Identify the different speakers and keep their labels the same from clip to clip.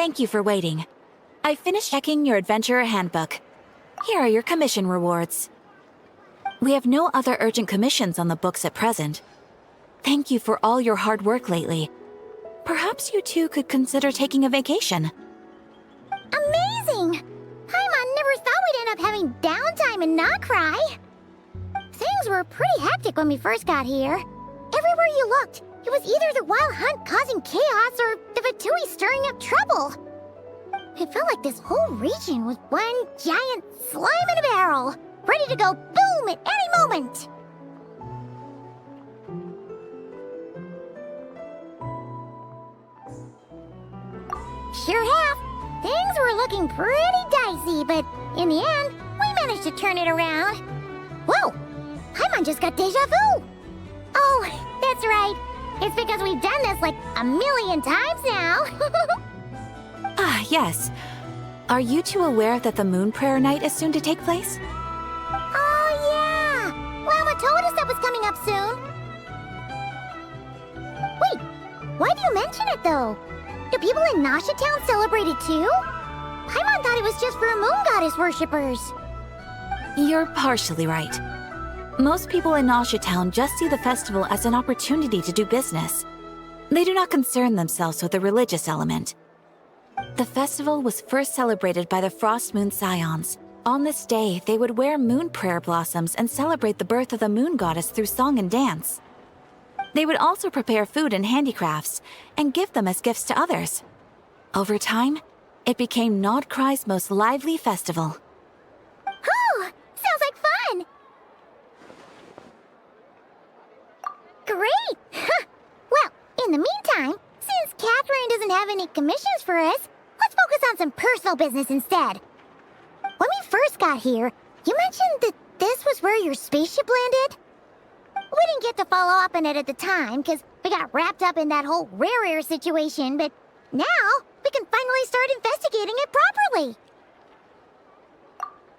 Speaker 1: Thank you for waiting. I finished checking your adventurer handbook. Here are your commission rewards. We have no other urgent commissions on the books at present. Thank you for all your hard work lately. Perhaps you two could consider taking a vacation.
Speaker 2: Amazing! Paimon never thought we'd end up having downtime and not cry. Things were pretty hectic when we first got here. Everywhere you looked, it was either the wild hunt causing chaos or the Fatui stirring up trouble. It felt like this whole region was one giant slime in a barrel, ready to go boom at any moment. Sure have. Things were looking pretty dicey, but in the end, we managed to turn it around. Whoa! Paimon just got deja vu! Oh, that's right. It's because we've done this like a million times now.
Speaker 1: Ah, yes. Are you two aware that the Moon Prayer Night is soon to take place?
Speaker 2: Oh, yeah! Llama told us that was coming up soon. Wait, why do you mention it, though? Do people in Nasha Town celebrate it, too? Paimon thought it was just for Moon Goddess worshippers.
Speaker 1: You're partially right. Most people in Nasha Town just see the festival as an opportunity to do business. They do not concern themselves with the religious element. The festival was first celebrated by the Frost Moon Scions. On this day, they would wear moon prayer blossoms and celebrate the birth of the Moon Goddess through song and dance. They would also prepare food and handicrafts and give them as gifts to others. Over time, it became Nodcry's most lively festival.
Speaker 2: Oh, sounds like fun! Great! Well, in the meantime, since Catherine doesn't have any commissions for us, let's focus on some personal business instead. When we first got here, you mentioned that this was where your spaceship landed? We didn't get to follow up on it at the time, because we got wrapped up in that whole rare situation, but now we can finally start investigating it properly.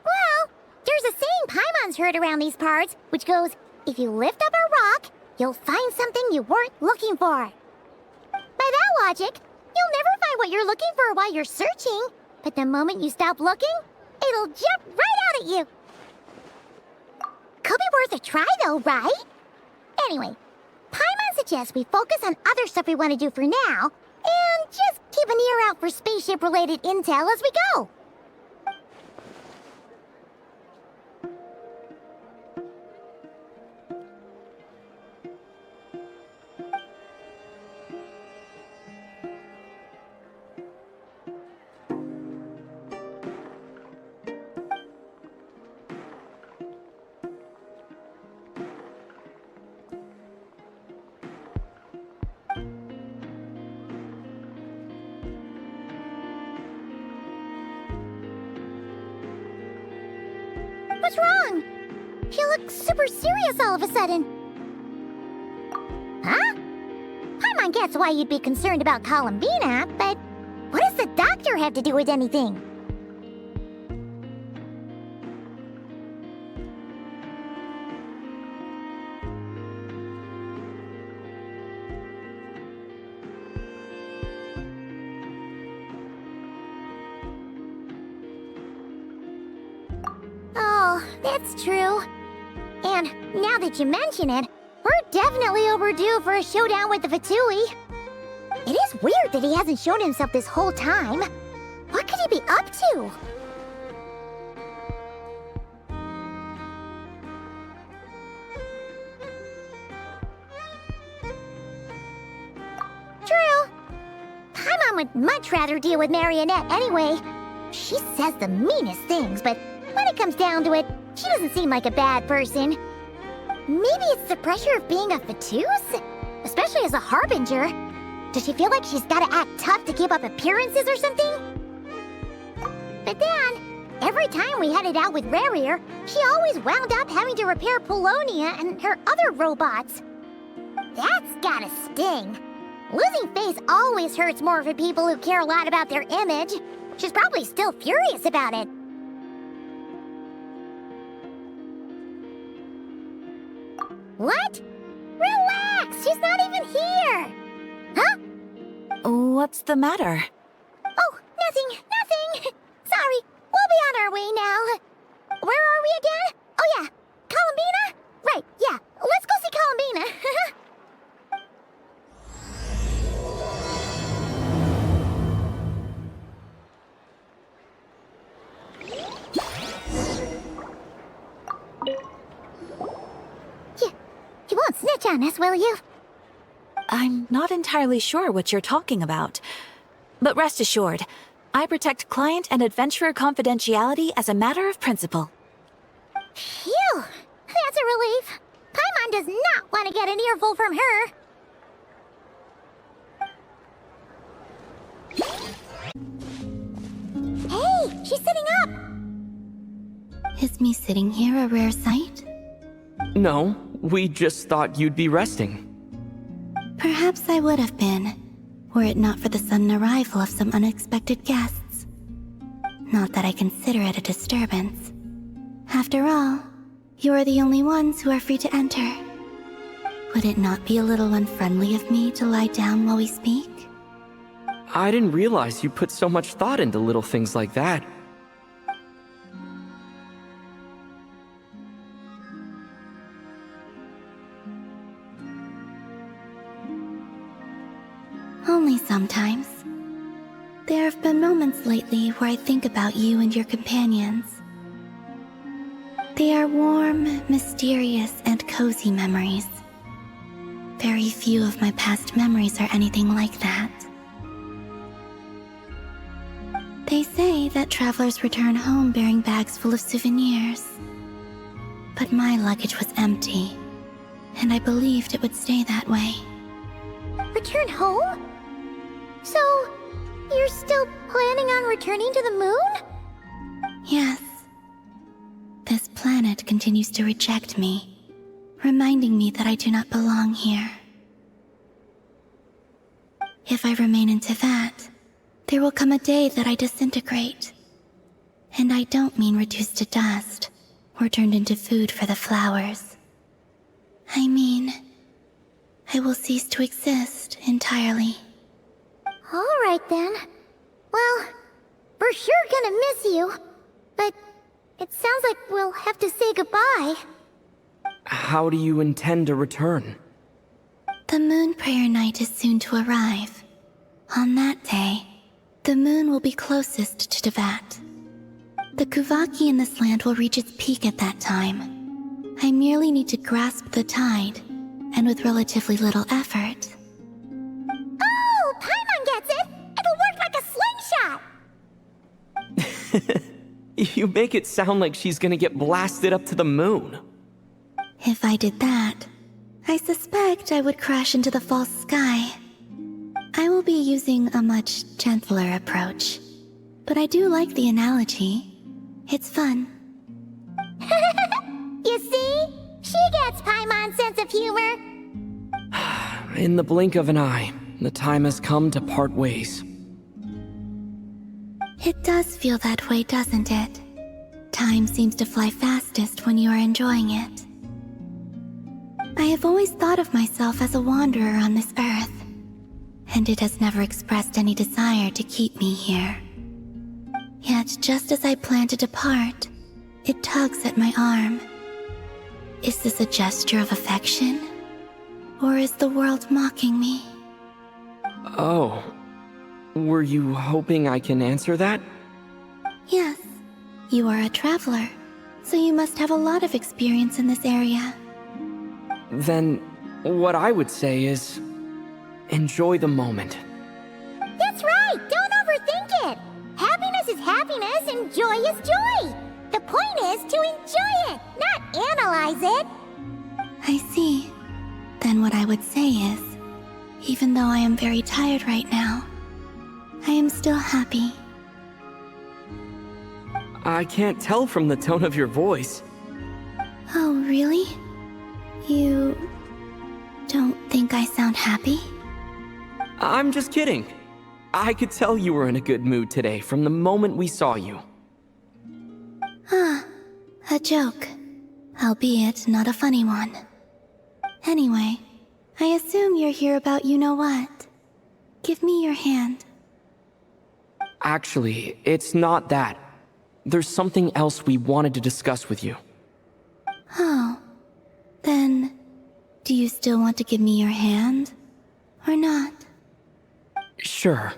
Speaker 2: Well, there's a saying Paimon's heard around these parts, which goes, if you lift up a rock, you'll find something you weren't looking for. By that logic, you'll never find what you're looking for while you're searching, but the moment you stop looking, it'll jump right out at you. Could be worth a try though, right? Anyway, Paimon suggests we focus on other stuff we want to do for now, and just keep an ear out for spaceship-related intel as we go. What's wrong? You look super serious all of a sudden. Huh? Paimon gets why you'd be concerned about Columbina, but what does the doctor have to do with anything? Oh, that's true. And now that you mention it, we're definitely overdue for a showdown with the Fatui. It is weird that he hasn't shown himself this whole time. What could he be up to? True. Paimon would much rather deal with Marionette anyway. She says the meanest things, but when it comes down to it, she doesn't seem like a bad person. Maybe it's the pressure of being a Fatuse? Especially as a Harbinger. Does she feel like she's gotta act tough to keep up appearances or something? But then, every time we headed out with Rarier, she always wound up having to repair Polonia and her other robots. That's gotta sting. Losing face always hurts more for people who care a lot about their image. She's probably still furious about it. What? Relax! She's not even here! Huh?
Speaker 1: What's the matter?
Speaker 2: Oh, on us, will you?
Speaker 1: I'm not entirely sure what you're talking about. But rest assured, I protect client and adventurer confidentiality as a matter of principle.
Speaker 2: Phew! That's a relief. Paimon does not want to get an earful from her. Hey, she's sitting up!
Speaker 3: Is me sitting here a rare sight?
Speaker 4: No, we just thought you'd be resting.
Speaker 3: Perhaps I would have been, were it not for the sudden arrival of some unexpected guests. Not that I consider it a disturbance. After all, you are the only ones who are free to enter. Would it not be a little unfriendly of me to lie down while we speak?
Speaker 4: I didn't realize you put so much thought into little things like that.
Speaker 3: Only sometimes. There have been moments lately where I think about you and your companions. They are warm, mysterious, and cozy memories. Very few of my past memories are anything like that. They say that travelers return home bearing bags full of souvenirs. But my luggage was empty, and I believed it would stay that way.
Speaker 2: Return home? So, you're still planning on returning to the moon?
Speaker 3: Yes. This planet continues to reject me, reminding me that I do not belong here. If I remain in Teyvat, there will come a day that I disintegrate. And I don't mean reduced to dust, or turned into food for the flowers. I mean, I will cease to exist entirely.
Speaker 2: Alright then. Well, we're sure gonna miss you. But it sounds like we'll have to say goodbye.
Speaker 4: How do you intend to return?
Speaker 3: The moon prayer night is soon to arrive. On that day, the moon will be closest to Teyvat. The Kuvaki in this land will reach its peak at that time. I merely need to grasp the tide, and with relatively little effort.
Speaker 2: Oh, Paimon gets it! It'll work like a slingshot!
Speaker 4: You make it sound like she's gonna get blasted up to the moon.
Speaker 3: If I did that, I suspect I would crash into the false sky. I will be using a much gentler approach, but I do like the analogy. It's fun.
Speaker 2: You see? She gets Paimon's sense of humor.
Speaker 4: In the blink of an eye, the time has come to part ways.
Speaker 3: It does feel that way, doesn't it? Time seems to fly fastest when you are enjoying it. I have always thought of myself as a wanderer on this earth, and it has never expressed any desire to keep me here. Yet, just as I plan to depart, it tugs at my arm. Is this a gesture of affection? Or is the world mocking me?
Speaker 4: Oh. Were you hoping I can answer that?
Speaker 3: Yes. You are a traveler, so you must have a lot of experience in this area.
Speaker 4: Then, what I would say is, enjoy the moment.
Speaker 2: That's right! Don't overthink it! Happiness is happiness and joy is joy! The point is to enjoy it, not analyze it!
Speaker 3: I see. Then what I would say is, even though I am very tired right now, I am still happy.
Speaker 4: I can't tell from the tone of your voice.
Speaker 3: Oh, really? You don't think I sound happy?
Speaker 4: I'm just kidding. I could tell you were in a good mood today from the moment we saw you.
Speaker 3: Ah, a joke. Albeit not a funny one. Anyway, I assume you're here about you-know-what. Give me your hand.
Speaker 4: Actually, it's not that. There's something else we wanted to discuss with you.
Speaker 3: Oh. Then, do you still want to give me your hand? Or not?
Speaker 4: Sure.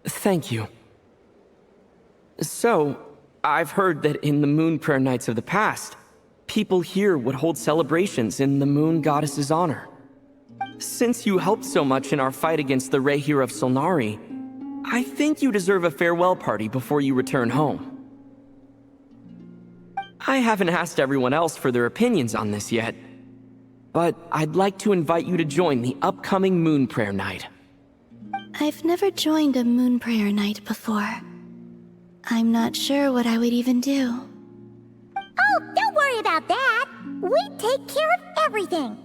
Speaker 4: Thank you. So, I've heard that in the moon prayer nights of the past, people here would hold celebrations in the moon goddess's honor. Since you helped so much in our fight against the Rehir of Solnari, I think you deserve a farewell party before you return home. I haven't asked everyone else for their opinions on this yet, but I'd like to invite you to join the upcoming moon prayer night.
Speaker 3: I've never joined a moon prayer night before. I'm not sure what I would even do.
Speaker 2: Oh, don't worry about that. We take care of everything.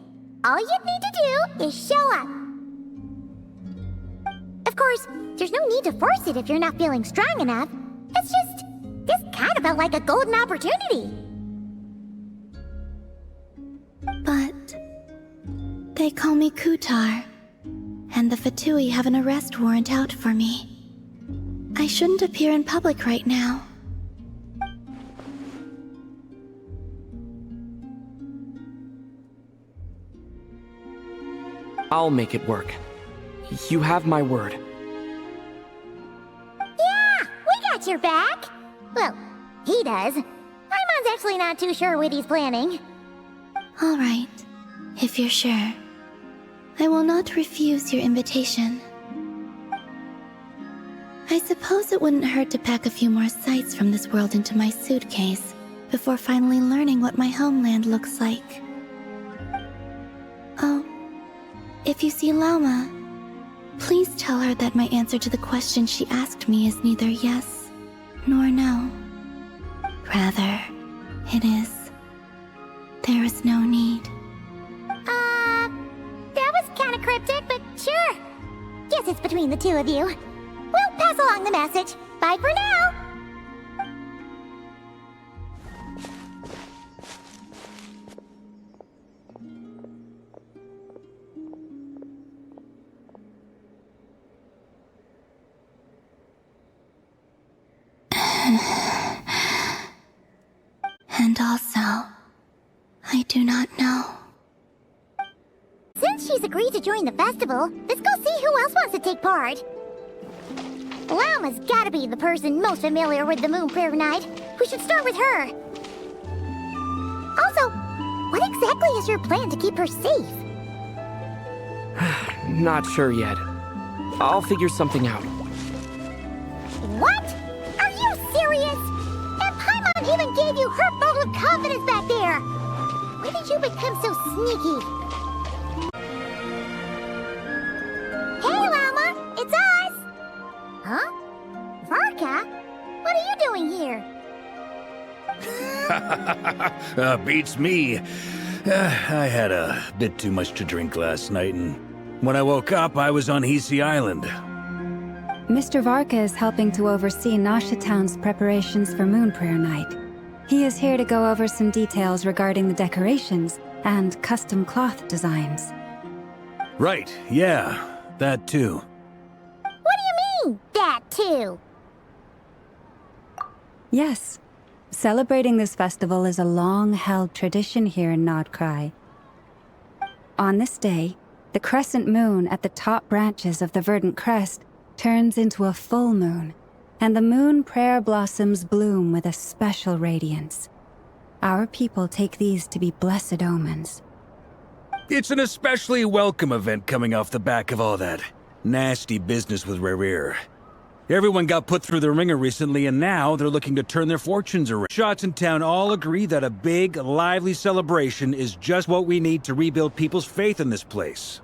Speaker 2: All you need to do is show up. Of course, there's no need to force it if you're not feeling strong enough. It's just, this kind of felt like a golden opportunity.
Speaker 3: But they call me Kutar, and the Fatui have an arrest warrant out for me. I shouldn't appear in public right now.
Speaker 4: I'll make it work. You have my word.
Speaker 2: Yeah, we got your back. Well, he does. Paimon's actually not too sure what he's planning.
Speaker 3: All right, if you're sure. I will not refuse your invitation. I suppose it wouldn't hurt to pack a few more sights from this world into my suitcase before finally learning what my homeland looks like. Oh, if you see Lauma, please tell her that my answer to the question she asked me is neither yes nor no. Rather, it is, there is no need.
Speaker 2: That was kind of cryptic, but sure. Guess it's between the two of you. We'll pass along the message. Bye for now.
Speaker 3: And also, I do not know.
Speaker 2: Since she's agreed to join the festival, let's go see who else wants to take part. Lauma's gotta be the person most familiar with the Moon Prayer Night. We should start with her. Also, what exactly is your plan to keep her safe?
Speaker 4: Not sure yet. I'll figure something out.
Speaker 2: What? Are you serious? And Paimon even gave you her vote of confidence back there! When did you become so sneaky? Hey, Lauma! It's us! Huh? Varka? What are you doing here?
Speaker 5: Beats me. I had a bit too much to drink last night, and when I woke up, I was on Hisi Island.
Speaker 6: Mr. Varka is helping to oversee Nasha Town's preparations for Moon Prayer Night. He is here to go over some details regarding the decorations and custom cloth designs.
Speaker 5: Right, yeah, that too.
Speaker 2: What do you mean, that too?
Speaker 6: Yes. Celebrating this festival is a long-held tradition here in Nodkrai. On this day, the crescent moon at the top branches of the verdant crest turns into a full moon, and the moon prayer blossoms bloom with a special radiance. Our people take these to be blessed omens.
Speaker 5: It's an especially welcome event coming off the back of all that nasty business with Rehir. Everyone got put through the ringer recently, and now they're looking to turn their fortunes around. Shots in town all agree that a big, lively celebration is just what we need to rebuild people's faith in this place.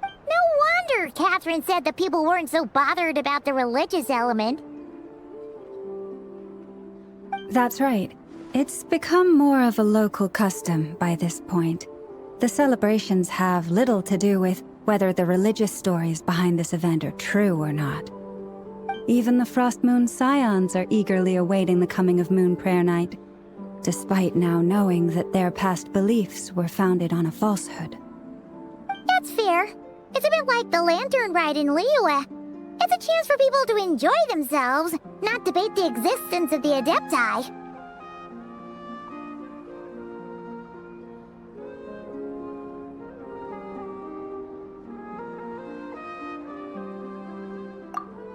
Speaker 2: No wonder Catherine said that people weren't so bothered about the religious element.
Speaker 6: That's right. It's become more of a local custom by this point. The celebrations have little to do with whether the religious stories behind this event are true or not. Even the Frost Moon Scions are eagerly awaiting the coming of Moon Prayer Night, despite now knowing that their past beliefs were founded on a falsehood.
Speaker 2: That's fair. It's a bit like the Lantern Ride in Liyue. It's a chance for people to enjoy themselves, not debate the existence of the Adepti.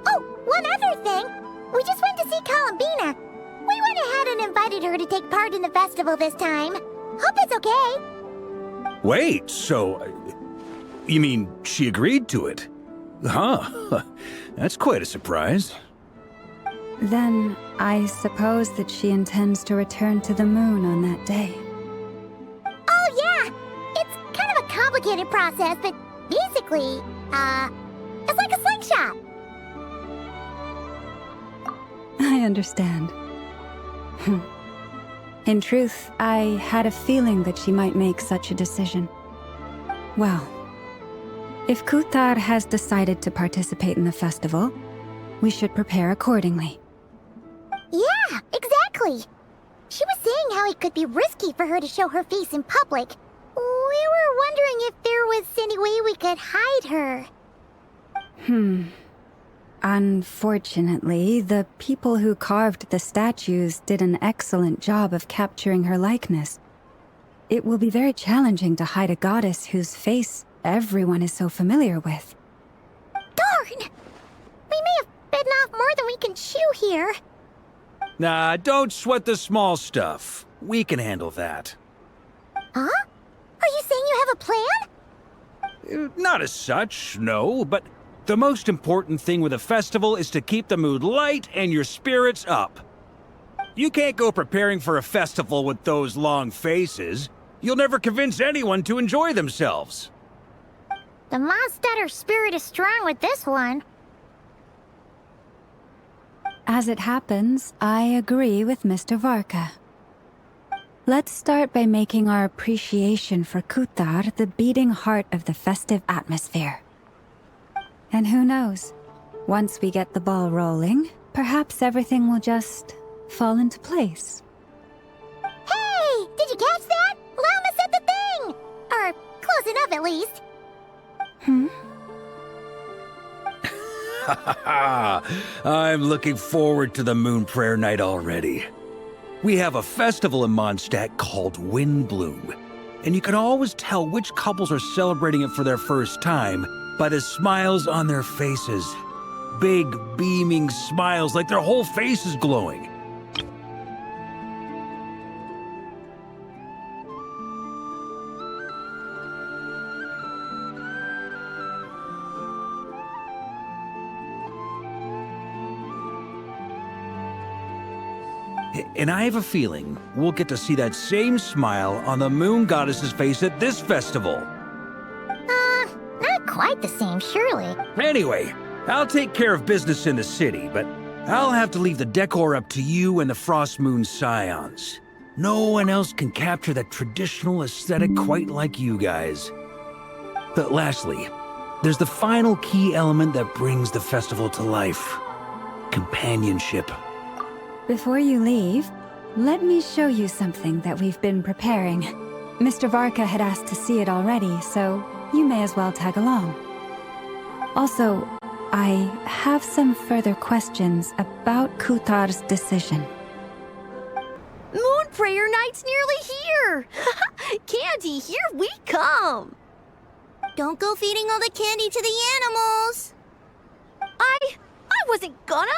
Speaker 2: Oh, one other thing! We just went to see Columbina. We went ahead and invited her to take part in the festival this time. Hope it's okay.
Speaker 5: Wait, so... you mean she agreed to it? Huh. That's quite a surprise.
Speaker 6: Then I suppose that she intends to return to the moon on that day.
Speaker 2: Oh yeah! It's kind of a complicated process, but basically, it's like a slingshot.
Speaker 6: I understand. In truth, I had a feeling that she might make such a decision. Well, if Kuthar has decided to participate in the festival, we should prepare accordingly.
Speaker 2: Yeah, exactly. She was saying how it could be risky for her to show her face in public. We were wondering if there was any way we could hide her.
Speaker 6: Unfortunately, the people who carved the statues did an excellent job of capturing her likeness. It will be very challenging to hide a goddess whose face everyone is so familiar with.
Speaker 2: Darn! We may have bitten off more than we can chew here.
Speaker 5: Nah, don't sweat the small stuff. We can handle that.
Speaker 2: Huh? Are you saying you have a plan?
Speaker 5: Not as such, no, but the most important thing with a festival is to keep the mood light and your spirits up. You can't go preparing for a festival with those long faces. You'll never convince anyone to enjoy themselves.
Speaker 2: The Mondstatter spirit is strong with this one.
Speaker 6: As it happens, I agree with Mr. Varka. Let's start by making our appreciation for Kuthar the beating heart of the festive atmosphere. And who knows, once we get the ball rolling, perhaps everything will just fall into place.
Speaker 2: Hey! Did you catch that? Lama said the thing! Or close enough at least.
Speaker 5: I'm looking forward to the Moon Prayer Night already. We have a festival in Mondstadt called Windbloom, and you can always tell which couples are celebrating it for their first time by the smiles on their faces. Big, beaming smiles like their whole face is glowing. And I have a feeling we'll get to see that same smile on the Moon Goddess's face at this festival.
Speaker 2: Not quite the same, surely.
Speaker 5: Anyway, I'll take care of business in the city, but I'll have to leave the decor up to you and the Frost Moon Scions. No one else can capture that traditional aesthetic quite like you guys. But lastly, there's the final key element that brings the festival to life. Companionship.
Speaker 6: Before you leave, let me show you something that we've been preparing. Mr. Varka had asked to see it already, so you may as well tag along. Also, I have some further questions about Kuthar's decision.
Speaker 7: Moon Prayer Night's nearly here! Candy, here we come!
Speaker 3: Don't go feeding all the candy to the animals!
Speaker 7: I wasn't gonna!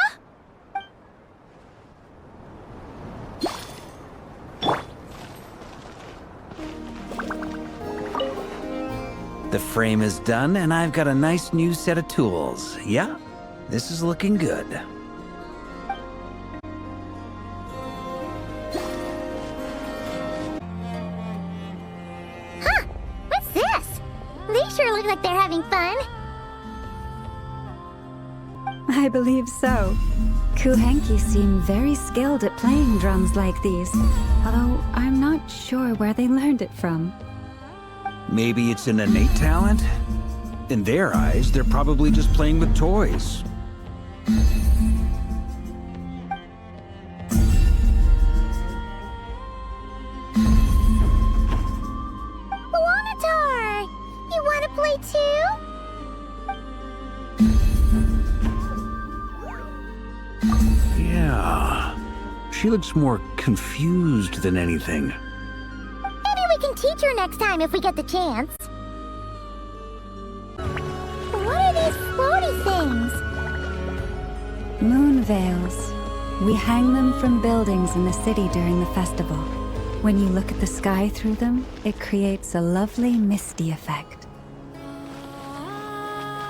Speaker 5: The frame is done, and I've got a nice new set of tools. Yeah, this is looking good.
Speaker 2: Huh? What's this? They sure look like they're having fun.
Speaker 6: I believe so. Kuhenki seem very skilled at playing drums like these, although I'm not sure where they learned it from.
Speaker 5: Maybe it's an innate talent? In their eyes, they're probably just playing with toys.
Speaker 2: Wanatar! You wanna play too?
Speaker 5: Yeah. She looks more confused than anything.
Speaker 2: Maybe we can teach her next time if we get the chance. What are these floaty things?
Speaker 6: Moon veils. We hang them from buildings in the city during the festival. When you look at the sky through them, it creates a lovely misty effect.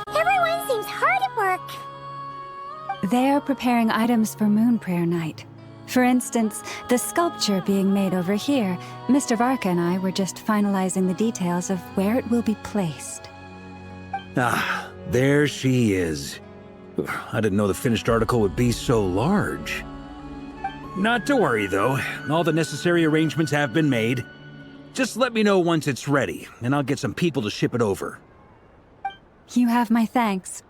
Speaker 2: Everyone seems hard at work.
Speaker 6: They're preparing items for Moon Prayer Night. For instance, the sculpture being made over here, Mr. Varka and I were just finalizing the details of where it will be placed.
Speaker 5: Ah, there she is. I didn't know the finished article would be so large. Not to worry, though. All the necessary arrangements have been made. Just let me know once it's ready, and I'll get some people to ship it over.
Speaker 6: You have my thanks.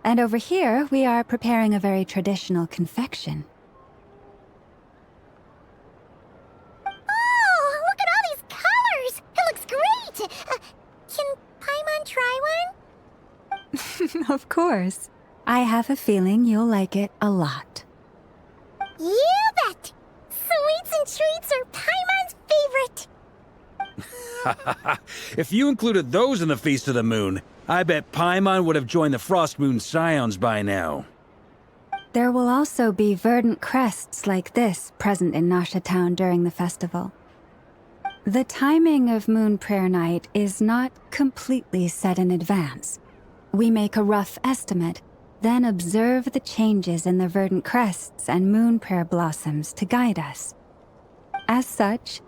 Speaker 6: And over here, we are preparing a very traditional confection.
Speaker 2: Oh, look at all these colors! It looks great! Can Paimon try one?
Speaker 6: Of course. I have a feeling you'll like it a lot.
Speaker 2: You bet! Sweets and treats are Paimon's favorite!
Speaker 5: If you included those in the Feast of the Moon, I bet Paimon would have joined the Frost Moon Scions by now.
Speaker 6: There will also be verdant crests like this present in Nasha Town during the festival. The timing of Moon Prayer Night is not completely set in advance. We make a rough estimate, then observe the changes in the verdant crests and moon prayer blossoms to guide us. As such,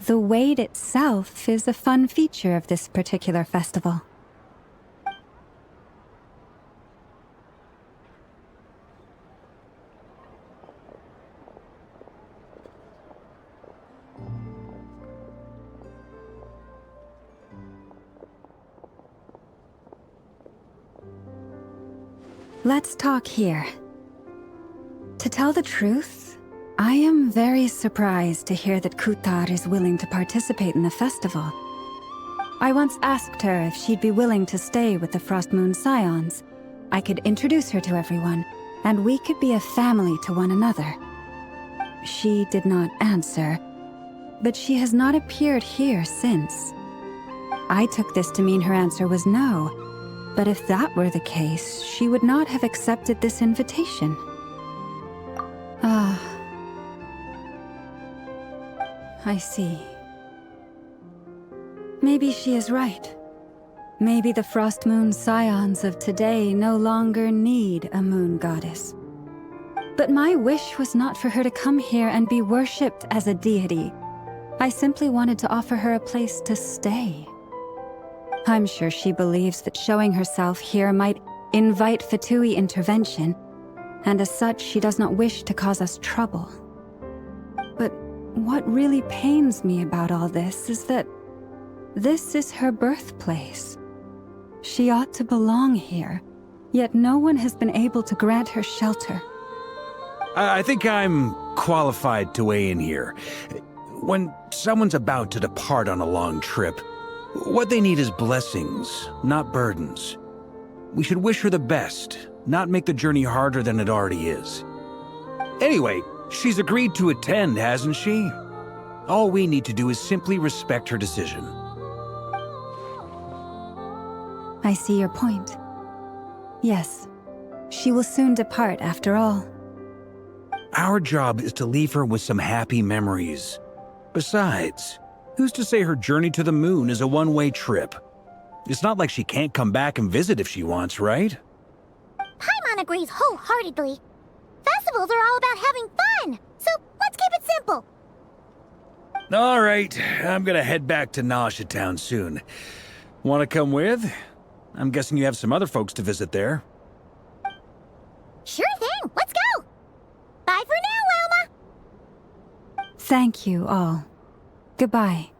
Speaker 6: the wait itself is a fun feature of this particular festival. Let's talk here. To tell the truth, I am very surprised to hear that Kutar is willing to participate in the festival. I once asked her if she'd be willing to stay with the Frost Moon Scions. I could introduce her to everyone, and we could be a family to one another. She did not answer, but she has not appeared here since. I took this to mean her answer was no. But if that were the case, she would not have accepted this invitation. Ah. I see. Maybe she is right. Maybe the Frost Moon Scions of today no longer need a moon goddess. But my wish was not for her to come here and be worshipped as a deity. I simply wanted to offer her a place to stay. I'm sure she believes that showing herself here might invite Fatui intervention, and as such she does not wish to cause us trouble. But what really pains me about all this is that this is her birthplace. She ought to belong here, yet no one has been able to grant her shelter.
Speaker 5: I think I'm qualified to weigh in here. When someone's about to depart on a long trip, what they need is blessings, not burdens. We should wish her the best, not make the journey harder than it already is. Anyway, she's agreed to attend, hasn't she? All we need to do is simply respect her decision.
Speaker 6: I see your point. Yes, she will soon depart after all.
Speaker 5: Our job is to leave her with some happy memories. Besides, who's to say her journey to the moon is a one-way trip? It's not like she can't come back and visit if she wants, right?
Speaker 2: Paimon agrees wholeheartedly. Festivals are all about having fun, so let's keep it simple.
Speaker 5: All right, I'm gonna head back to Nasha Town soon. Want to come with? I'm guessing you have some other folks to visit there.
Speaker 2: Sure thing, let's go! Bye for now, Wilma!
Speaker 6: Thank you all. Goodbye.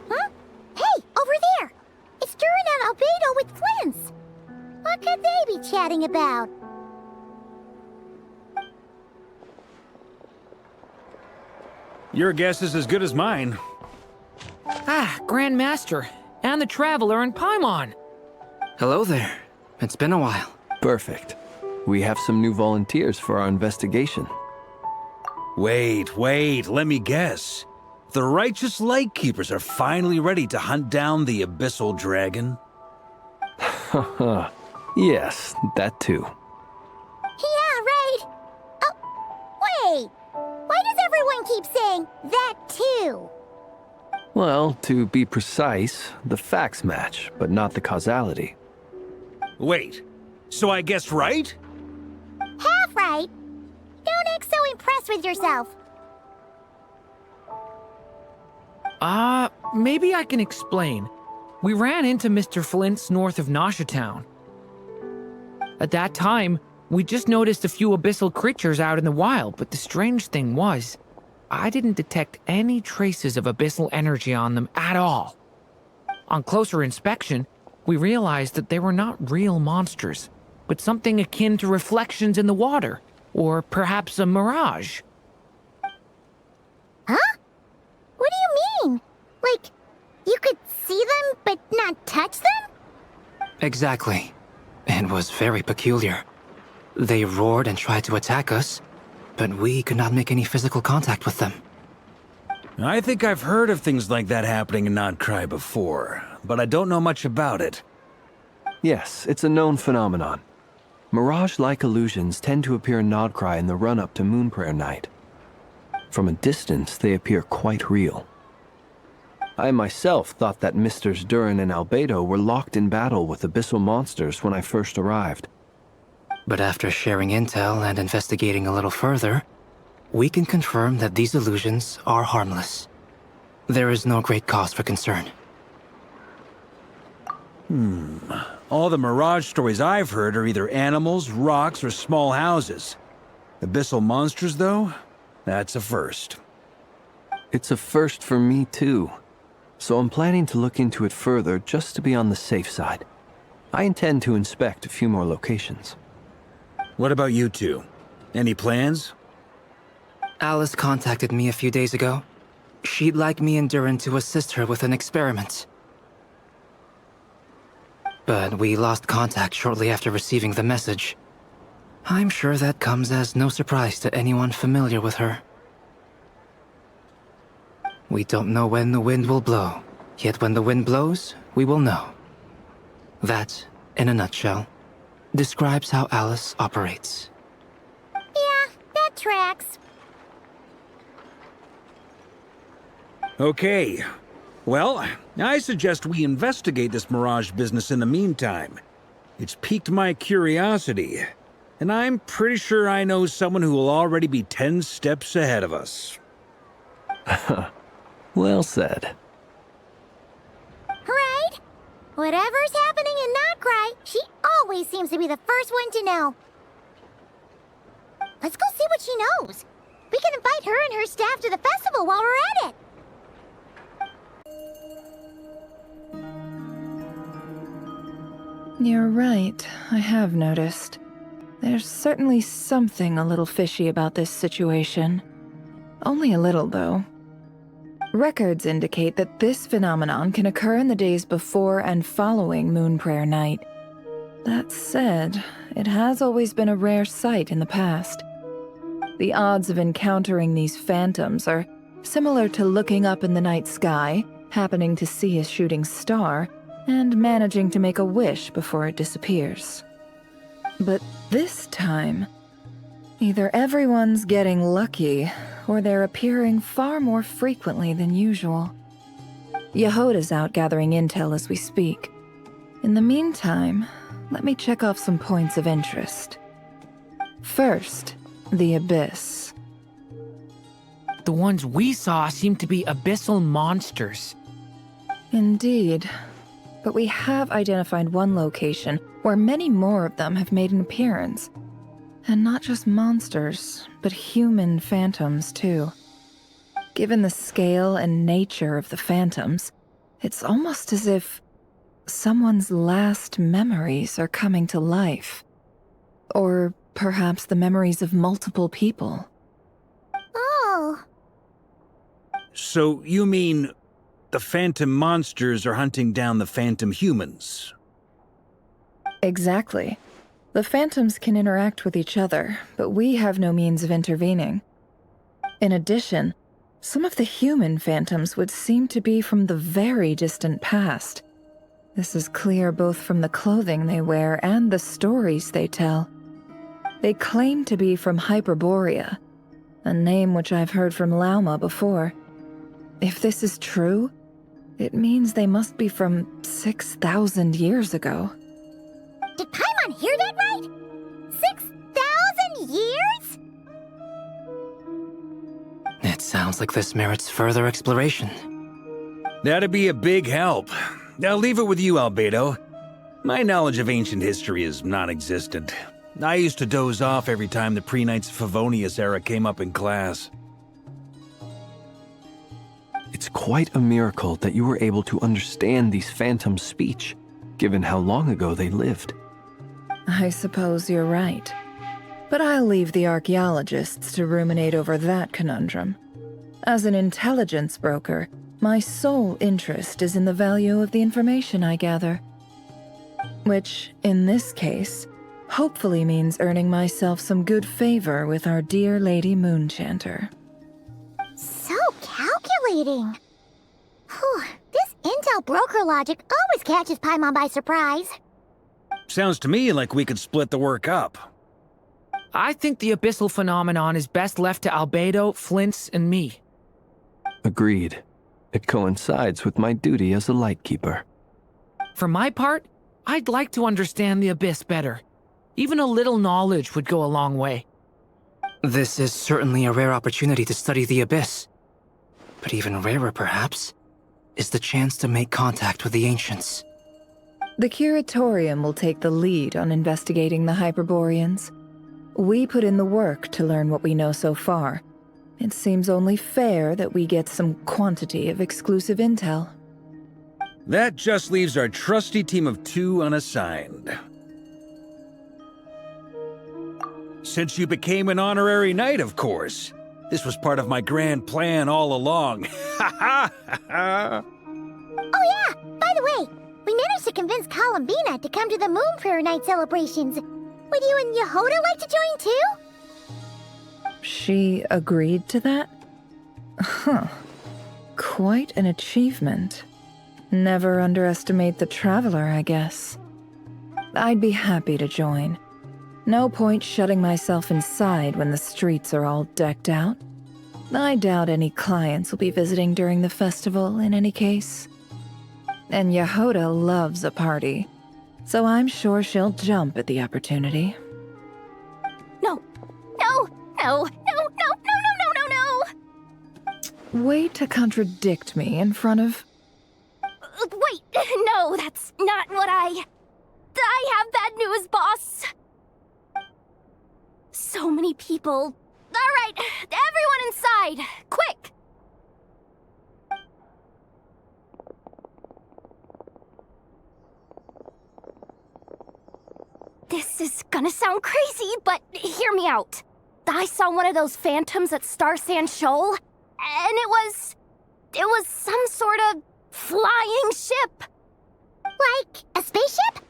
Speaker 2: Huh? Hey, over there! It's Duran and Albedo with Flint's! What could they be chatting about?
Speaker 5: Your guess is as good as mine.
Speaker 8: Ah, Grand Master and the Traveler in Paimon.
Speaker 9: Hello there. It's been a while.
Speaker 10: Perfect. We have some new volunteers for our investigation.
Speaker 5: Wait, let me guess. The righteous Lightkeepers are finally ready to hunt down the Abyssal Dragon?
Speaker 10: Haha. Yes, that too.
Speaker 2: Yeah, right. Oh, wait. Why does everyone keep saying that too?
Speaker 10: Well, to be precise, the facts match, but not the causality.
Speaker 5: Wait, so I guessed right?
Speaker 2: Half right. Don't act so impressed with yourself.
Speaker 8: Maybe I can explain. We ran into Mr. Flint's north of Nosha Town. At that time, we just noticed a few abyssal creatures out in the wild, but the strange thing was, I didn't detect any traces of abyssal energy on them at all. On closer inspection, we realized that they were not real monsters, but something akin to reflections in the water, or perhaps a mirage.
Speaker 2: Huh? What do you mean? Like, you could see them but not touch them?
Speaker 9: Exactly. It was very peculiar. They roared and tried to attack us, but we could not make any physical contact with them.
Speaker 5: I think I've heard of things like that happening in Nocturne before, but I don't know much about it.
Speaker 10: Yes, it's a known phenomenon. Mirage-like illusions tend to appear in Nocturne in the run-up to Moonprayer Night. From a distance, they appear quite real. I myself thought that Misters Durin and Albedo were locked in battle with abyssal monsters when I first arrived.
Speaker 9: But after sharing intel and investigating a little further, we can confirm that these illusions are harmless. There is no great cause for concern.
Speaker 5: All the Mirage stories I've heard are either animals, rocks, or small houses. Abyssal monsters, though? That's a first.
Speaker 10: It's a first for me, too. So I'm planning to look into it further just to be on the safe side. I intend to inspect a few more locations.
Speaker 5: What about you two? Any plans?
Speaker 9: Alice contacted me a few days ago. She'd like me and Durin to assist her with an experiment. But we lost contact shortly after receiving the message. I'm sure that comes as no surprise to anyone familiar with her. We don't know when the wind will blow, yet when the wind blows, we will know. That, in a nutshell, describes how Alice operates.
Speaker 2: Yeah, that tracks.
Speaker 5: Okay. Well, I suggest we investigate this Mirage business in the meantime. It's piqued my curiosity, and I'm pretty sure I know someone who will already be 10 steps ahead of us.
Speaker 10: Well said.
Speaker 2: Right? Whatever's happening in Nocturne, she always seems to be the first one to know. Let's go see what she knows. We can invite her and her staff to the festival while we're at it.
Speaker 11: You're right, I have noticed. There's certainly something a little fishy about this situation. Only a little, though. Records indicate that this phenomenon can occur in the days before and following Moonprayer Night. That said, it has always been a rare sight in the past. The odds of encountering these phantoms are similar to looking up in the night sky, happening to see a shooting star, and managing to make a wish before it disappears. But this time, either everyone's getting lucky, or they're appearing far more frequently than usual. Yehoda's out gathering intel as we speak. In the meantime, let me check off some points of interest. First, the Abyss.
Speaker 8: The ones we saw seem to be abyssal monsters.
Speaker 11: Indeed. But we have identified one location where many more of them have made an appearance. And not just monsters, but human phantoms, too. Given the scale and nature of the phantoms, it's almost as if someone's last memories are coming to life. Or perhaps the memories of multiple people.
Speaker 2: Oh.
Speaker 5: So, you mean the phantom monsters are hunting down the phantom humans.
Speaker 11: Exactly. The phantoms can interact with each other, but we have no means of intervening. In addition, some of the human phantoms would seem to be from the very distant past. This is clear both from the clothing they wear and the stories they tell. They claim to be from Hyperborea, a name which I've heard from Lauma before. If this is true, it means they must be from 6,000 years ago.
Speaker 2: Did Paimon hear that right? 6,000 years?
Speaker 9: It sounds like this merits further exploration.
Speaker 5: That'd be a big help. I'll leave it with you, Albedo. My knowledge of ancient history is non-existent. I used to doze off every time the pre-Knights of Favonius era came up in class.
Speaker 10: It's quite a miracle that you were able to understand these phantoms' speech, given how long ago they lived.
Speaker 11: I suppose you're right. But I'll leave the archaeologists to ruminate over that conundrum. As an intelligence broker, my sole interest is in the value of the information I gather. Which, in this case, hopefully means earning myself some good favor with our dear Lady Moonchanter.
Speaker 2: So calculating. Whew, this intel broker logic always catches Paimon by surprise.
Speaker 5: Sounds to me like we could split the work up.
Speaker 8: I think the abyssal phenomenon is best left to Albedo, Flint's, and me.
Speaker 10: Agreed. It coincides with my duty as a lightkeeper.
Speaker 8: For my part, I'd like to understand the abyss better. Even a little knowledge would go a long way.
Speaker 9: This is certainly a rare opportunity to study the abyss. But even rarer, perhaps, is the chance to make contact with the ancients.
Speaker 11: The Curatorium will take the lead on investigating the Hyperboreans. We put in the work to learn what we know so far. It seems only fair that we get some quantity of exclusive intel.
Speaker 5: That just leaves our trusty team of 2 unassigned. Since you became an honorary knight, of course. This was part of my grand plan all along. Ha ha ha!
Speaker 2: Oh yeah, by the way, we managed to convince Columbina to come to the Moon Prayer Night celebrations. Would you and Yehoda like to join too?
Speaker 11: She agreed to that? Huh. Quite an achievement. Never underestimate the traveler, I guess. I'd be happy to join. No point shutting myself inside when the streets are all decked out. I doubt any clients will be visiting during the festival in any case. And Yehoda loves a party, so I'm sure she'll jump at the opportunity.
Speaker 7: No, no, no, no, no, no, no, no, no, no!
Speaker 11: Way to contradict me in front of...
Speaker 7: Wait, no, that's not what I have bad news, boss! So many people. Alright, everyone inside, quick! This is gonna sound crazy, but hear me out. I saw one of those phantoms at Star Sand Shoal, and it was some sort of flying ship.
Speaker 2: Like a spaceship?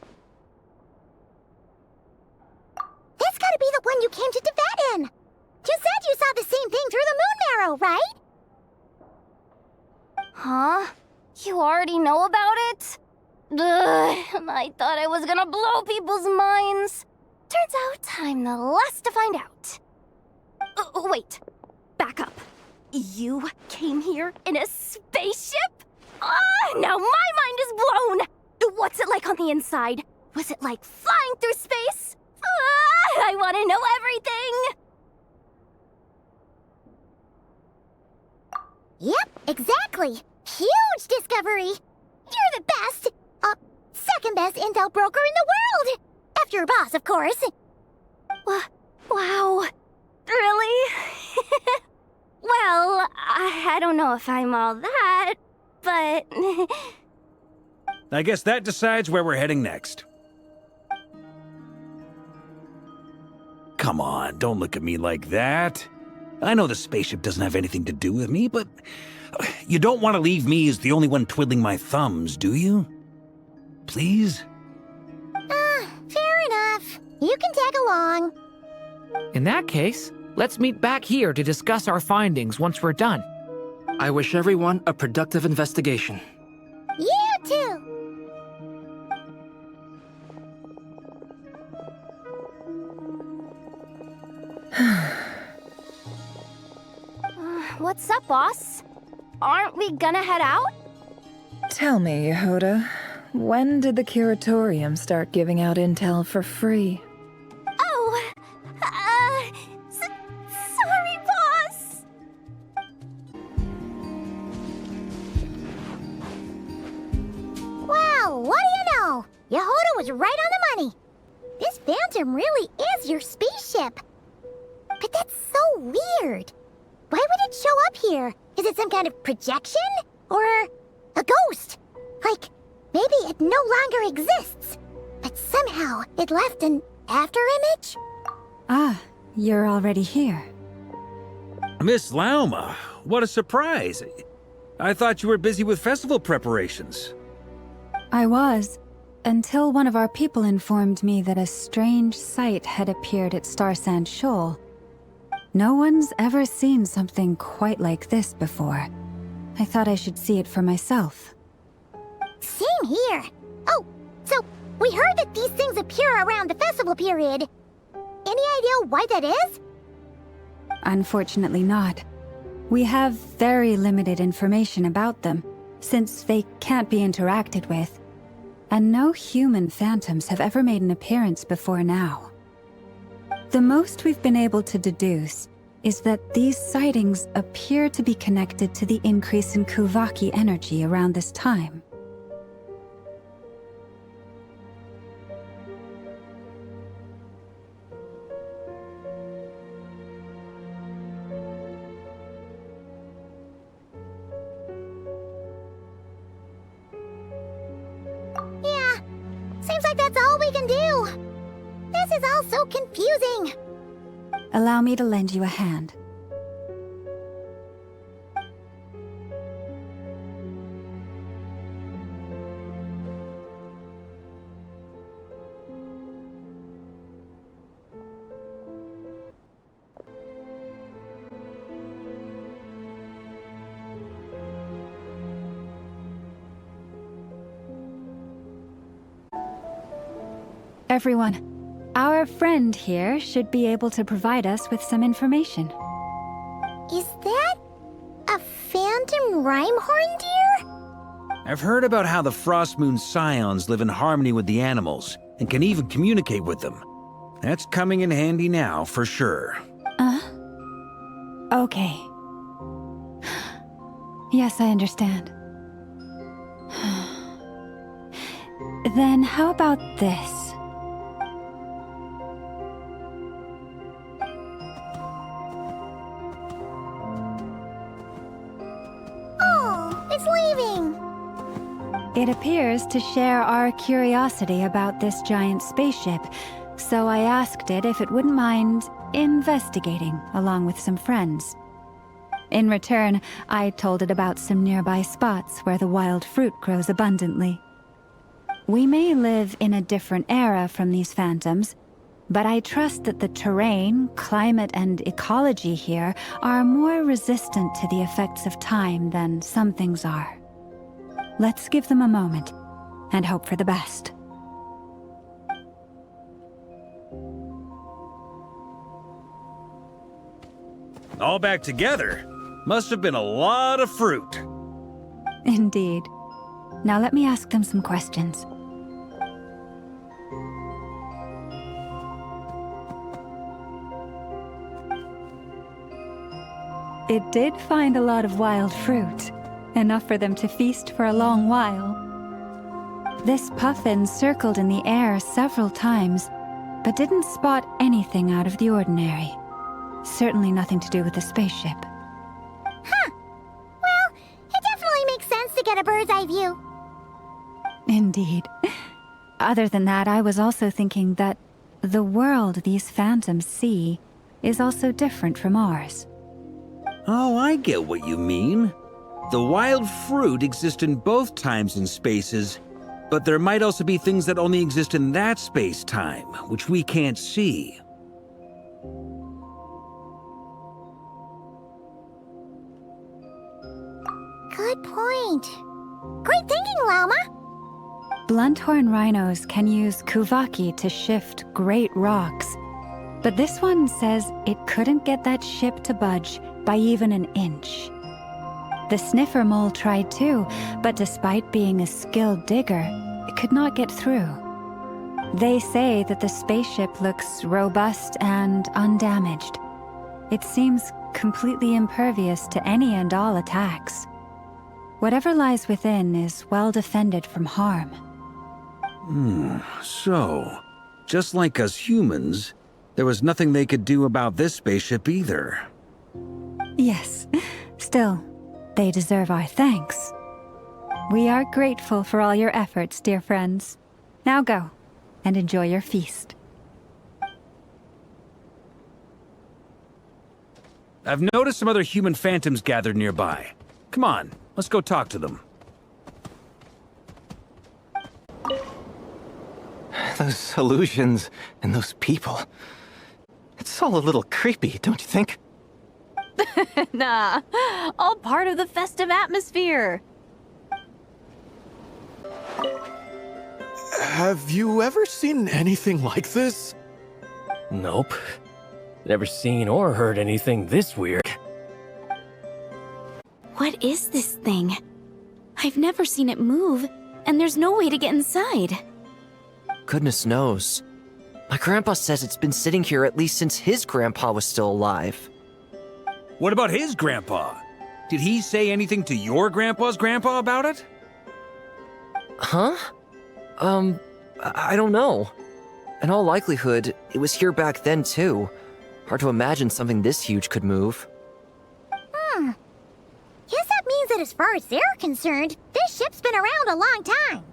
Speaker 2: That's gotta be the one you came to Tibet in. You said you saw the same thing through the moon marrow, right?
Speaker 7: Huh? You already know about it? Ugh, I thought I was gonna blow people's minds. Turns out I'm the last to find out. Wait, back up. You came here in a spaceship? Now my mind is blown! What's it like on the inside? Was it like flying through space? I want to know everything!
Speaker 2: Yep, exactly. Huge discovery. You're the best. Second best intel broker in the world. After your boss, of course.
Speaker 7: Wow. Really? Well, I don't know if I'm all that, but...
Speaker 5: I guess that decides where we're heading next. Come on, don't look at me like that. I know the spaceship doesn't have anything to do with me, but you don't want to leave me as the only one twiddling my thumbs, do you? Please?
Speaker 2: Fair enough. You can tag along.
Speaker 8: In that case, let's meet back here to discuss our findings once we're done.
Speaker 9: I wish everyone a productive investigation.
Speaker 2: You too.
Speaker 7: What's up, boss? Aren't we gonna head out?
Speaker 11: Tell me, Yehoda, when did the Curatorium start giving out intel for free?
Speaker 7: Oh, sorry, boss.
Speaker 2: Well, what do you know? Yehoda was right on the money. This Phantom really is your spaceship. But that's so weird. Why would it show up here? Is it some kind of projection? Or a ghost? Like, maybe it no longer exists, but somehow it left an afterimage?
Speaker 6: Ah, you're already here.
Speaker 5: Miss Lauma, what a surprise. I thought you were busy with festival preparations.
Speaker 6: I was, until one of our people informed me that a strange sight had appeared at Starsand Shoal. No one's ever seen something quite like this before. I thought I should see it for myself.
Speaker 2: Same here. Oh, so we heard that these things appear around the festival period. Any idea why that is?
Speaker 6: Unfortunately not. We have very limited information about them, since they can't be interacted with. And no human phantoms have ever made an appearance before now. The most we've been able to deduce is that these sightings appear to be connected to the increase in Kuvaki energy around this time.
Speaker 2: Yeah, seems like that's all we can do. This is all so confusing.
Speaker 6: Allow me to lend you a hand. Everyone, our friend here should be able to provide us with some information.
Speaker 2: Is that a phantom rhymehorn deer?
Speaker 5: I've heard about how the Frostmoon Scions live in harmony with the animals and can even communicate with them. That's coming in handy now, for sure.
Speaker 6: Okay. Yes, I understand. Then how about this?
Speaker 2: Oh, it's leaving.
Speaker 6: It appears to share our curiosity about this giant spaceship, so I asked it if it wouldn't mind investigating along with some friends. In return, I told it about some nearby spots where the wild fruit grows abundantly. We may live in a different era from these phantoms, but I trust that the terrain, climate, and ecology here are more resistant to the effects of time than some things are. Let's give them a moment and hope for the best.
Speaker 5: All back together? Must have been a lot of fruit.
Speaker 6: Indeed. Now let me ask them some questions. It did find a lot of wild fruit, enough for them to feast for a long while. This puffin circled in the air several times, but didn't spot anything out of the ordinary. Certainly nothing to do with the spaceship.
Speaker 2: Huh. Well, it definitely makes sense to get a bird's eye view.
Speaker 6: Indeed. Other than that, I was also thinking that the world these phantoms see is also different from ours.
Speaker 5: Oh, I get what you mean. The wild fruit exists in both times and spaces, but there might also be things that only exist in that space-time, which we can't see.
Speaker 2: Good point. Great thinking, Llama.
Speaker 6: Blunthorn rhinos can use kuvaki to shift great rocks, but this one says it couldn't get that ship to budge by even an inch. The sniffer mole tried too, but despite being a skilled digger, it could not get through. They say that the spaceship looks robust and undamaged. It seems completely impervious to any and all attacks. Whatever lies within is well defended from harm.
Speaker 5: So, just like us humans, there was nothing they could do about this spaceship either.
Speaker 6: Yes, still, they deserve our thanks. We are grateful for all your efforts, dear friends. Now go, and enjoy your feast.
Speaker 5: I've noticed some other human phantoms gathered nearby. Come on, let's go talk to them.
Speaker 9: Those illusions and those people. It's all a little creepy, don't you think?
Speaker 12: Nah, all part of the festive atmosphere.
Speaker 13: Have you ever seen anything like this?
Speaker 14: Nope. Never seen or heard anything this weird.
Speaker 1: What is this thing? I've never seen it move, and there's no way to get inside.
Speaker 14: Goodness knows. My grandpa says it's been sitting here at least since his grandpa was still alive.
Speaker 5: What about his grandpa? Did he say anything to your grandpa's grandpa about it?
Speaker 14: Huh? I don't know. In all likelihood, it was here back then too. Hard to imagine something this huge could move.
Speaker 2: Guess that means that as far as they're concerned, this ship's been around a long time.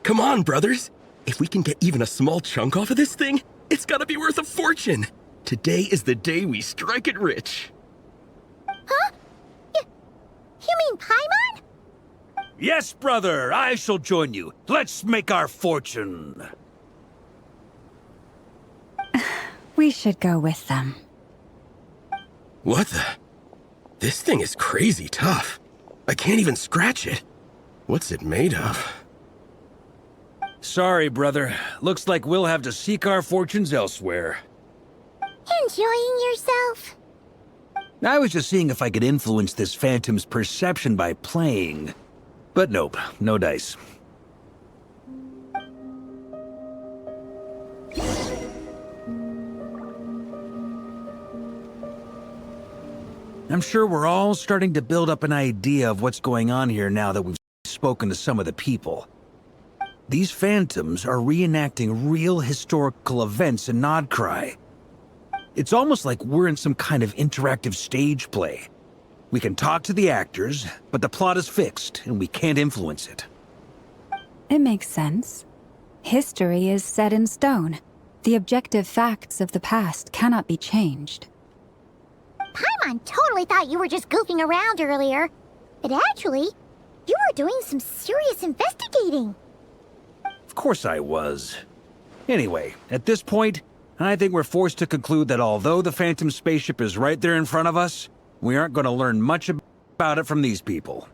Speaker 15: Come on, brothers. If we can get even a small chunk off of this thing, it's gotta be worth a fortune. Today is the day we strike it rich.
Speaker 2: Huh? You mean Paimon?
Speaker 5: Yes, brother, I shall join you. Let's make our fortune.
Speaker 6: We should go with them.
Speaker 15: What the? This thing is crazy tough. I can't even scratch it. What's it made of?
Speaker 5: Sorry, brother. Looks like we'll have to seek our fortunes elsewhere.
Speaker 2: Enjoying yourself?
Speaker 5: I was just seeing if I could influence this phantom's perception by playing. But nope, no dice. I'm sure we're all starting to build up an idea of what's going on here now that we've spoken to some of the people. These phantoms are reenacting real historical events in Nodcry. It's almost like we're in some kind of interactive stage play. We can talk to the actors, but the plot is fixed, and we can't influence it.
Speaker 6: It makes sense. History is set in stone. The objective facts of the past cannot be changed.
Speaker 2: Paimon totally thought you were just goofing around earlier. But actually, you were doing some serious investigating.
Speaker 5: Of course I was. Anyway, at this point, I think we're forced to conclude that although the Phantom spaceship is right there in front of us, we aren't going to learn much about it from these people.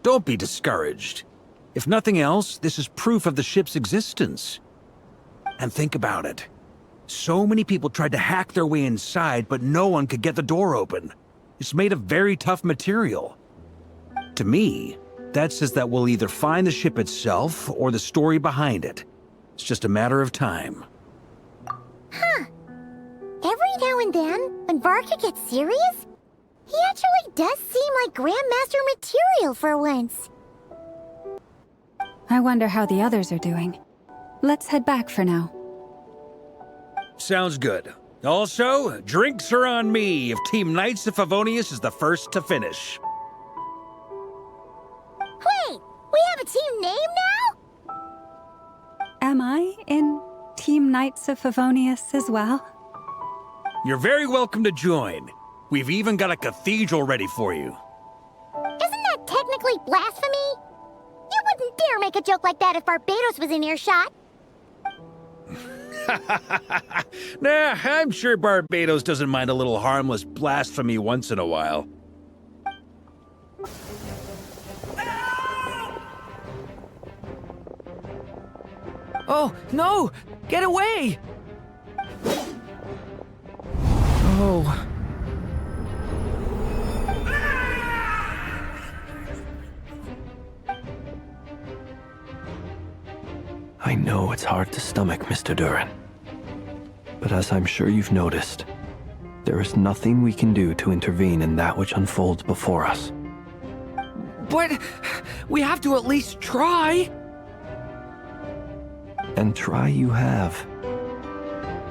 Speaker 5: Don't be discouraged. If nothing else, this is proof of the ship's existence. And think about it. So many people tried to hack their way inside, but no one could get the door open. It's made of very tough material. To me, that says that we'll either find the ship itself or the story behind it. It's just a matter of time.
Speaker 2: Huh. Every now and then, when Varka gets serious, he actually does seem like Grandmaster material for once.
Speaker 6: I wonder how the others are doing. Let's head back for now.
Speaker 5: Sounds good. Also, drinks are on me if Team Knights of Favonius is the first to finish.
Speaker 2: Wait, we have a team name now?
Speaker 6: Am I in Team Knights of Favonius as well?
Speaker 5: You're very welcome to join. We've even got a cathedral ready for you.
Speaker 2: Isn't that technically blasphemy? You wouldn't dare make a joke like that if Barbados was in earshot.
Speaker 5: Nah, I'm sure Barbados doesn't mind a little harmless blasphemy once in a while.
Speaker 8: Oh, no! Get away! Oh.
Speaker 10: I know it's hard to stomach, Mr. Duran. But as I'm sure you've noticed, there is nothing we can do to intervene in that which unfolds before us.
Speaker 8: But we have to at least try.
Speaker 10: And try you have.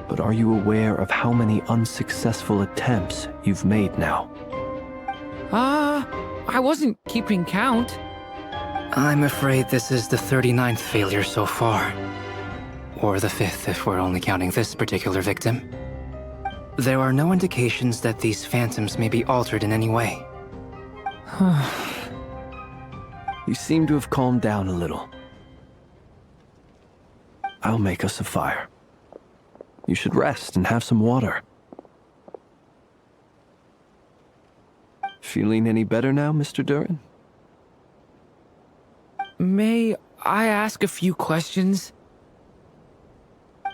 Speaker 10: But are you aware of how many unsuccessful attempts you've made now?
Speaker 8: I wasn't keeping count.
Speaker 9: I'm afraid this is the 39th failure so far. Or the 5th if we're only counting this particular victim. There are no indications that these phantoms may be altered in any way.
Speaker 10: You seem to have calmed down a little. I'll make us a fire. You should rest and have some water. Feeling any better now, Mr. Duran?
Speaker 8: May I ask a few questions?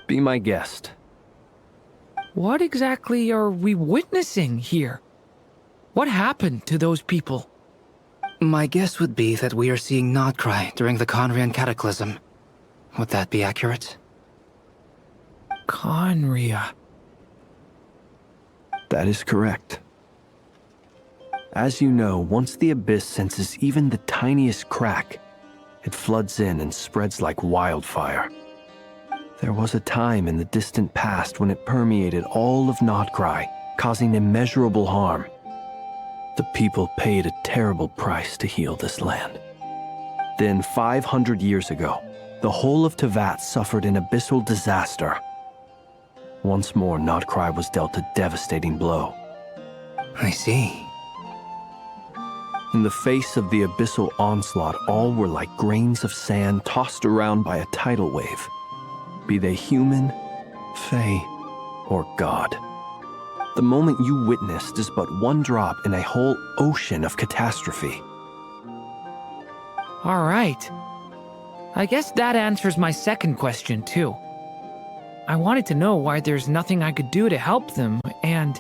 Speaker 10: Be my guest.
Speaker 8: What exactly are we witnessing here? What happened to those people?
Speaker 9: My guess would be that we are seeing Nocturne during the Conrian Cataclysm. Would that be accurate?
Speaker 8: Conria.
Speaker 10: That is correct. As you know, once the Abyss senses even the tiniest crack, it floods in and spreads like wildfire. There was a time in the distant past when it permeated all of Nocturne, causing immeasurable harm. The people paid a terrible price to heal this land. Then, 500 years ago, the whole of Tevat suffered an abyssal disaster. Once more, Nocturne was dealt a devastating blow.
Speaker 9: I see.
Speaker 10: In the face of the abyssal onslaught, all were like grains of sand tossed around by a tidal wave. Be they human, fae, or god. The moment you witnessed is but one drop in a whole ocean of catastrophe.
Speaker 8: All right. I guess that answers my second question, too. I wanted to know why there's nothing I could do to help them, and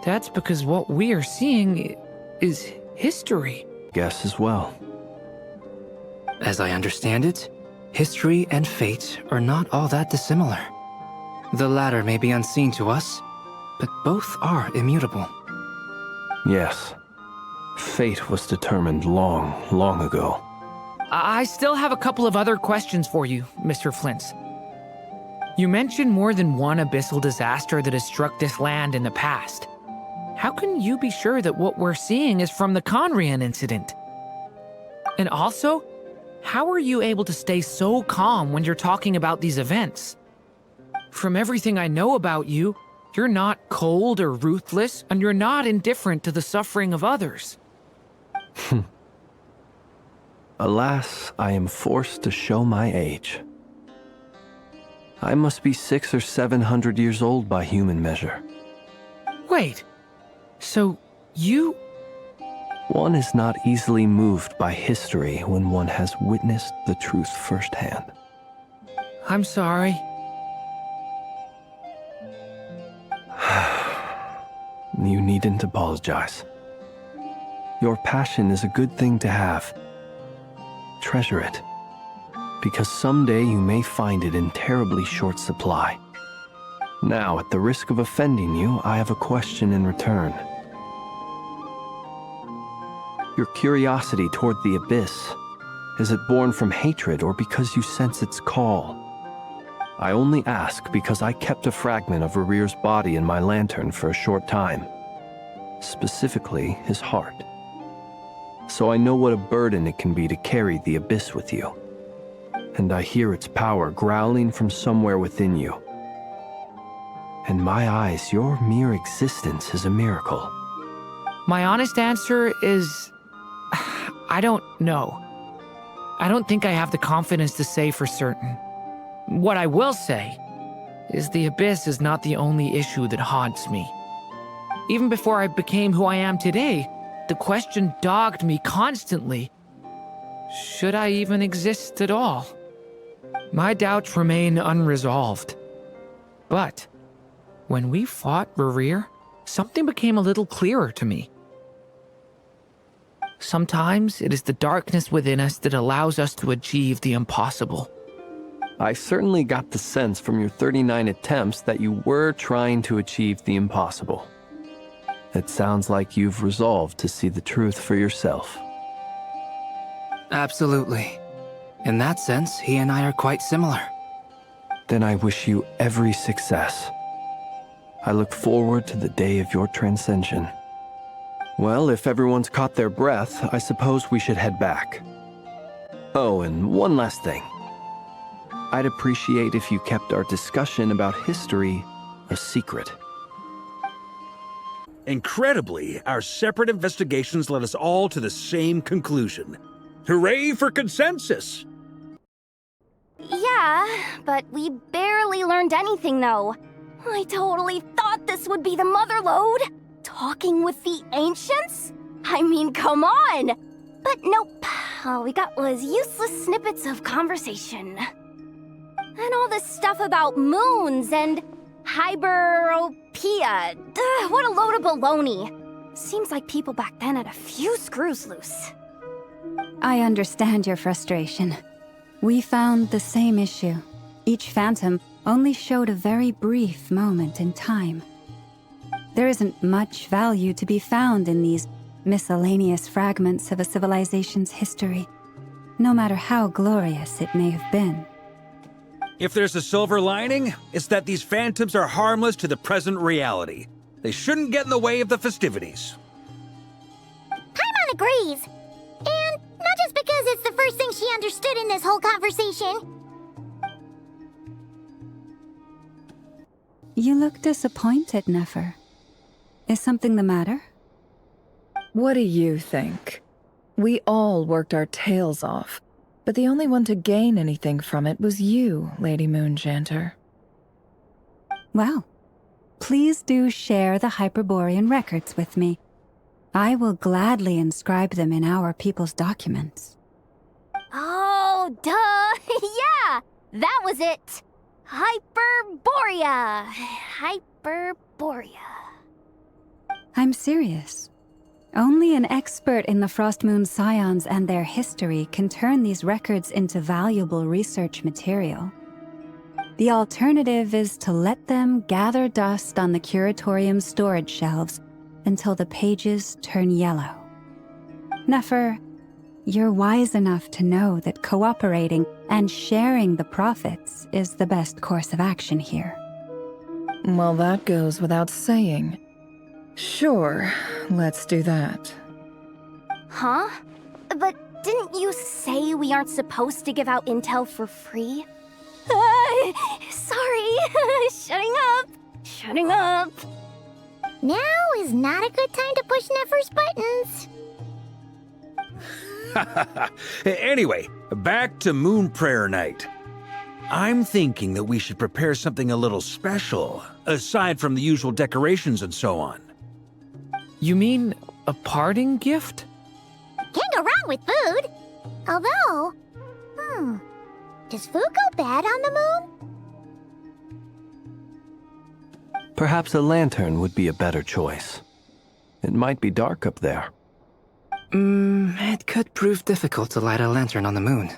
Speaker 8: that's because what we are seeing is history.
Speaker 10: Guess as well.
Speaker 9: As I understand it, history and fate are not all that dissimilar. The latter may be unseen to us, but both are immutable.
Speaker 10: Yes. Fate was determined long, long ago.
Speaker 8: I still have a couple of other questions for you, Mr. Flint's. You mentioned more than one abyssal disaster that has struck this land in the past. How can you be sure that what we're seeing is from the Conrian incident? And also, how are you able to stay so calm when you're talking about these events? From everything I know about you, you're not cold or ruthless, and you're not indifferent to the suffering of others.
Speaker 10: Alas, I am forced to show my age. I must be 600 or 700 years old by human measure.
Speaker 8: Wait, so you...
Speaker 10: One is not easily moved by history when one has witnessed the truth firsthand.
Speaker 8: I'm sorry.
Speaker 10: You needn't apologize. Your passion is a good thing to have. Treasure it, because someday you may find it in terribly short supply. Now, at the risk of offending you, I have a question in return. Your curiosity toward the Abyss, is it born from hatred or because you sense its call? I only ask because I kept a fragment of Rerear's body in my lantern for a short time. Specifically, his heart. So I know what a burden it can be to carry the Abyss with you. And I hear its power growling from somewhere within you. In my eyes, your mere existence is a miracle.
Speaker 8: My honest answer is... I don't know. I don't think I have the confidence to say for certain. What I will say is the Abyss is not the only issue that haunts me. Even before I became who I am today, the question dogged me constantly. Should I even exist at all? My doubts remain unresolved. But when we fought Rerear, something became a little clearer to me. Sometimes it is the darkness within us that allows us to achieve the impossible.
Speaker 10: I certainly got the sense from your 39 attempts that you were trying to achieve the impossible. It sounds like you've resolved to see the truth for yourself.
Speaker 9: Absolutely. In that sense, he and I are quite similar.
Speaker 10: Then I wish you every success. I look forward to the day of your transcension. Well, if everyone's caught their breath, I suppose we should head back. Oh, and one last thing. I'd appreciate if you kept our discussion about history a secret.
Speaker 5: Incredibly, our separate investigations led us all to the same conclusion. Hooray for consensus!
Speaker 7: Yeah, but we barely learned anything, though. I totally thought this would be the mother lode. Talking with the ancients? I mean, come on! But nope. All we got was useless snippets of conversation. And all this stuff about moons and hyperopia. Duh, what a load of baloney. Seems like people back then had a few screws loose.
Speaker 6: I understand your frustration. We found the same issue. Each phantom only showed a very brief moment in time. There isn't much value to be found in these miscellaneous fragments of a civilization's history, no matter how glorious it may have been.
Speaker 5: If there's a silver lining, it's that these phantoms are harmless to the present reality. They shouldn't get in the way of the festivities.
Speaker 2: Paimon agrees. And not just because it's the first thing she understood in this whole conversation.
Speaker 6: You look disappointed, Nefer. Is something the matter?
Speaker 11: What do you think? We all worked our tails off, but the only one to gain anything from it was you, Lady Moonjanter.
Speaker 6: Well, please do share the Hyperborean records with me. I will gladly inscribe them in our people's documents.
Speaker 7: Oh, duh! Yeah! That was it! Hyperborea! Hyperborea.
Speaker 6: I'm serious. Only an expert in the Frostmoon Scions and their history can turn these records into valuable research material. The alternative is to let them gather dust on the Curatorium's storage shelves until the pages turn yellow. Nefer, you're wise enough to know that cooperating and sharing the profits is the best course of action here.
Speaker 11: Well, that goes without saying. Sure, let's do that.
Speaker 7: Huh? But didn't you say we aren't supposed to give out intel for free? Sorry. Shutting up.
Speaker 2: Now is not a good time to push Nefer's buttons.
Speaker 5: Anyway, back to Moon Prayer Night. I'm thinking that we should prepare something a little special, aside from the usual decorations and so on.
Speaker 8: You mean a parting gift?
Speaker 2: Can't go wrong with food. Although, does food go bad on the moon?
Speaker 10: Perhaps a lantern would be a better choice. It might be dark up there.
Speaker 9: It could prove difficult to light a lantern on the moon.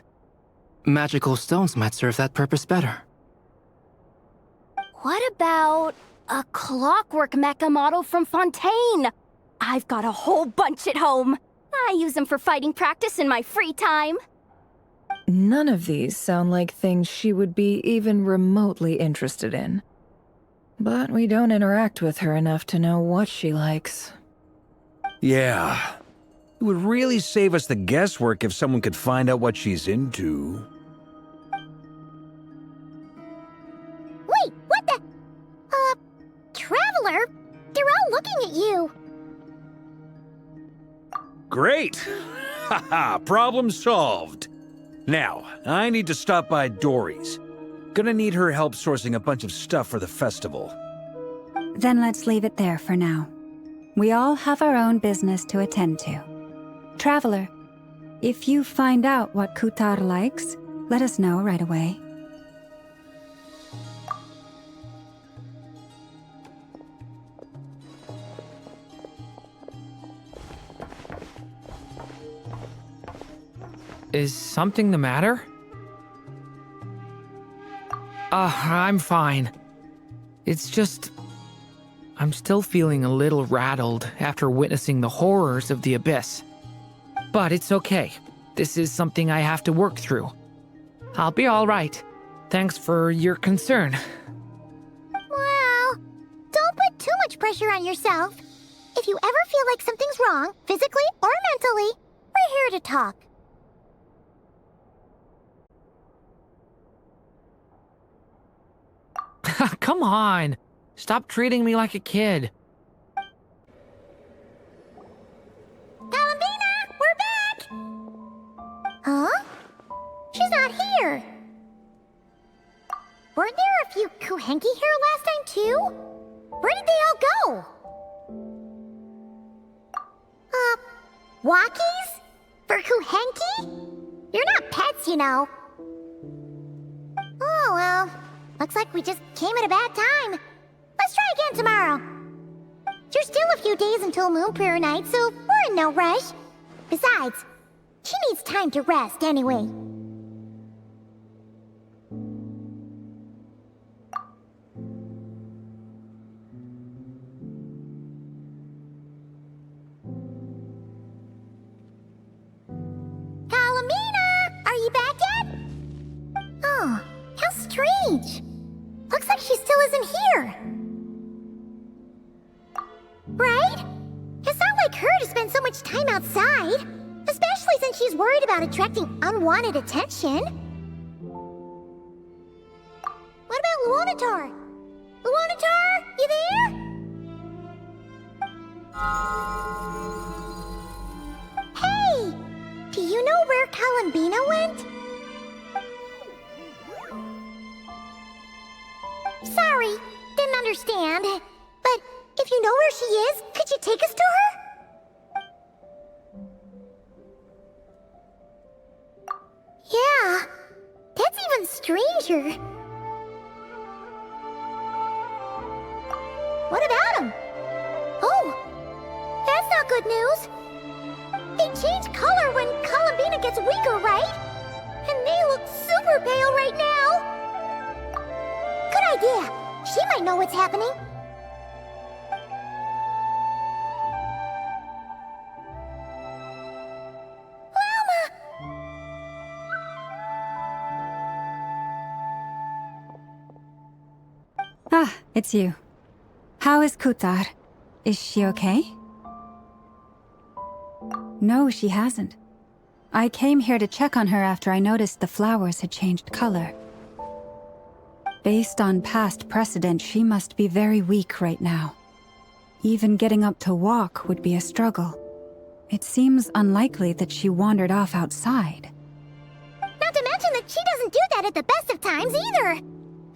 Speaker 9: Magical stones might serve that purpose better.
Speaker 7: What about a clockwork mecha model from Fontaine? I've got a whole bunch at home. I use them for fighting practice in my free time.
Speaker 11: None of these sound like things she would be even remotely interested in. But we don't interact with her enough to know what she likes.
Speaker 5: Yeah. It would really save us the guesswork if someone could find out what she's into.
Speaker 2: Wait, what the? Traveler? They're all looking at you.
Speaker 5: Great! Haha, problem solved. Now, I need to stop by Dory's. Gonna need her help sourcing a bunch of stuff for the festival.
Speaker 6: Then let's leave it there for now. We all have our own business to attend to. Traveler, if you find out what Kutar likes, let us know right away.
Speaker 8: Is something the matter? I'm fine. It's just... I'm still feeling a little rattled after witnessing the horrors of the Abyss. But it's okay. This is something I have to work through. I'll be all right. Thanks for your concern.
Speaker 2: Well, don't put too much pressure on yourself. If you ever feel like something's wrong, physically or mentally, we're here to talk.
Speaker 8: Come on. Stop treating me like a kid.
Speaker 2: Columbina, we're back! Huh? She's not here. Weren't there a few Kuhenki here last time, too? Where did they all go? Walkies? For Kuhenki? You're not pets, you know. Oh, well. Looks like we just came at a bad time. Let's try again tomorrow. There's still a few days until Moon Prayer Night, so we're in no rush. Besides, she needs time to rest anyway. Kalamina, are you back yet? Oh, how strange. Looks like she still isn't here. Right? It's not like her to spend so much time outside, especially since she's worried about attracting unwanted attention. What about Luonatar? Luonatar, you there? Hey! Do you know where Kalenbina went? Sorry, didn't understand. But if you know where she is, could you take us to her? Yeah, that's even stranger. What about him? Oh, that's not good news. They change color when Kalenbina gets weaker, right? And they look super pale right now. Good idea. She might know what's happening.
Speaker 6: Ah, it's you. How is Kutar? Is she okay? No, she hasn't. I came here to check on her after I noticed the flowers had changed color. Based on past precedent, she must be very weak right now. Even getting up to walk would be a struggle. It seems unlikely that she wandered off outside.
Speaker 2: Not to mention that she doesn't do that at the best of times either.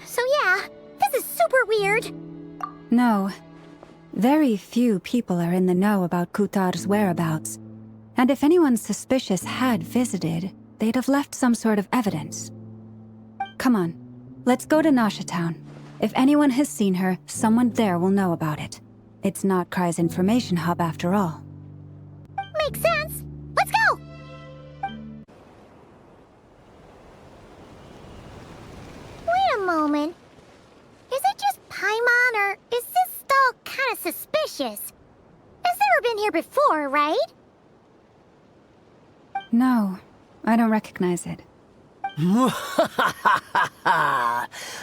Speaker 2: So yeah, this is super weird.
Speaker 6: No. Very few people are in the know about Kutar's whereabouts. And if anyone suspicious had visited, they'd have left some sort of evidence. Come on, let's go to Nasha Town. If anyone has seen her, someone there will know about it. It's Nocturne's information hub after all.
Speaker 2: Makes sense. Let's go! Wait a moment. Is it just Paimon, or is this stall kind of suspicious? It's never been here before, right?
Speaker 6: No, I don't recognize it.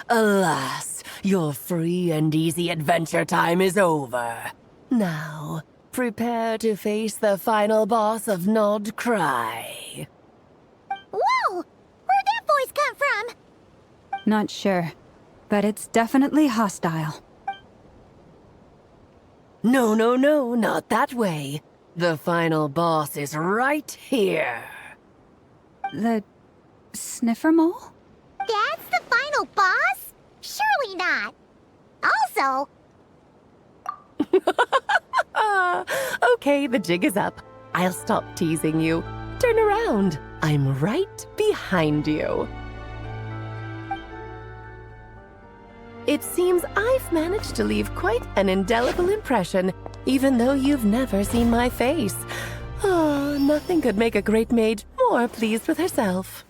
Speaker 16: Alas, your free and easy adventure time is over. Now, prepare to face the final boss of Nocturne.
Speaker 2: Whoa! Where'd that voice come from?
Speaker 6: Not sure, but it's definitely hostile.
Speaker 16: No, not that way. The final boss is right here.
Speaker 6: The sniffer mole?
Speaker 2: That's the final boss? Surely not. Also...
Speaker 16: Okay, the jig is up. I'll stop teasing you. Turn around. I'm right behind you. It seems I've managed to leave quite an indelible impression, even though you've never seen my face. Oh, nothing could make a great mage more pleased with herself.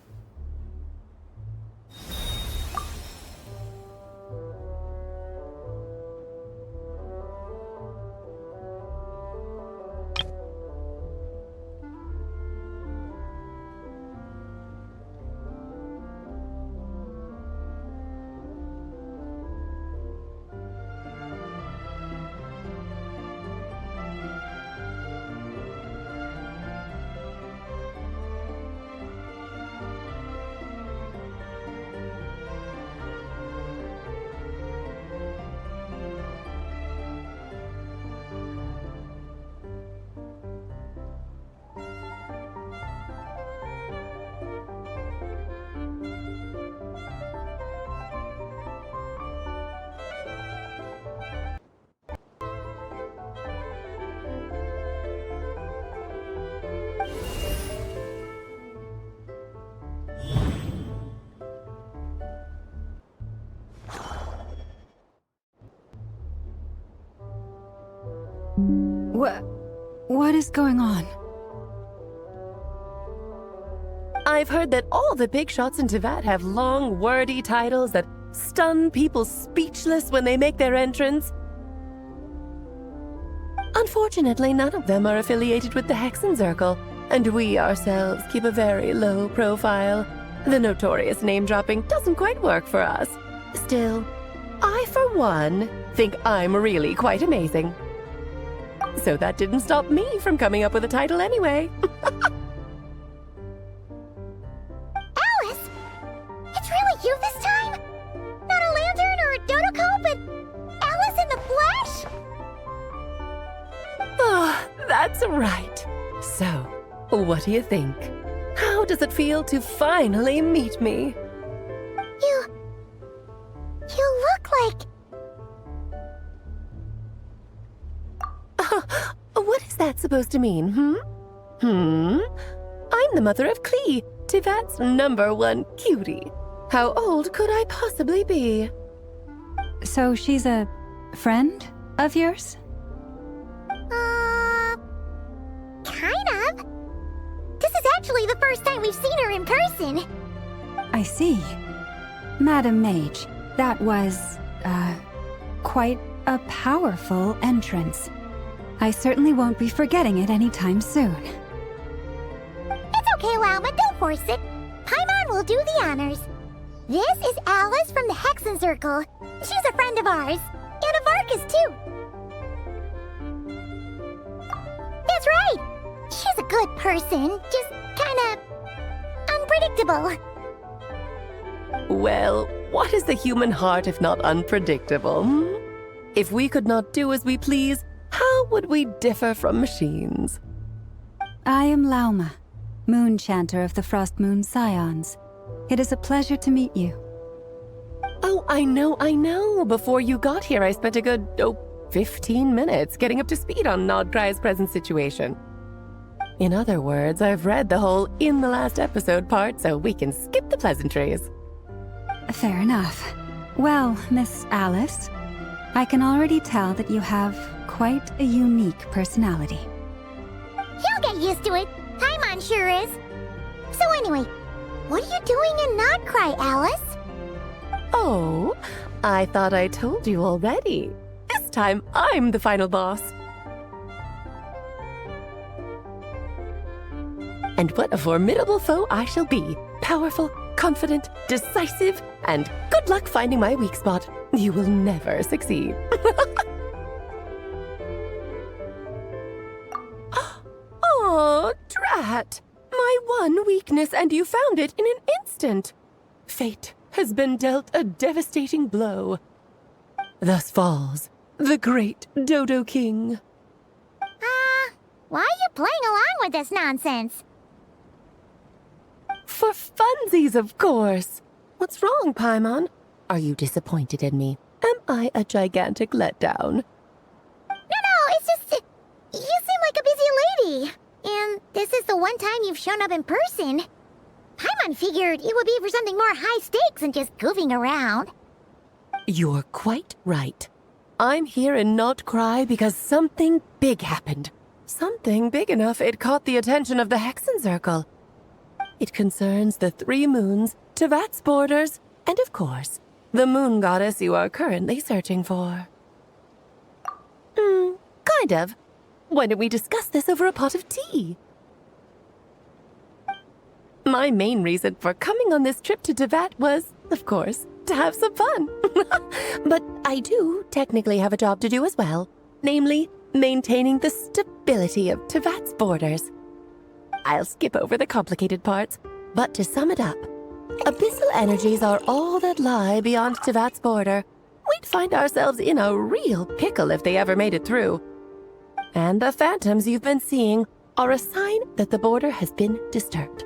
Speaker 6: What is going on?
Speaker 16: I've heard that all the big shots in Teyvat have long, wordy titles that stun people speechless when they make their entrance. Unfortunately, none of them are affiliated with the Hexenzirkel, and we ourselves keep a very low profile. The notorious name-dropping doesn't quite work for us. Still, I, for one, think I'm really quite amazing. So that didn't stop me from coming up with a title anyway.
Speaker 2: Alice! It's really you this time? Not a lantern or a Dodoko, but Alice in the flesh?
Speaker 16: Oh, that's right. So, what do you think? How does it feel to finally meet me?
Speaker 2: You look like...
Speaker 16: What is that supposed to mean, I'm the mother of Klee, Teyvat's #1 cutie. How old could I possibly be?
Speaker 6: So she's a friend of yours?
Speaker 2: Kind of. This is actually the first time we've seen her in person.
Speaker 6: I see. Madam Mage, that was, quite a powerful entrance. I certainly won't be forgetting it anytime soon.
Speaker 2: It's okay, Lauma, don't force it. Paimon will do the honors. This is Alice from the Hexenzirkel. She's a friend of ours. And of Arcus, too. That's right. She's a good person, just kinda... unpredictable.
Speaker 16: Well, what is the human heart if not unpredictable? If we could not do as we please, how would we differ from machines?
Speaker 6: I am Lauma, Moon Chanter of the Frost Moon Scions. It is a pleasure to meet you.
Speaker 16: Oh, I know. Before you got here, I spent a good, 15 minutes getting up to speed on Nocturne's present situation. In other words, I've read the whole in the last episode part, so we can skip the pleasantries.
Speaker 6: Fair enough. Well, Miss Alice, I can already tell that you have quite a unique personality.
Speaker 2: He'll get used to it. Paimon sure is. So anyway, what are you doing in Nocturne, Alice?
Speaker 16: Oh, I thought I told you already. This time, I'm the final boss. And what a formidable foe I shall be. Powerful, confident, decisive, and good luck finding my weak spot. You will never succeed. Oh, drat! My one weakness, and you found it in an instant. Fate has been dealt a devastating blow. Thus falls the great Dodo King.
Speaker 2: Why are you playing along with this nonsense?
Speaker 16: For funsies, of course. What's wrong, Paimon? Are you disappointed in me? Am I a gigantic letdown?
Speaker 2: No, it's just... you seem like a busy lady. And this is the one time you've shown up in person. Paimon figured it would be for something more high stakes than just goofing around.
Speaker 16: You're quite right. I'm here in Nocturne because something big happened. Something big enough it caught the attention of the Hexen Circle. It concerns the 3 moons, Tevat's borders, and of course, the moon goddess you are currently searching for. Kind of. Why don't we discuss this over a pot of tea? My main reason for coming on this trip to Tevat was, of course, to have some fun. But I do technically have a job to do as well, namely, maintaining the stability of Tevat's borders. I'll skip over the complicated parts, but to sum it up, abyssal energies are all that lie beyond Tevat's border. We'd find ourselves in a real pickle if they ever made it through. And the phantoms you've been seeing are a sign that the border has been disturbed.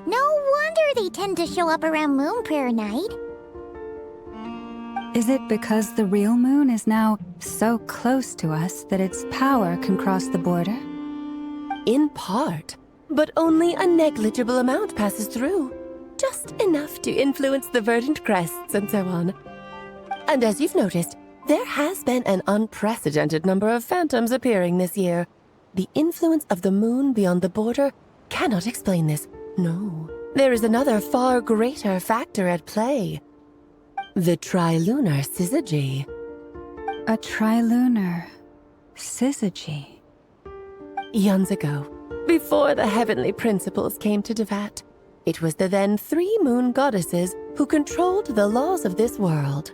Speaker 2: No wonder they tend to show up around Moon Prayer Night.
Speaker 6: Is it because the real moon is now so close to us that its power can cross the border?
Speaker 16: In part, but only a negligible amount passes through. Just enough to influence the verdant crests and so on. And as you've noticed, there has been an unprecedented number of phantoms appearing this year. The influence of the moon beyond the border cannot explain this. No, there is another far greater factor at play. The trilunar syzygy.
Speaker 6: A trilunar syzygy.
Speaker 16: Eons ago, before the heavenly principles came to Tevat, it was the then 3 moon goddesses who controlled the laws of this world.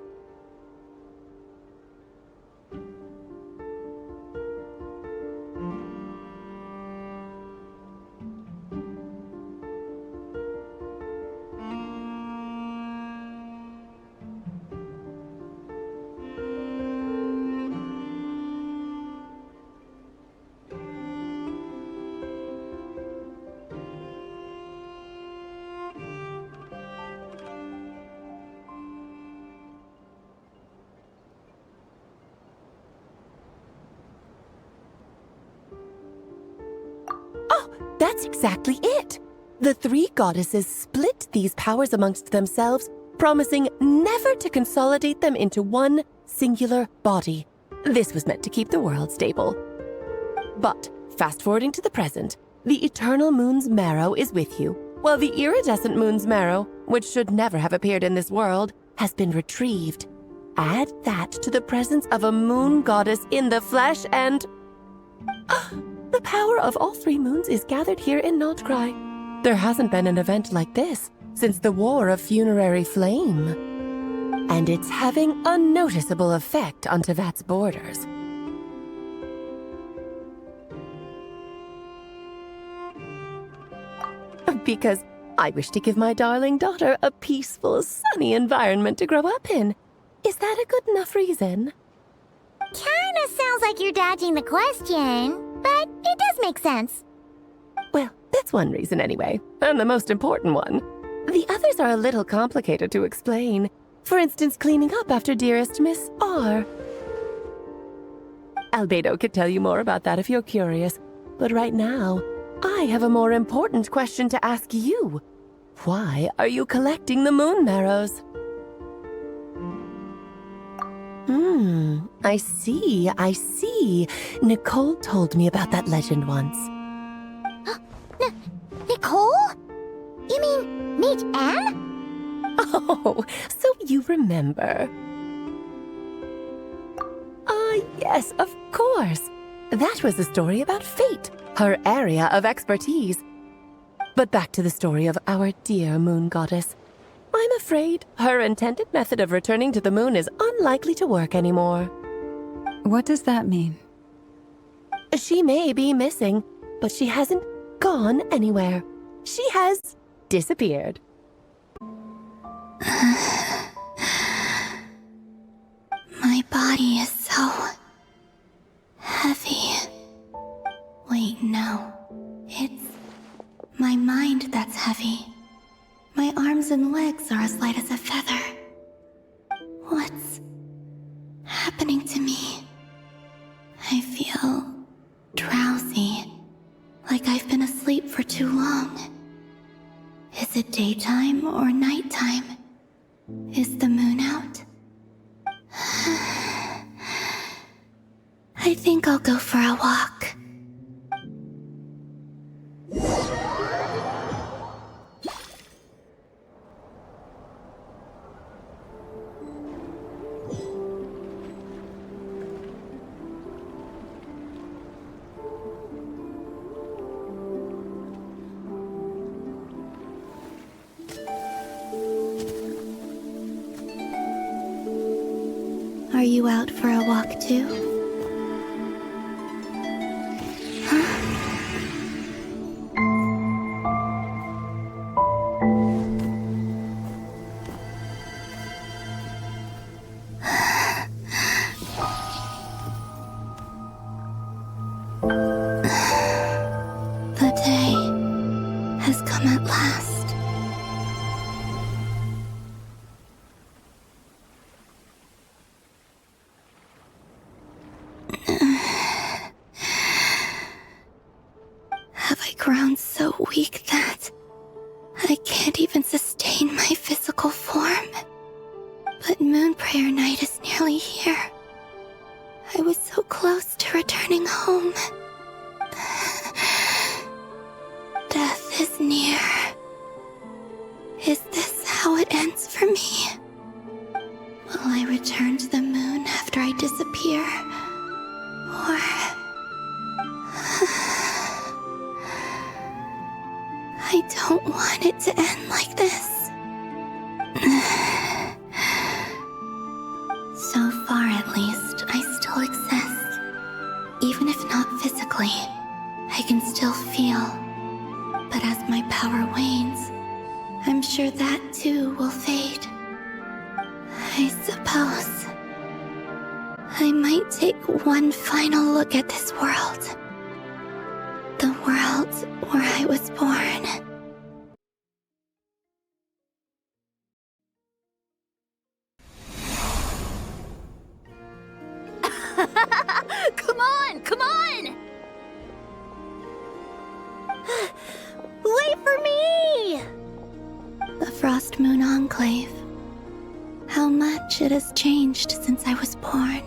Speaker 16: That's exactly it. The 3 goddesses split these powers amongst themselves, promising never to consolidate them into one singular body. This was meant to keep the world stable. But, fast-forwarding to the present, the eternal moon's marrow is with you, while the iridescent moon's marrow, which should never have appeared in this world, has been retrieved. Add that to the presence of a moon goddess in the flesh and... the power of all 3 moons is gathered here in Nocturne. There hasn't been an event like this since the War of Funerary Flame. And it's having a noticeable effect on Tevat's borders. Because I wish to give my darling daughter a peaceful, sunny environment to grow up in. Is that a good enough reason?
Speaker 2: Kinda sounds like you're dodging the question, but it does make sense.
Speaker 16: Well, that's one reason anyway, and the most important one. The others are a little complicated to explain. For instance, cleaning up after dearest Miss R. Albedo could tell you more about that if you're curious, but right now, I have a more important question to ask you. Why are you collecting the moon marrows? I see. Nicole told me about that legend once.
Speaker 2: Nicole? You mean meet Anne?
Speaker 16: Oh, so you remember. Ah, yes, of course. That was the story about fate, her area of expertise. But back to the story of our dear moon goddess. I'm afraid her intended method of returning to the moon is unlikely to work anymore.
Speaker 6: What does that mean?
Speaker 16: She may be missing, but she hasn't gone anywhere. She has disappeared.
Speaker 3: My body is so heavy. Wait, no. It's my mind that's heavy. My arms and legs are as light as a feather. What's happening to me? I feel drowsy, like I've been asleep for too long. Is it daytime or nighttime? Is the moon out? I think I'll go for a walk. Are you out for a walk too? The day has come at last. Have I grown so weak that I can't even sustain my physical form? But Moon Prayer Night is nearly here. I was so close to returning home. Death is near. Is this how it ends for me? Will I return to the moon after I disappear? Or... I don't want it to end like this. So far, at least, I still exist. Even if not physically, I can still feel. But as my power wanes, I'm sure that too will fade. I suppose I might take one final look at this world. The world where I was born.
Speaker 2: Come on, come on! Wait for me!
Speaker 3: The Frost Moon Enclave. How much it has changed since I was born.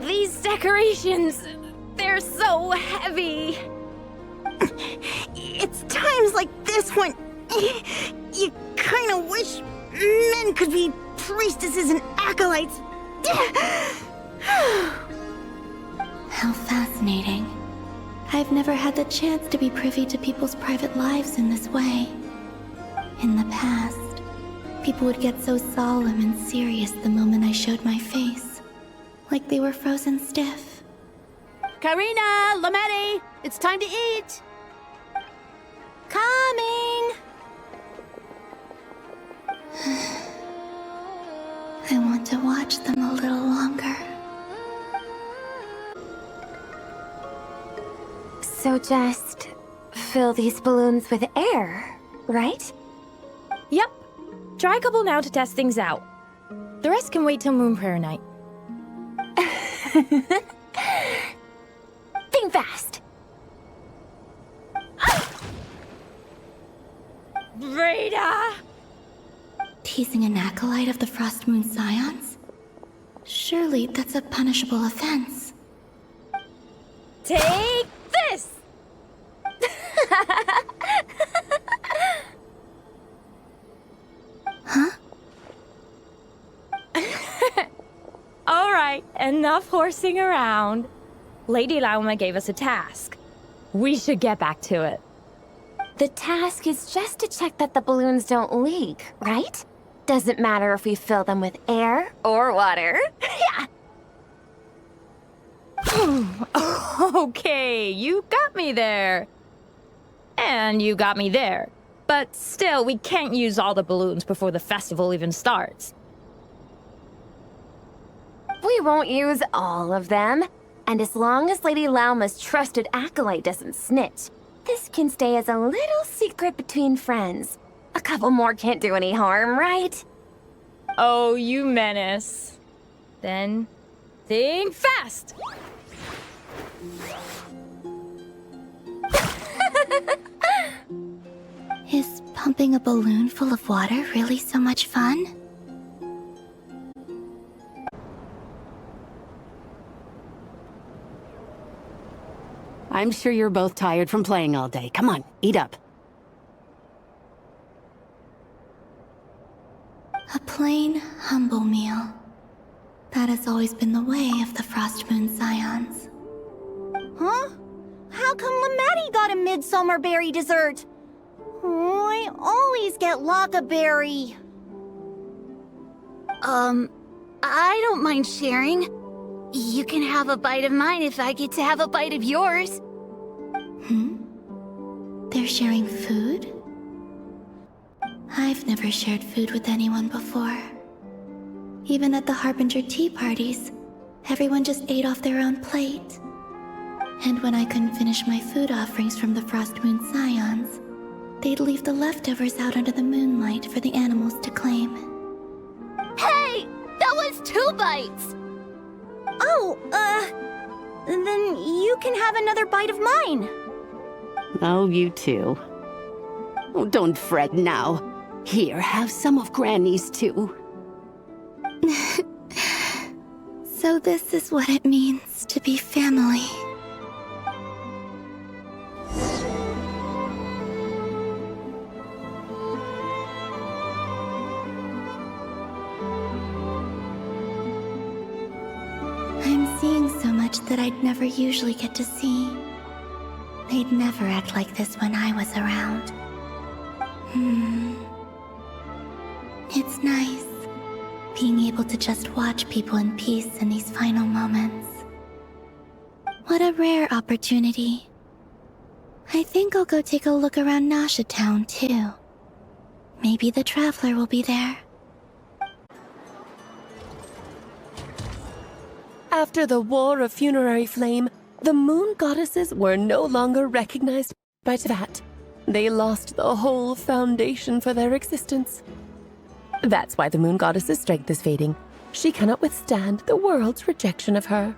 Speaker 12: These decorations, they're so heavy.
Speaker 2: It's times like this when you kind of wish men could be priestesses and acolytes.
Speaker 3: How fascinating. I've never had the chance to be privy to people's private lives in this way. In the past, people would get so solemn and serious the moment I showed my face. Like they were frozen stiff.
Speaker 12: Karina, Lametti, it's time to eat.
Speaker 2: Coming!
Speaker 3: I want to watch them a little longer.
Speaker 7: So just fill these balloons with air, right?
Speaker 12: Yep. Try a couple now to test things out. The rest can wait till Moon Prayer Night.
Speaker 7: Think fast.
Speaker 12: Breda!
Speaker 3: Teasing an acolyte of the Frost Moon Scions? Surely that's a punishable offense.
Speaker 12: Take this!
Speaker 3: Huh?
Speaker 12: Alright, enough horsing around. Lady Lauma gave us a task. We should get back to it.
Speaker 7: The task is just to check that the balloons don't leak, right? Doesn't matter if we fill them with air or water. Yeah.
Speaker 12: Okay, you got me there. And you got me there. But still, we can't use all the balloons before the festival even starts.
Speaker 7: We won't use all of them. And as long as Lady Lauma's trusted acolyte doesn't snitch, this can stay as a little secret between friends. A couple more can't do any harm, right?
Speaker 12: Oh, you menace. Then, think fast!
Speaker 3: Is pumping a balloon full of water really so much fun?
Speaker 17: I'm sure you're both tired from playing all day. Come on, eat up.
Speaker 3: A plain, humble meal. That has always been the way of the Frost Moon Scions.
Speaker 2: Huh? How come Lamatti got a midsummer berry dessert? Oh, I always get Lockaberry.
Speaker 1: I don't mind sharing. You can have a bite of mine if I get to have a bite of yours.
Speaker 3: They're sharing food? I've never shared food with anyone before. Even at the Harbinger tea parties, everyone just ate off their own plate. And when I couldn't finish my food offerings from the Frost Moon Scions, they'd leave the leftovers out under the moonlight for the animals to claim.
Speaker 1: Hey! That was 2 bites!
Speaker 2: Oh, then you can have another bite of mine.
Speaker 17: Oh, you too. Oh, don't fret now. Here, have some of Granny's too.
Speaker 3: So this is what it means to be family. I'm seeing so much that I'd never usually get to see. They'd never act like this when I was around. It's nice, being able to just watch people in peace in these final moments. What a rare opportunity. I think I'll go take a look around Nasha Town, too. Maybe the Traveler will be there.
Speaker 16: After the War of Funerary Flame, the Moon Goddesses were no longer recognized by Teyvat. They lost the whole foundation for their existence. That's why the Moon Goddess's strength is fading. She cannot withstand the world's rejection of her.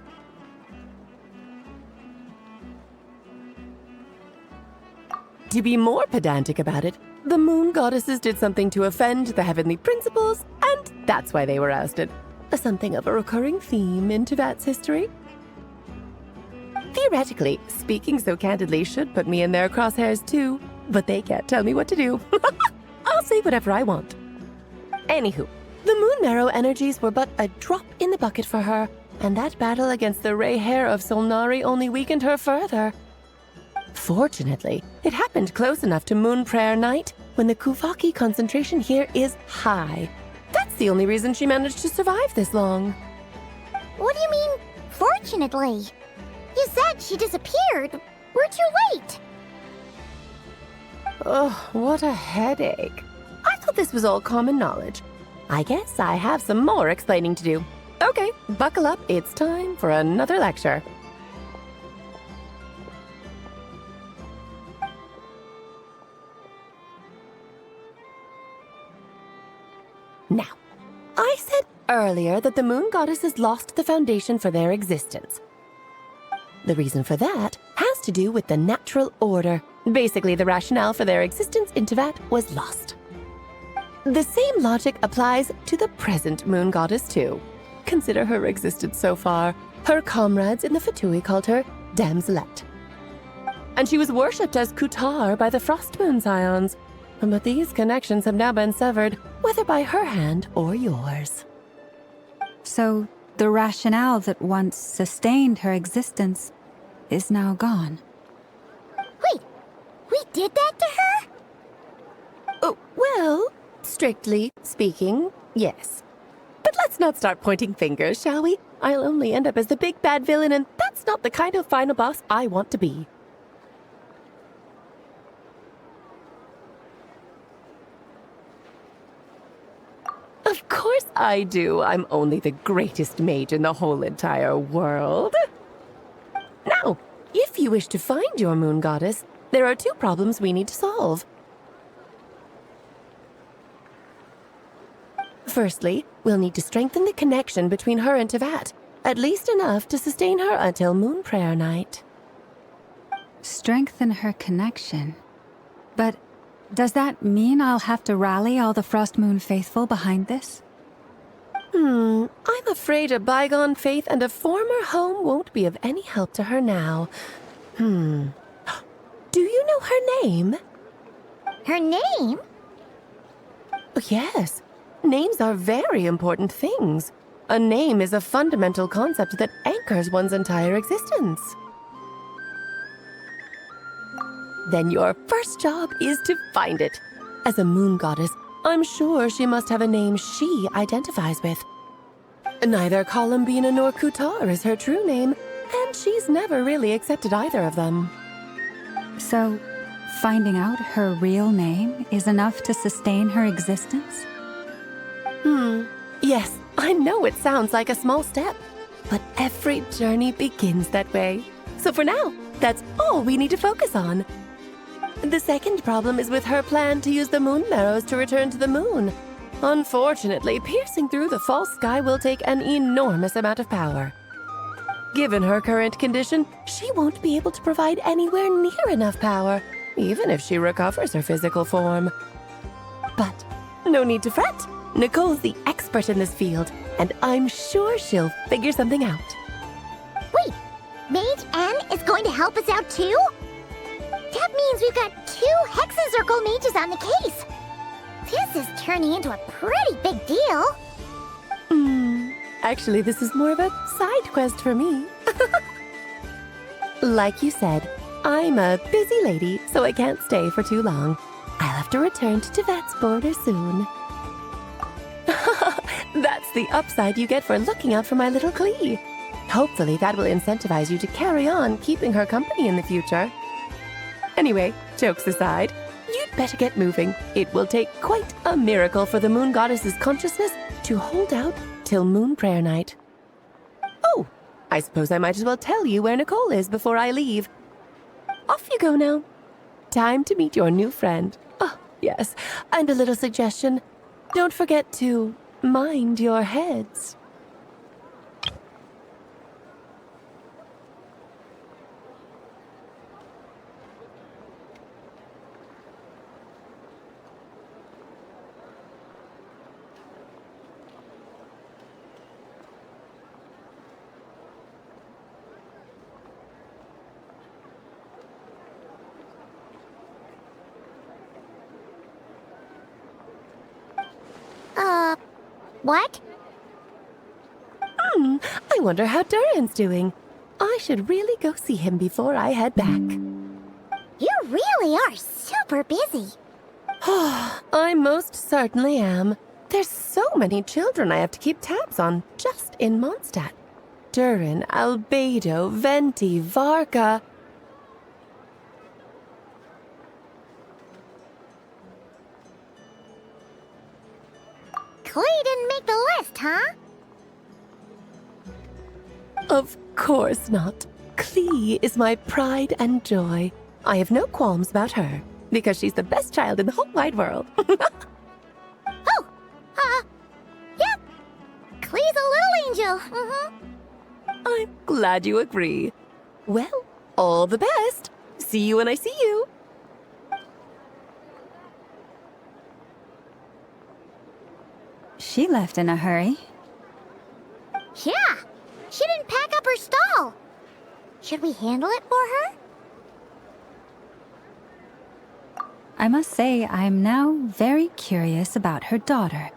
Speaker 16: To be more pedantic about it, the Moon Goddesses did something to offend the heavenly principles, and that's why they were ousted. Something of a recurring theme in Teyvat's history. Theoretically, speaking so candidly should put me in their crosshairs too, but they can't tell me what to do. I'll say whatever I want. Anywho, the Moon Marrow energies were but a drop in the bucket for her, and that battle against the Ray Hair of Solnari only weakened her further. Fortunately, it happened close enough to Moon Prayer Night, when the Kuvaki concentration here is high. That's the only reason she managed to survive this long.
Speaker 2: What do you mean, fortunately? You said she disappeared. We're too late.
Speaker 16: Ugh, what a headache. I thought this was all common knowledge. I guess I have some more explaining to do. Okay, buckle up. It's time for another lecture. Now, I said earlier that the Moon Goddesses lost the foundation for their existence. The reason for that has to do with the natural order. Basically, the rationale for their existence in Teyvat was lost. The same logic applies to the present Moon Goddess too. consider her existence so far. Her comrades in the Fatui called her Damselette. And she was worshipped as Kutar by the Frostmoon Scions. But these connections have now been severed, whether by her hand or yours.
Speaker 6: So, the rationale that once sustained her existence is now gone.
Speaker 2: Wait, we did that to her?
Speaker 16: Oh, well, strictly speaking, yes. But let's not start pointing fingers, shall we? I'll only end up as the big bad villain, and that's not the kind of final boss I want to be. Of course I do. I'm only the greatest mage in the whole entire world. Now, if you wish to find your moon goddess, there are two problems we need to solve. Firstly, we'll need to strengthen the connection between her and Tevat, at least enough to sustain her until Moon Prayer Night.
Speaker 6: Strengthen her connection? But does that mean I'll have to rally all the Frostmoon faithful behind this?
Speaker 16: I'm afraid a bygone faith and a former home won't be of any help to her now. Do you know her name?
Speaker 2: Her name?
Speaker 16: Yes. Names are very important things. A name is a fundamental concept that anchors one's entire existence. Then your first job is to find it. As a moon goddess, I'm sure she must have a name she identifies with. Neither Columbina nor Kutar is her true name, and she's never really accepted either of them.
Speaker 6: So, finding out her real name is enough to sustain her existence?
Speaker 16: Yes, I know it sounds like a small step, but every journey begins that way. So for now, that's all we need to focus on. The second problem is with her plan to use the moon marrows to return to the moon. Unfortunately, piercing through the false sky will take an enormous amount of power. Given her current condition, she won't be able to provide anywhere near enough power, even if she recovers her physical form. But no need to fret. Nicole's the expert in this field, and I'm sure she'll figure something out.
Speaker 2: Wait, Mage N is going to help us out too? That means we've got 2 Hexencircle mages on the case. This is turning into a pretty big deal.
Speaker 16: Actually, this is more of a side quest for me. Like you said, I'm a busy lady, so I can't stay for too long. I'll have to return to Tevat's border soon. That's the upside you get for looking out for my little Klee. Hopefully that will incentivize you to carry on keeping her company in the future. Anyway, jokes aside, you'd better get moving. It will take quite a miracle for the moon goddess's consciousness to hold out till Moon Prayer Night. Oh, I suppose I might as well tell you where Nicole is before I leave. Off you go now. Time to meet your new friend. Oh, yes, and a little suggestion. Don't forget to mind your heads.
Speaker 2: What?
Speaker 16: I wonder how Durin's doing. I should really go see him before I head back.
Speaker 2: You really are super busy.
Speaker 16: I most certainly am. There's so many children I have to keep tabs on just in Mondstadt. Durin, Albedo, Venti, Varka.
Speaker 2: Klee didn't make the list, huh?
Speaker 16: Of course not. Klee is my pride and joy. I have no qualms about her, because she's the best child in the whole wide world.
Speaker 2: Yep. Klee's a little angel.
Speaker 16: I'm glad you agree. Well, all the best. See you when I see you.
Speaker 6: She left in a hurry.
Speaker 2: Should we handle it for her?
Speaker 6: I must say, I'm now very curious about her daughter.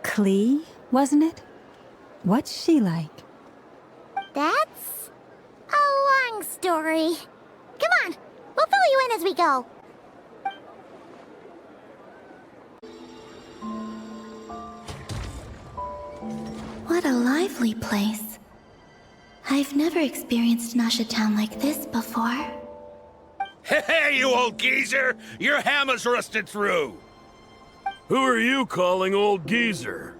Speaker 6: Klee, wasn't it? What's she like?
Speaker 2: That's a long story. Come on, we'll fill you in as we go.
Speaker 3: What a lively place. I've never experienced Nasha Town like this before.
Speaker 18: Hey, you old geezer! Your hammer's rusted through! Who are you calling old geezer?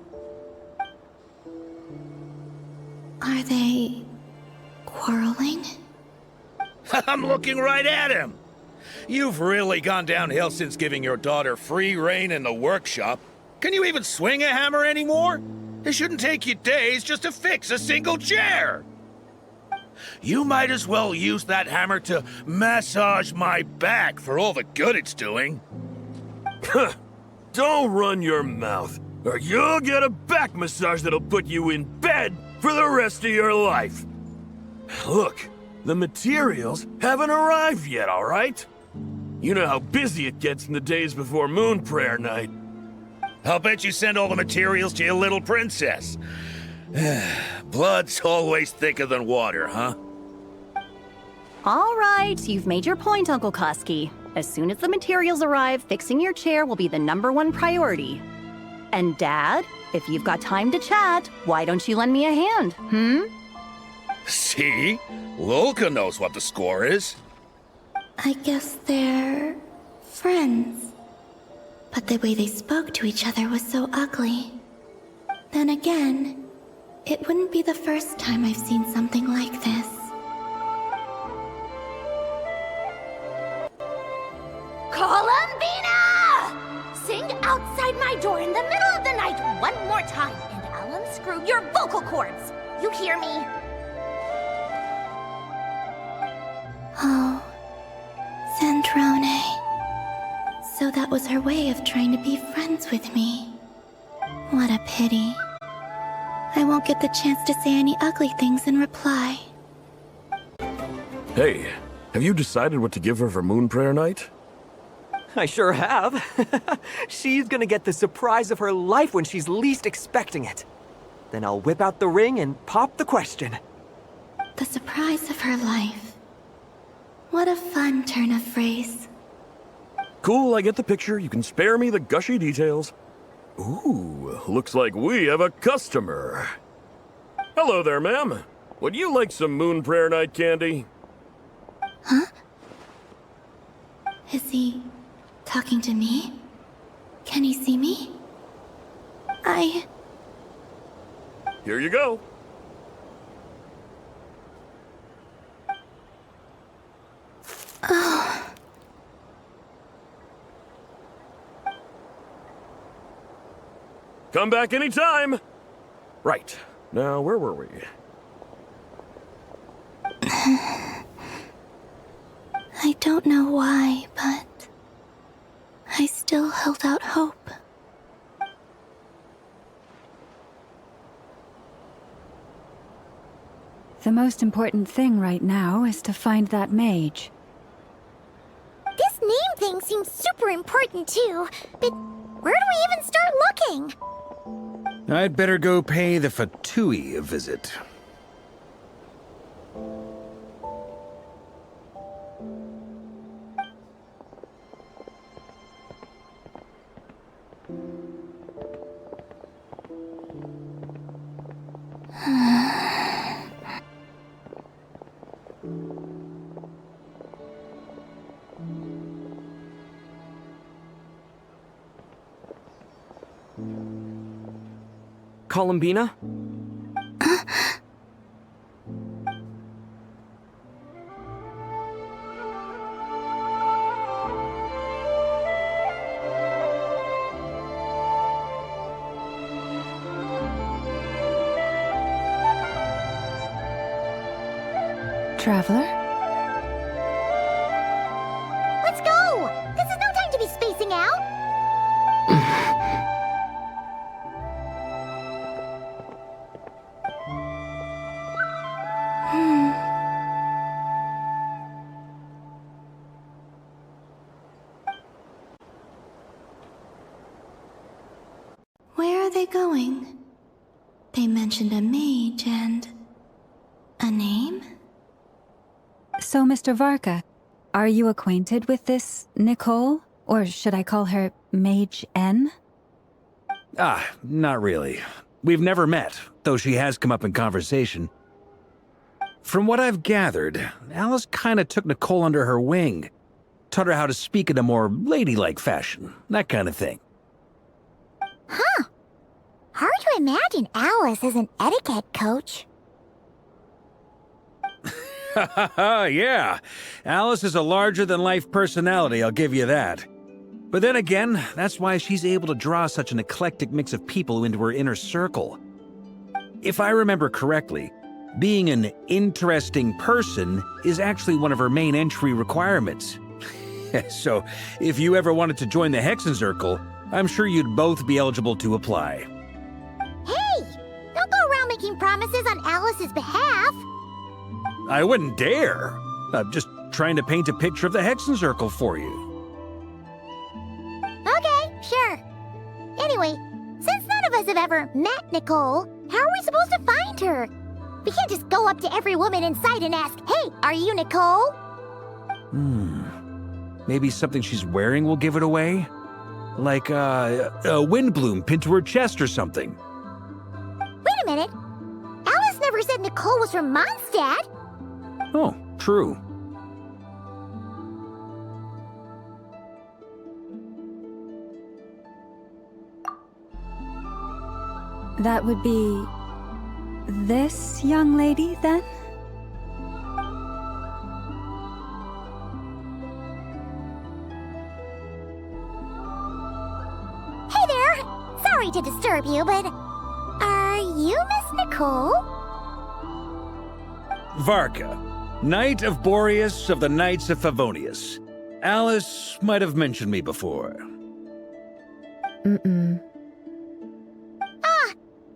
Speaker 3: Are they quarreling?
Speaker 18: I'm looking right at him! You've really gone downhill since giving your daughter free rein in the workshop. Can you even swing a hammer anymore? It shouldn't take you days just to fix a single chair! You might as well use that hammer to massage my back for all the good it's doing.
Speaker 19: Don't run your mouth, or you'll get a back massage that'll put you in bed for the rest of your life. Look, the materials haven't arrived yet, all right? You know how busy it gets in the days before Moon Prayer Night.
Speaker 18: I'll bet you send all the materials to your little princess. Blood's always thicker than water, huh?
Speaker 20: All right, you've made your point, Uncle Koski. As soon as the materials arrive, fixing your chair will be the #1 priority. And Dad, if you've got time to chat, why don't you lend me a hand,
Speaker 18: See? Lolka knows what the score is.
Speaker 3: I guess they're friends. But the way they spoke to each other was so ugly. Then again, it wouldn't be the first time I've seen something like this.
Speaker 7: Columbina! Sing outside my door in the middle of the night one more time, and I'll unscrew your vocal cords. You hear me?
Speaker 3: Oh, Sandrone. So that was her way of trying to be friends with me. What a pity. I won't get the chance to say any ugly things in reply.
Speaker 19: Hey, have you decided what to give her for Moon Prayer Night?
Speaker 14: I sure have. She's gonna get the surprise of her life when she's least expecting it. Then I'll whip out the ring and pop the question.
Speaker 3: The surprise of her life. What a fun turn of phrase.
Speaker 19: Cool, I get the picture. You can spare me the gushy details. Ooh, looks like we have a customer. Hello there, ma'am. Would you like some Moon Prayer Night candy?
Speaker 3: Huh? Is he talking to me? Can he see me?
Speaker 19: Here you go.
Speaker 3: Oh.
Speaker 19: Come back anytime. Right. Now, where were we?
Speaker 3: I don't know why, but I still held out hope.
Speaker 6: The most important thing right now is to find that mage.
Speaker 2: This name thing seems super important too, but where do we even start looking?
Speaker 5: I'd better go pay the Fatui a visit.
Speaker 4: Columbina?
Speaker 6: Traveler?
Speaker 2: Let's go! This is no time to be spacing out!
Speaker 3: going? They mentioned a mage and... a name?
Speaker 6: So, Mr. Varka, are you acquainted with this Nicole? Or should I call her Mage N?
Speaker 5: Not really. We've never met, though she has come up in conversation. From what I've gathered, Alice kinda took Nicole under her wing. Taught her how to speak in a more ladylike fashion, that kind of thing.
Speaker 2: Huh. Hard to imagine Alice as an etiquette coach.
Speaker 5: Yeah, Alice is a larger-than-life personality, I'll give you that. But then again, that's why she's able to draw such an eclectic mix of people into her inner circle. If I remember correctly, being an interesting person is actually one of her main entry requirements. So, if you ever wanted to join the Hexenzirkel, I'm sure you'd both be eligible to apply.
Speaker 2: Hey! Don't go around making promises on Alice's behalf!
Speaker 5: I wouldn't dare. I'm just trying to paint a picture of the Hexenzirkel for you.
Speaker 2: Okay, sure. Anyway, since none of us have ever met Nicole, how are we supposed to find her? We can't just go up to every woman in sight and ask, "Hey, are you Nicole?"
Speaker 5: Maybe something she's wearing will give it away? Like, a windbloom pinned to her chest or something.
Speaker 2: Wait a minute. Alice never said Nicole was from Mondstadt.
Speaker 5: Oh, true.
Speaker 6: That would be... this young lady, then?
Speaker 2: Hey there! Sorry to disturb you, but... are you Miss Nicole?
Speaker 5: Varka, Knight of Boreas of the Knights of Favonius. Alice might have mentioned me before.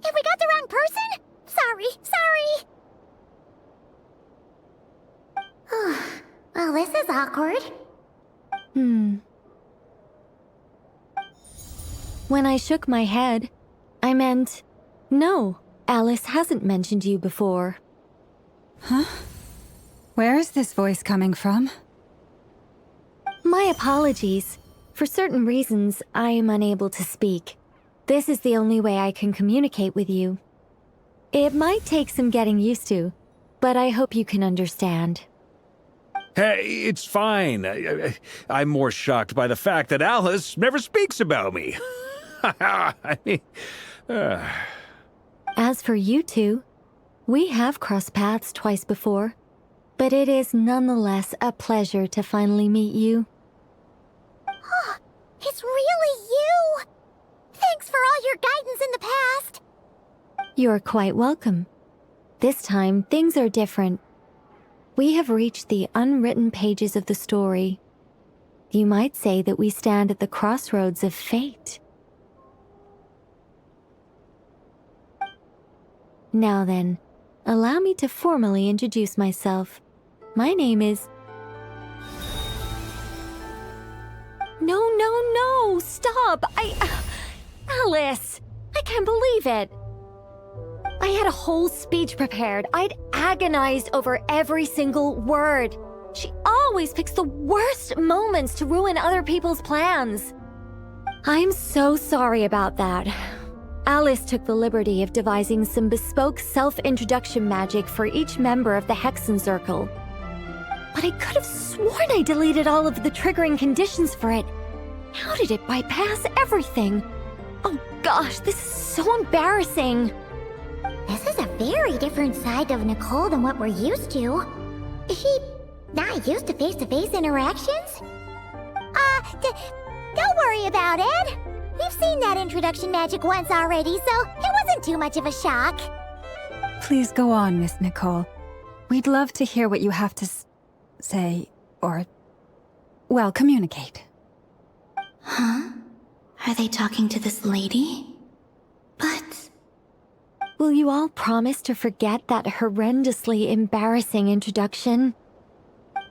Speaker 2: Have we got the wrong person? Sorry. Well, this is awkward.
Speaker 21: When I shook my head, I meant, no, Alice hasn't mentioned you before.
Speaker 6: Huh? Where is this voice coming from?
Speaker 21: My apologies. For certain reasons, I am unable to speak. This is the only way I can communicate with you. It might take some getting used to, but I hope you can understand.
Speaker 5: Hey, it's fine. I'm more shocked by the fact that Alice never speaks about me.
Speaker 21: As for you two, we have crossed paths twice before, but it is nonetheless a pleasure to finally meet you.
Speaker 2: It's really you! Thanks for all your guidance in the past!
Speaker 21: You're quite welcome. This time, things are different. We have reached the unwritten pages of the story. You might say that we stand at the crossroads of fate. Now then, allow me to formally introduce myself. My name is... No, stop! Alice! I can't believe it! I had a whole speech prepared. I'd agonized over every single word. She always picks the worst moments to ruin other people's plans. I'm so sorry about that. Alice took the liberty of devising some bespoke self-introduction magic for each member of the Hexenzirkel. But I could have sworn I deleted all of the triggering conditions for it. How did it bypass everything? Oh gosh, this is so embarrassing.
Speaker 2: This is a very different side of Nicole than what we're used to. Is she not used to face-to-face interactions? Don't worry about it. We've seen that introduction magic once already, so it wasn't too much of a shock.
Speaker 6: Please go on, Miss Nicole. We'd love to hear what you have to say, or... well, communicate.
Speaker 3: Huh? Are they talking to this lady? But...
Speaker 21: will you all promise to forget that horrendously embarrassing introduction?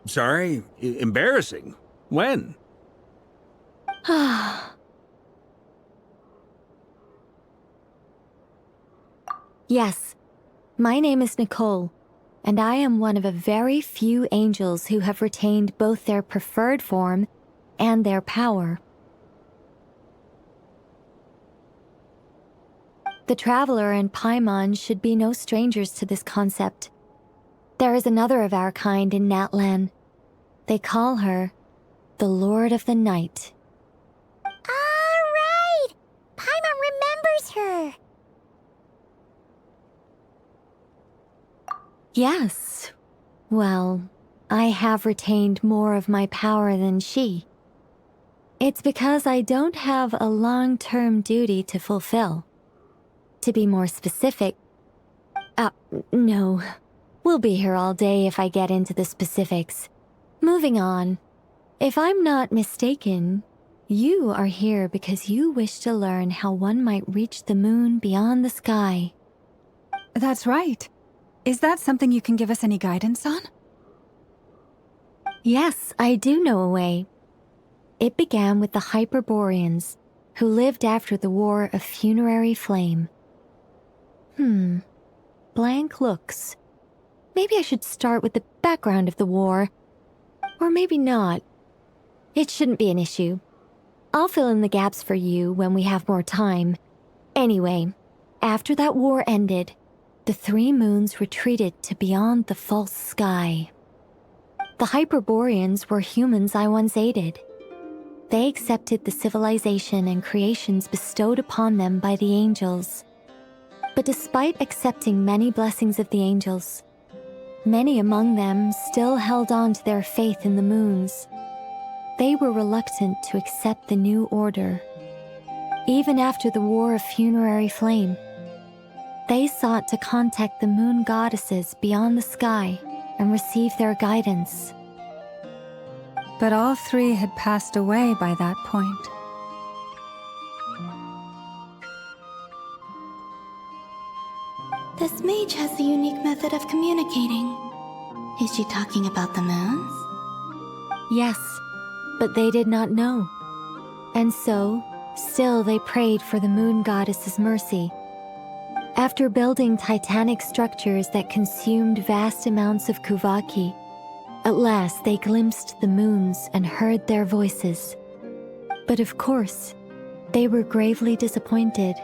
Speaker 5: Sorry? Embarrassing? When?
Speaker 21: Yes, my name is Nicole, and I am one of a very few angels who have retained both their preferred form and their power. The Traveler and Paimon should be no strangers to this concept. There is another of our kind in Natlan. They call her the Lord of the Night.
Speaker 2: Right! Paimon remembers her!
Speaker 21: Yes. Well, I have retained more of my power than she. It's because I don't have a long-term duty to fulfill. To be more specific... no. We'll be here all day if I get into the specifics. Moving on. If I'm not mistaken, you are here because you wish to learn how one might reach the moon beyond the sky.
Speaker 6: That's right. Is that something you can give us any guidance on?
Speaker 21: Yes, I do know a way. It began with the Hyperboreans, who lived after the War of Funerary Flame. Blank looks. Maybe I should start with the background of the war. Or maybe not. It shouldn't be an issue. I'll fill in the gaps for you when we have more time. Anyway, after that war ended, the three moons retreated to beyond the false sky. The Hyperboreans were humans I once aided. They accepted the civilization and creations bestowed upon them by the angels. But despite accepting many blessings of the angels, many among them still held on to their faith in the moons. They were reluctant to accept the new order. Even after the War of Funerary Flame, they sought to contact the moon goddesses beyond the sky and receive their guidance.
Speaker 6: But all three had passed away by that point.
Speaker 3: This mage has a unique method of communicating. Is she talking about the moons?
Speaker 21: Yes, but they did not know. And so, still they prayed for the moon goddess's mercy. After building titanic structures that consumed vast amounts of Kuvaki, at last they glimpsed the moons and heard their voices. But of course, they were gravely disappointed,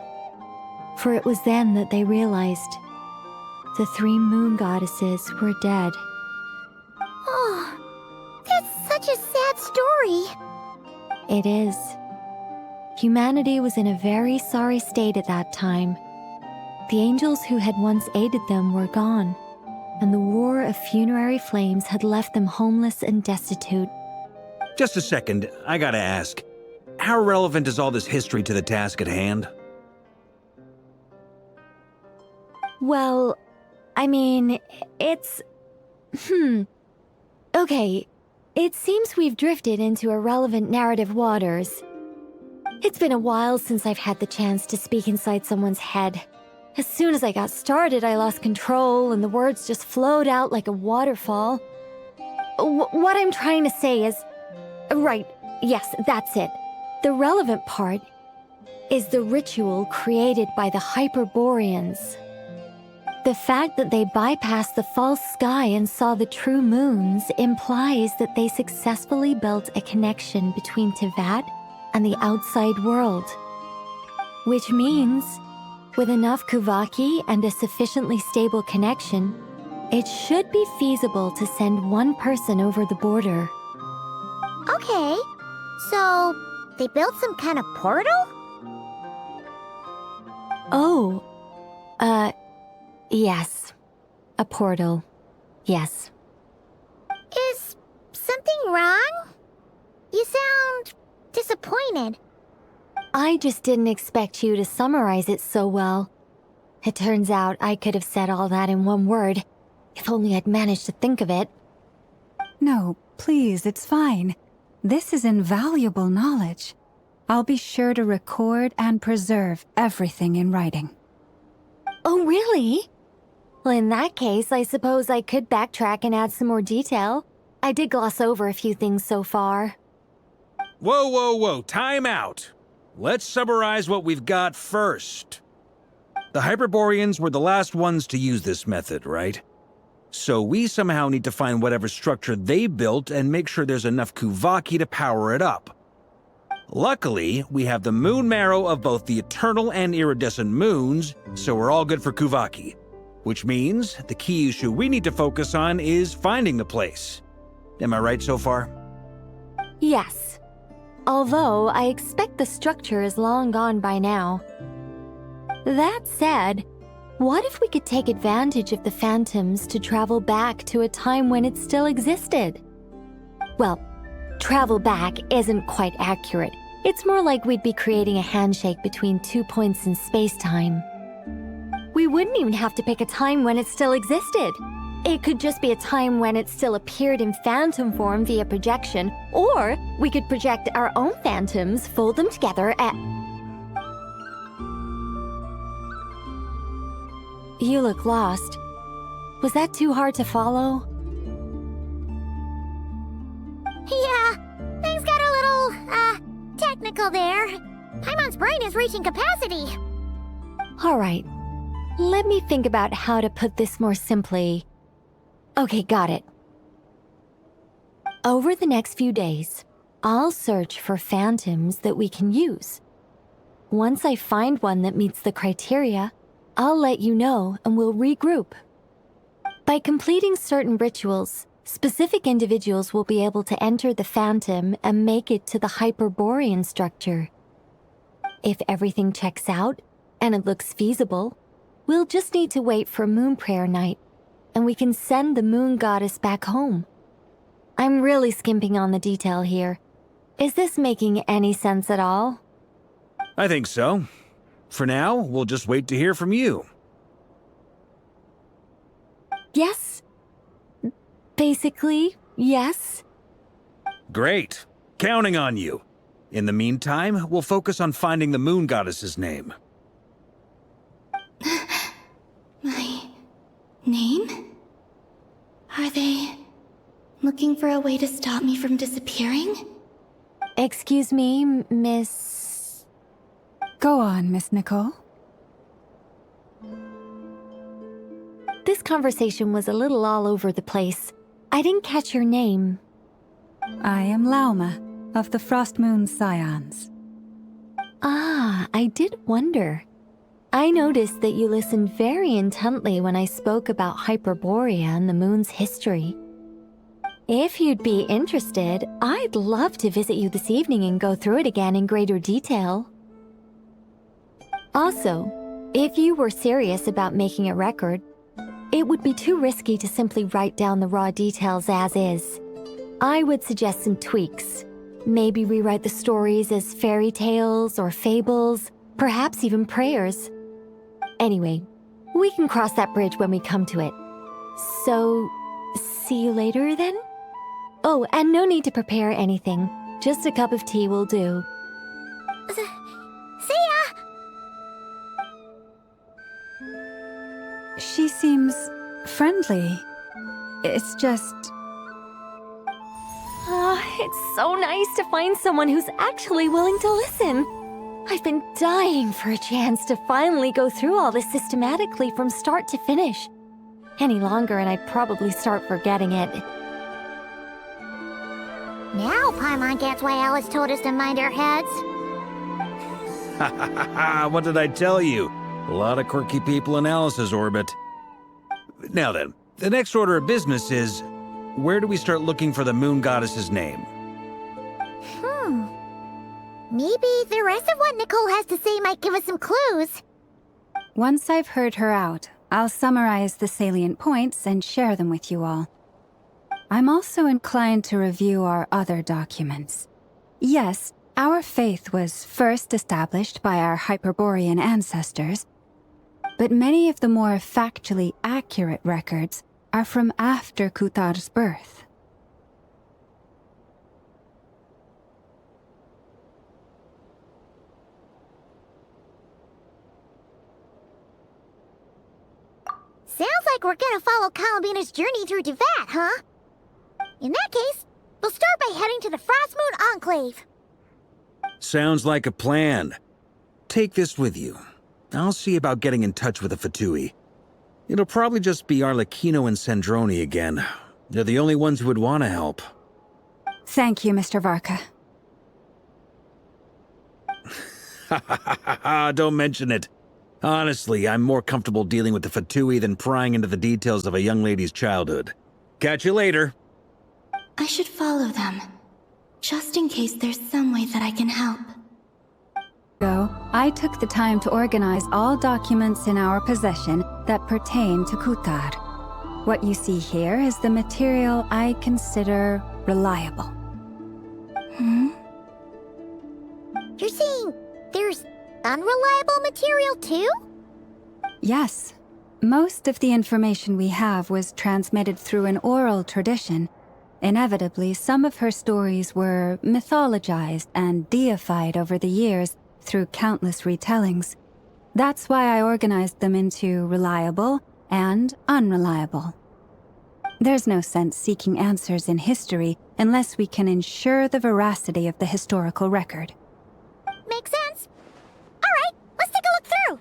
Speaker 21: for it was then that they realized the three moon goddesses were dead.
Speaker 2: Oh, that's such a sad story.
Speaker 21: It is. Humanity was in a very sorry state at that time. The angels who had once aided them were gone, and the War of Funerary Flames had left them homeless and destitute.
Speaker 5: Just a second, I gotta ask. How relevant is all this history to the task at hand?
Speaker 21: Well, I mean, it's... Okay, it seems we've drifted into irrelevant narrative waters. It's been a while since I've had the chance to speak inside someone's head. As soon as I got started, I lost control and the words just flowed out like a waterfall. What I'm trying to say is... Right, yes, that's it. The relevant part is the ritual created by the Hyperboreans. The fact that they bypassed the false sky and saw the true moons implies that they successfully built a connection between Tevat and the outside world. Which means, with enough Kuvaki and a sufficiently stable connection, it should be feasible to send one person over the border.
Speaker 2: Okay, so they built some kind of portal?
Speaker 21: Oh, yes. A portal. Yes.
Speaker 2: Is something wrong? You sound disappointed.
Speaker 21: I just didn't expect you to summarize it so well. It turns out I could have said all that in one word, if only I'd managed to think of it.
Speaker 6: No, please, it's fine. This is invaluable knowledge. I'll be sure to record and preserve everything in writing.
Speaker 21: Oh, really? Well, in that case, I suppose I could backtrack and add some more detail. I did gloss over a few things so far.
Speaker 5: Whoa, time out. Let's summarize what we've got first. The Hyperboreans were the last ones to use this method, right? So we somehow need to find whatever structure they built and make sure there's enough Kuvaki to power it up. Luckily, we have the moon marrow of both the eternal and iridescent moons, so we're all good for Kuvaki. Which means the key issue we need to focus on is finding the place. Am I right so far?
Speaker 21: Yes. Although I expect the structure is long gone by now. That said, what if we could take advantage of the phantoms to travel back to a time when it still existed? Well, travel back isn't quite accurate. It's more like we'd be creating a handshake between 2 points in space-time. We wouldn't even have to pick a time when it still existed. It could just be a time when it still appeared in phantom form via projection, or we could project our own phantoms, fold them together, and... You look lost. Was that too hard to follow?
Speaker 2: Yeah, things got a little, technical there. Paimon's brain is reaching capacity.
Speaker 21: All right. Let me think about how to put this more simply. Okay, got it. Over the next few days, I'll search for phantoms that we can use. Once I find one that meets the criteria, I'll let you know and we'll regroup. By completing certain rituals, specific individuals will be able to enter the phantom and make it to the Hyperborean structure. If everything checks out and it looks feasible, we'll just need to wait for Moon Prayer Night, and we can send the Moon Goddess back home. I'm really skimping on the detail here. Is this making any sense at all?
Speaker 5: I think so. For now, we'll just wait to hear from you.
Speaker 21: Yes. Basically, yes.
Speaker 5: Great. Counting on you. In the meantime, we'll focus on finding the Moon Goddess's name.
Speaker 3: My name? Are they looking for a way to stop me from disappearing?
Speaker 21: Excuse me, Miss...
Speaker 6: Go on, Miss Nicole.
Speaker 21: This conversation was a little all over the place. I didn't catch your name.
Speaker 6: I am Lauma, of the Frost Moon Scions.
Speaker 21: Ah, I did wonder. I noticed that you listened very intently when I spoke about Hyperborea and the moon's history. If you'd be interested, I'd love to visit you this evening and go through it again in greater detail. Also, if you were serious about making a record, it would be too risky to simply write down the raw details as is. I would suggest some tweaks. Maybe rewrite the stories as fairy tales or fables, perhaps even prayers. Anyway, we can cross that bridge when we come to it. So, see you later then? Oh, and no need to prepare anything. Just a cup of tea will do.
Speaker 2: See ya!
Speaker 6: She seems friendly. It's just...
Speaker 21: It's so nice to find someone who's actually willing to listen. I've been dying for a chance to finally go through all this systematically from start to finish. Any longer and I'd probably start forgetting it.
Speaker 2: Now Paimon gets why Alice told us to mind our heads.
Speaker 5: Ha ha ha ha! What did I tell you? A lot of quirky people in Alice's orbit. Now then, the next order of business is, where do we start looking for the Moon Goddess's name?
Speaker 2: Maybe the rest of what Nicole has to say might give us some clues.
Speaker 6: Once I've heard her out, I'll summarize the salient points and share them with you all. I'm also inclined to review our other documents. Yes, our faith was first established by our Hyperborean ancestors, but many of the more factually accurate records are from after Kutar's birth.
Speaker 2: Sounds like we're gonna follow Columbina's journey through Devat, huh? In that case, we'll start by heading to the Frost Moon Enclave.
Speaker 5: Sounds like a plan. Take this with you. I'll see about getting in touch with the Fatui. It'll probably just be Arlecchino and Sandroni again. They're the only ones who would want to help.
Speaker 6: Thank you, Mr. Varka.
Speaker 5: Don't mention it. Honestly, I'm more comfortable dealing with the Fatui than prying into the details of a young lady's childhood. Catch you later.
Speaker 3: I should follow them, just in case there's some way that I can help.
Speaker 6: I took the time to organize all documents in our possession that pertain to Kutar. What you see here is the material I consider reliable.
Speaker 2: You're saying there's unreliable material too?
Speaker 6: Yes. Most of the information we have was transmitted through an oral tradition. Inevitably, some of her stories were mythologized and deified over the years through countless retellings. That's why I organized them into reliable and unreliable. There's no sense seeking answers in history unless we can ensure the veracity of the historical record.
Speaker 2: Makes sense. All right, let's take a look through.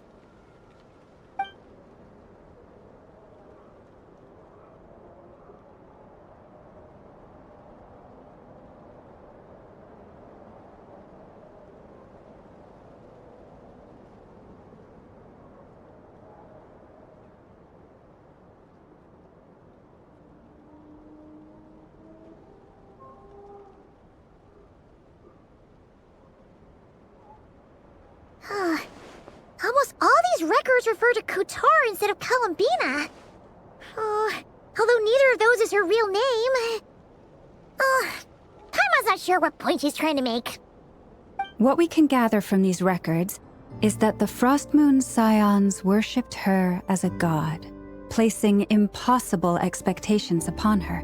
Speaker 2: Almost all these records refer to Kutar instead of Columbina. Although neither of those is her real name. Taima's not sure what point she's trying to make.
Speaker 6: What we can gather from these records is that the Frost Moon Scions worshipped her as a god, placing impossible expectations upon her.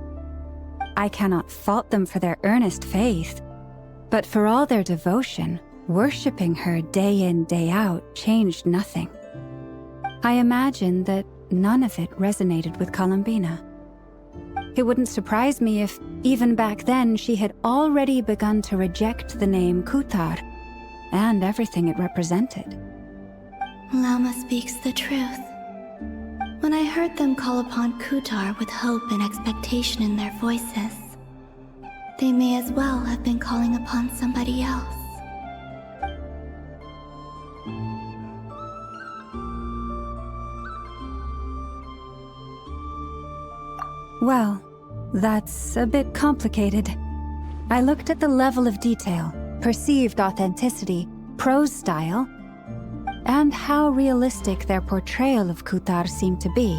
Speaker 6: I cannot fault them for their earnest faith, but for all their devotion, worshipping her day in, day out changed nothing. I imagine that none of it resonated with Columbina. It wouldn't surprise me if, even back then, she had already begun to reject the name Kutar and everything it represented.
Speaker 3: Lama speaks the truth. When I heard them call upon Kutar with hope and expectation in their voices, they may as well have been calling upon somebody else.
Speaker 6: Well, that's a bit complicated. I looked at the level of detail, perceived authenticity, prose style, and how realistic their portrayal of Kutar seemed to be.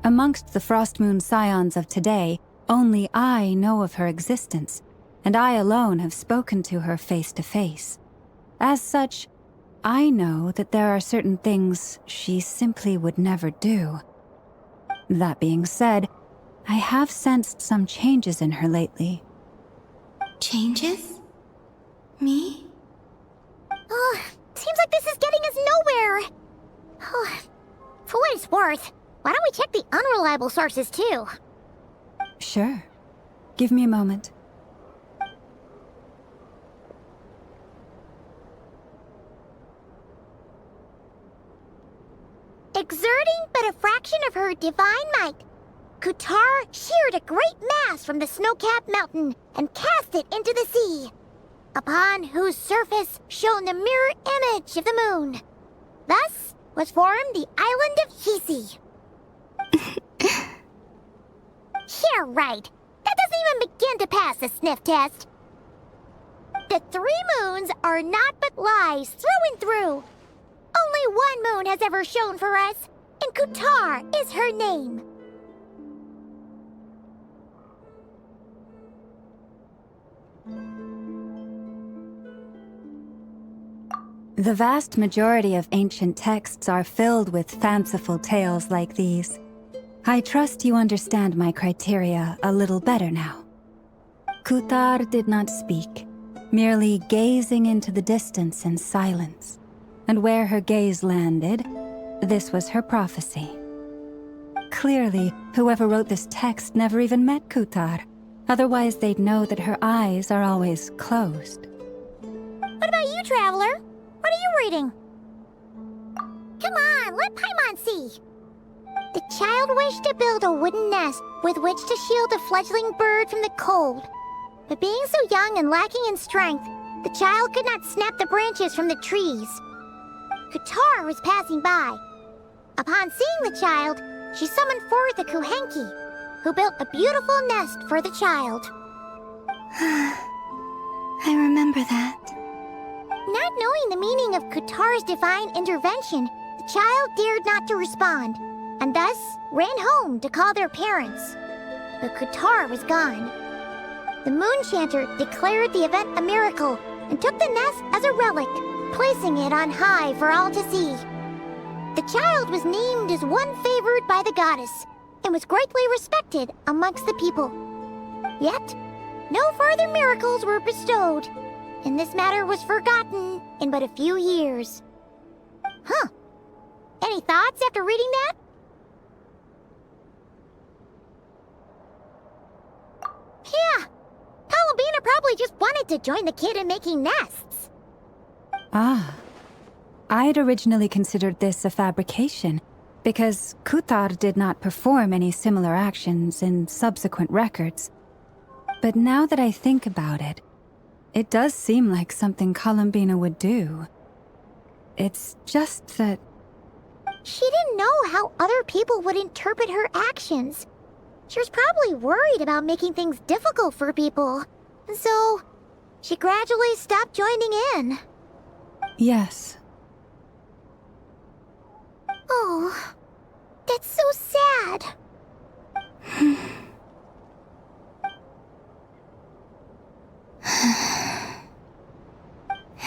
Speaker 6: Amongst the Frostmoon Scions of today, only I know of her existence, and I alone have spoken to her face to face. As such, I know that there are certain things she simply would never do. That being said, I have sensed some changes in her lately.
Speaker 3: Changes? Me?
Speaker 2: Seems like this is getting us nowhere. For what it's worth, why don't we check the unreliable sources too?
Speaker 6: Sure. Give me a moment.
Speaker 2: Exerting but a fraction of her divine might, Kutar sheared a great mass from the snow-capped mountain and cast it into the sea, upon whose surface shone the mirror image of the moon. Thus was formed the island of Hisi. Yeah, right. That doesn't even begin to pass the sniff test. The 3 moons are naught but lies through and through. Only one moon has ever shone for us, and Kutar is her name.
Speaker 6: The vast majority of ancient texts are filled with fanciful tales like these. I trust you understand my criteria a little better now. Kutar did not speak, merely gazing into the distance in silence. And where her gaze landed, this was her prophecy. Clearly, whoever wrote this text never even met Kutar. Otherwise, they'd know that her eyes are always closed.
Speaker 2: What about you, Traveler? What are you reading? Come on, let Paimon see. The child wished to build a wooden nest with which to shield a fledgling bird from the cold. But being so young and lacking in strength, the child could not snap the branches from the trees. Katar was passing by. Upon seeing the child, she summoned forth a Kuhenki, who built a beautiful nest for the child.
Speaker 3: I remember that.
Speaker 2: Not knowing the meaning of Katar's divine intervention, the child dared not to respond, and thus ran home to call their parents. But Katar was gone. The Moon Chanter declared the event a miracle and took the nest as a relic, placing it on high for all to see. The child was named as one favored by the goddess, and was greatly respected amongst the people. Yet, no further miracles were bestowed, and this matter was forgotten in but a few years. Huh. Any thoughts after reading that? Yeah. Columbina probably just wanted to join the kid in making nests.
Speaker 6: Ah. I'd originally considered this a fabrication, because Kutar did not perform any similar actions in subsequent records. But now that I think about it, it does seem like something Columbina would do. It's just that...
Speaker 2: She didn't know how other people would interpret her actions. She was probably worried about making things difficult for people. So, she gradually stopped joining in.
Speaker 6: Yes.
Speaker 2: Oh, that's so sad.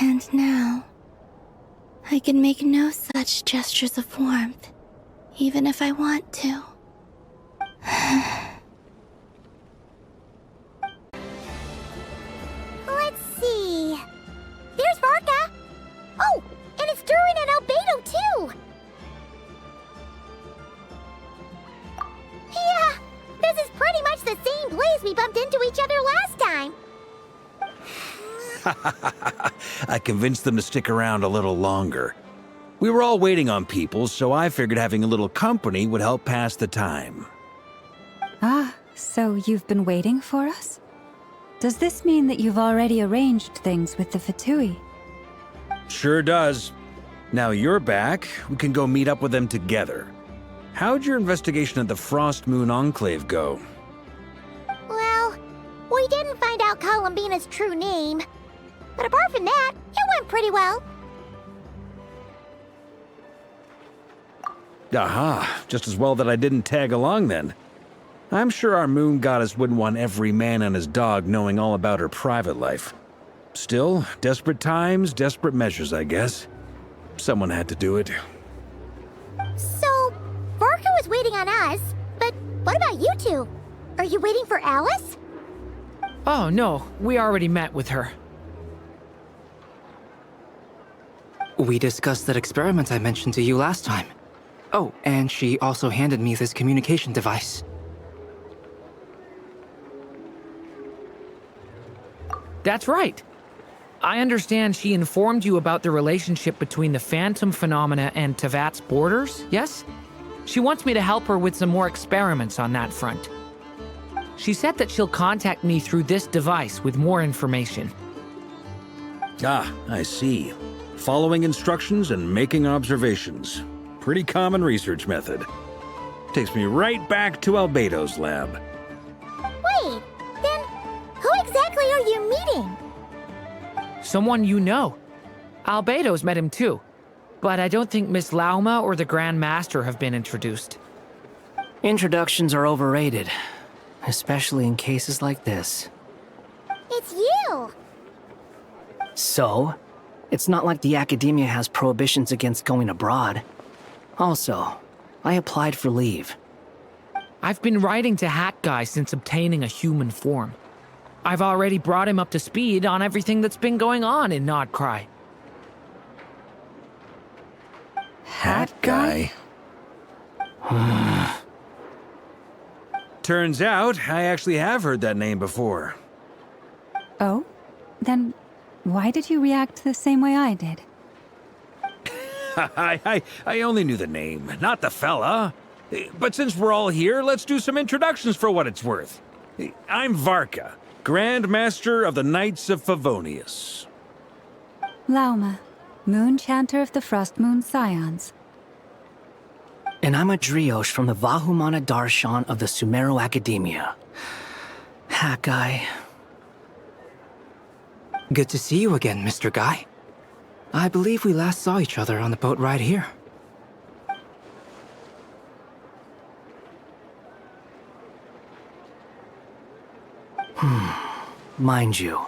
Speaker 3: And now, I can make no such gestures of warmth, even if I want to.
Speaker 2: Let's see. There's Varka. Oh, and it's Durin and Albedo too. Yeah, this is pretty much the same place we bumped into each other last time.
Speaker 5: I convinced them to stick around a little longer. We were all waiting on people, so I figured having a little company would help pass the time.
Speaker 6: Ah, so you've been waiting for us? Does this mean that you've already arranged things with the Fatui?
Speaker 5: Sure does. Now you're back, we can go meet up with them together. How'd your investigation at the Frost Moon Enclave go?
Speaker 2: Well, we didn't find out Columbina's true name. But apart from that, it went pretty well.
Speaker 5: Aha, just as well that I didn't tag along then. I'm sure our moon goddess wouldn't want every man and his dog knowing all about her private life. Still, desperate times, desperate measures, I guess. Someone had to do it.
Speaker 2: So, Varka was waiting on us, but what about you two? Are you waiting for Alice?
Speaker 8: Oh, no. We already met with her.
Speaker 9: We discussed that experiment I mentioned to you last time. Oh, and she also handed me this communication device.
Speaker 8: That's right. I understand she informed you about the relationship between the phantom phenomena and Tevat's borders, yes? She wants me to help her with some more experiments on that front. She said that she'll contact me through this device with more information.
Speaker 5: Ah, I see. Following instructions and making observations. Pretty common research method. Takes me right back to Albedo's lab.
Speaker 2: Wait, then who exactly are you meeting?
Speaker 8: Someone you know. Albedo's met him too. But I don't think Miss Lauma or the Grand Master have been introduced.
Speaker 9: Introductions are overrated, especially in cases like this.
Speaker 2: It's you!
Speaker 9: So? It's not like the academia has prohibitions against going abroad. Also, I applied for leave.
Speaker 8: I've been writing to Hat Guy since obtaining a human form. I've already brought him up to speed on everything that's been going on in Nodcry.
Speaker 5: Hat Guy? Turns out, I actually have heard that name before.
Speaker 6: Oh? Then why did you react the same way I did?
Speaker 5: I only knew the name, not the fella. But since we're all here, let's do some introductions for what it's worth. I'm Varka, Grand Master of the Knights of Favonius.
Speaker 6: Lauma, Moon Chanter of the Frost Moon Scions.
Speaker 9: And I'm a Driosh from the Vahumana Darshan of the Sumeru Academia. Hat guy. Good to see you again, Mr. Guy. I believe we last saw each other on the boat ride here. Mind you,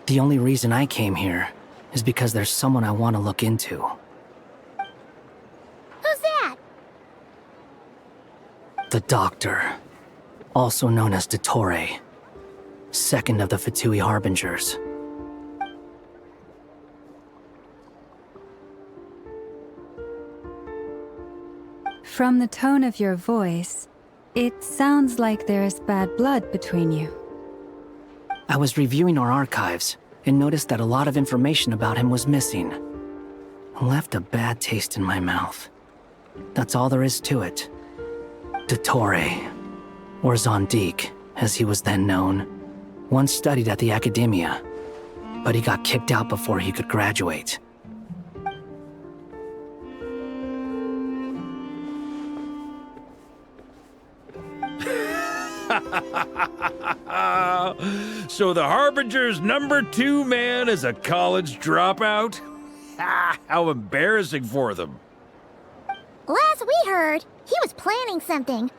Speaker 9: the only reason I came here is because there's someone I want to look into.
Speaker 2: Who's that?
Speaker 9: The Doctor, also known as Dottore, second of the Fatui Harbingers.
Speaker 6: From the tone of your voice, it sounds like there is bad blood between you.
Speaker 9: I was reviewing our archives and noticed that a lot of information about him was missing. Left a bad taste in my mouth. That's all there is to it. Dottore, or Zondik, as he was then known, once studied at the Academia, but he got kicked out before he could graduate.
Speaker 5: So the Harbinger's #2 man is a college dropout? How embarrassing for them.
Speaker 2: Last we heard, he was planning something.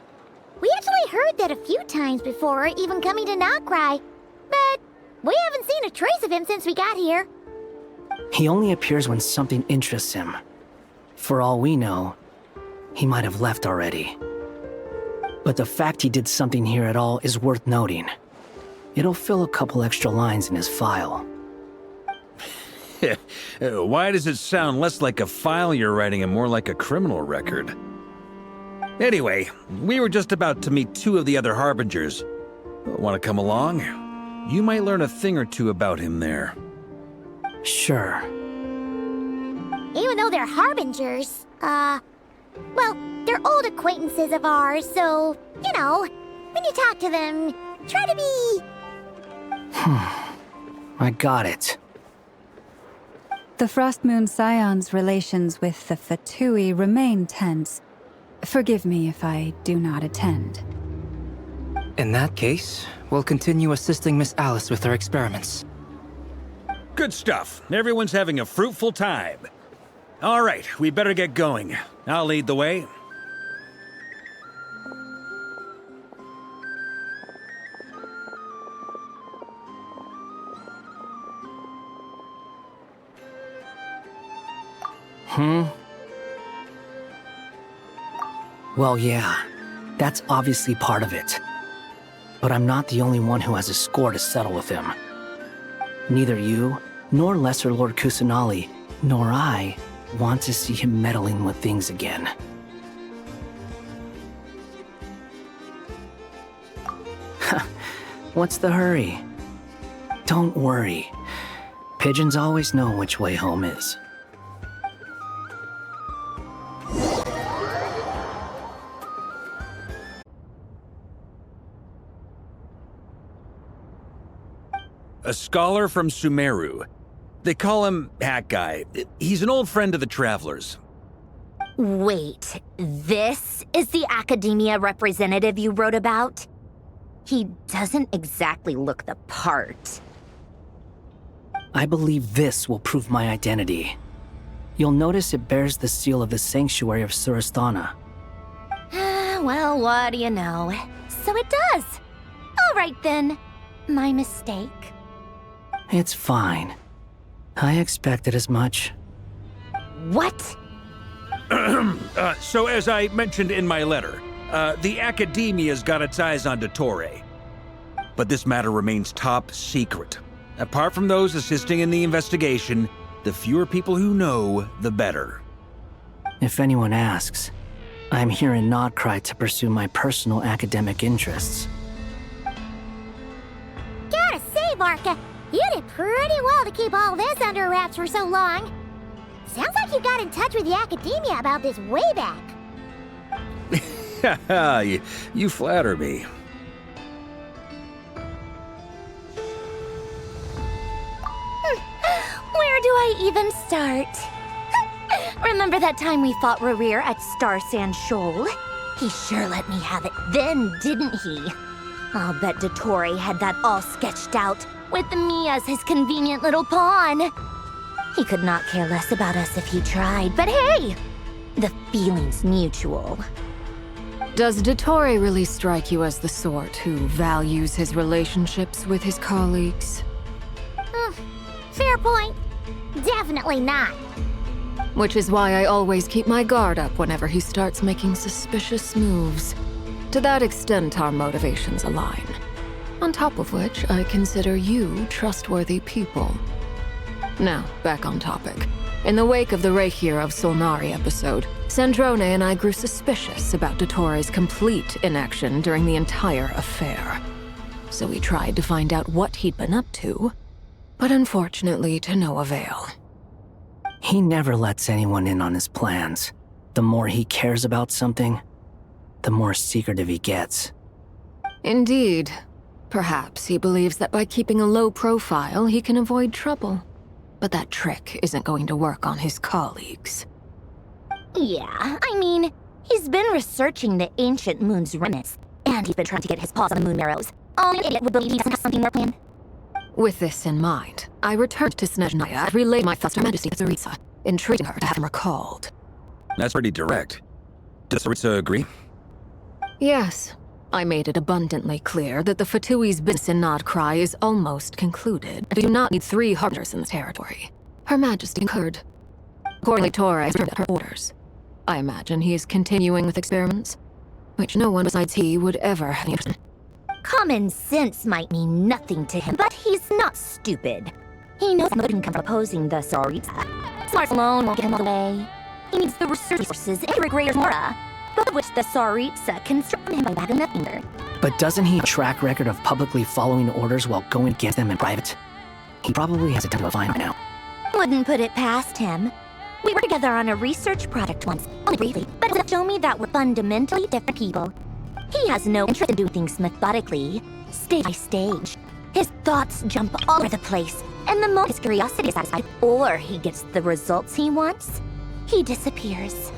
Speaker 2: We actually heard that a few times before, even coming to Nocturne, but we haven't seen a trace of him since we got here.
Speaker 9: He only appears when something interests him. For all we know, he might have left already. But the fact he did something here at all is worth noting. It'll fill a couple extra lines in his file.
Speaker 5: Why does it sound less like a file you're writing and more like a criminal record? Anyway, we were just about to meet 2 of the other Harbingers. Want to come along? You might learn a thing or two about him there.
Speaker 9: Sure.
Speaker 2: Even though they're Harbingers, well, they're old acquaintances of ours, so, you know, when you talk to them, try to be...
Speaker 9: I got it.
Speaker 6: The Frost Moon Scions' relations with the Fatui remain tense. Forgive me if I do not attend.
Speaker 9: In that case, we'll continue assisting Miss Alice with her experiments.
Speaker 5: Good stuff. Everyone's having a fruitful time. All right, we better get going. I'll lead the way.
Speaker 9: Well, yeah, that's obviously part of it. But I'm not the only one who has a score to settle with him. Neither you, nor Lesser Lord Kusanali, nor I want to see him meddling with things again. What's the hurry? Don't worry. Pigeons always know which way home is.
Speaker 5: A scholar from Sumeru. They call him Hat Guy. He's an old friend of the Travelers.
Speaker 21: Wait, this is the Academia representative you wrote about? He doesn't exactly look the part.
Speaker 9: I believe this will prove my identity. You'll notice it bears the seal of the Sanctuary of Surasthana.
Speaker 21: Well, what do you know? So it does. All right then. My mistake.
Speaker 9: It's fine. I expected as much.
Speaker 21: What?
Speaker 5: So as I mentioned in my letter, the Academia's got its eyes on Dottore. But this matter remains top secret. Apart from those assisting in the investigation, the fewer people who know, the better.
Speaker 9: If anyone asks, I'm here in Nocturne to pursue my personal academic interests.
Speaker 2: Gotta say, Varka, you did pretty well to keep all this under wraps for so long. Sounds like you got in touch with the academia about this way back.
Speaker 5: you flatter me.
Speaker 21: Where do I even start? Remember that time we fought Rerir at Star Sand Shoal? He sure let me have it then, didn't he? I'll bet Dottore had that all sketched out, with me as his convenient little pawn. He could not care less about us if he tried, but hey! The feeling's mutual.
Speaker 13: Does Dottore really strike you as the sort who values his relationships with his colleagues?
Speaker 2: Fair point. Definitely not.
Speaker 13: Which is why I always keep my guard up whenever he starts making suspicious moves. To that extent, our motivations align. On top of which, I consider you trustworthy people. Now, back on topic. In the wake of the Reihir of Solnari episode, Sandrone and I grew suspicious about Dottore's complete inaction during the entire affair. So we tried to find out what he'd been up to, but unfortunately to no avail.
Speaker 22: He never lets anyone in on his plans. The more he cares about something, the more secretive he gets.
Speaker 13: Indeed. Perhaps he believes that by keeping a low profile, he can avoid trouble. But that trick isn't going to work on his colleagues.
Speaker 21: Yeah, I mean, he's been researching the ancient moon's remnants, and he's been trying to get his paws on the moon marrows. Only an idiot would believe he doesn't have something more planned.
Speaker 13: With this in mind, I returned to Snezhnaya and relayed my thoughts to Her Majesty Tsaritsa, entreating her to have him recalled.
Speaker 5: That's pretty direct. Does Tsaritsa agree?
Speaker 13: Yes. I made it abundantly clear that the Fatui's business in Nodcry is almost concluded. We do not need 3 harbingers in this territory. Her Majesty concurred. Accordingly, Torre has her orders. I imagine he is continuing with experiments, which no one besides he would ever have interest in.
Speaker 21: Common sense might mean nothing to him, but he's not stupid. He knows that can come from opposing the Tsaritsa. Smarts alone won't get him all the way. He needs the resources and Rigreator's Mora, both of which the Tsaritsa can strap him by the back of the finger.
Speaker 22: But doesn't he have a track record of publicly following orders while going against them in private? He probably has a ton of a fine right now.
Speaker 21: Wouldn't put it past him. We were together on a research project once, only briefly, but it showed me that we're fundamentally different people. He has no interest in doing things methodically, stage by stage. His thoughts jump all over the place, and the moment his curiosity is satisfied, or he gets the results he wants, he disappears.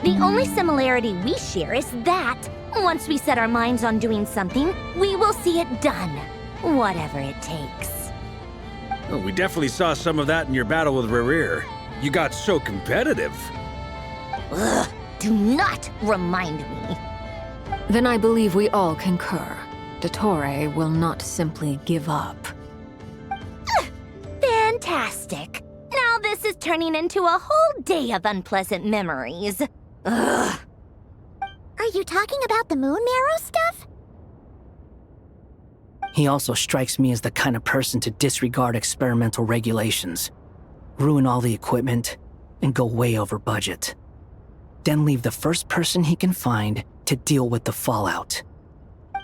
Speaker 21: The only similarity we share is that, once we set our minds on doing something, we will see it done. Whatever it takes.
Speaker 5: Oh, we definitely saw some of that in your battle with Rerir. You got so competitive.
Speaker 21: Ugh, do not remind me.
Speaker 13: Then I believe we all concur. Dottore will not simply give up.
Speaker 21: Fantastic. Now this is turning into a whole day of unpleasant memories. Ugh.
Speaker 2: Are you talking about the moon marrow stuff?
Speaker 22: He also strikes me as the kind of person to disregard experimental regulations, ruin all the equipment, and go way over budget. Then leave the first person he can find to deal with the fallout.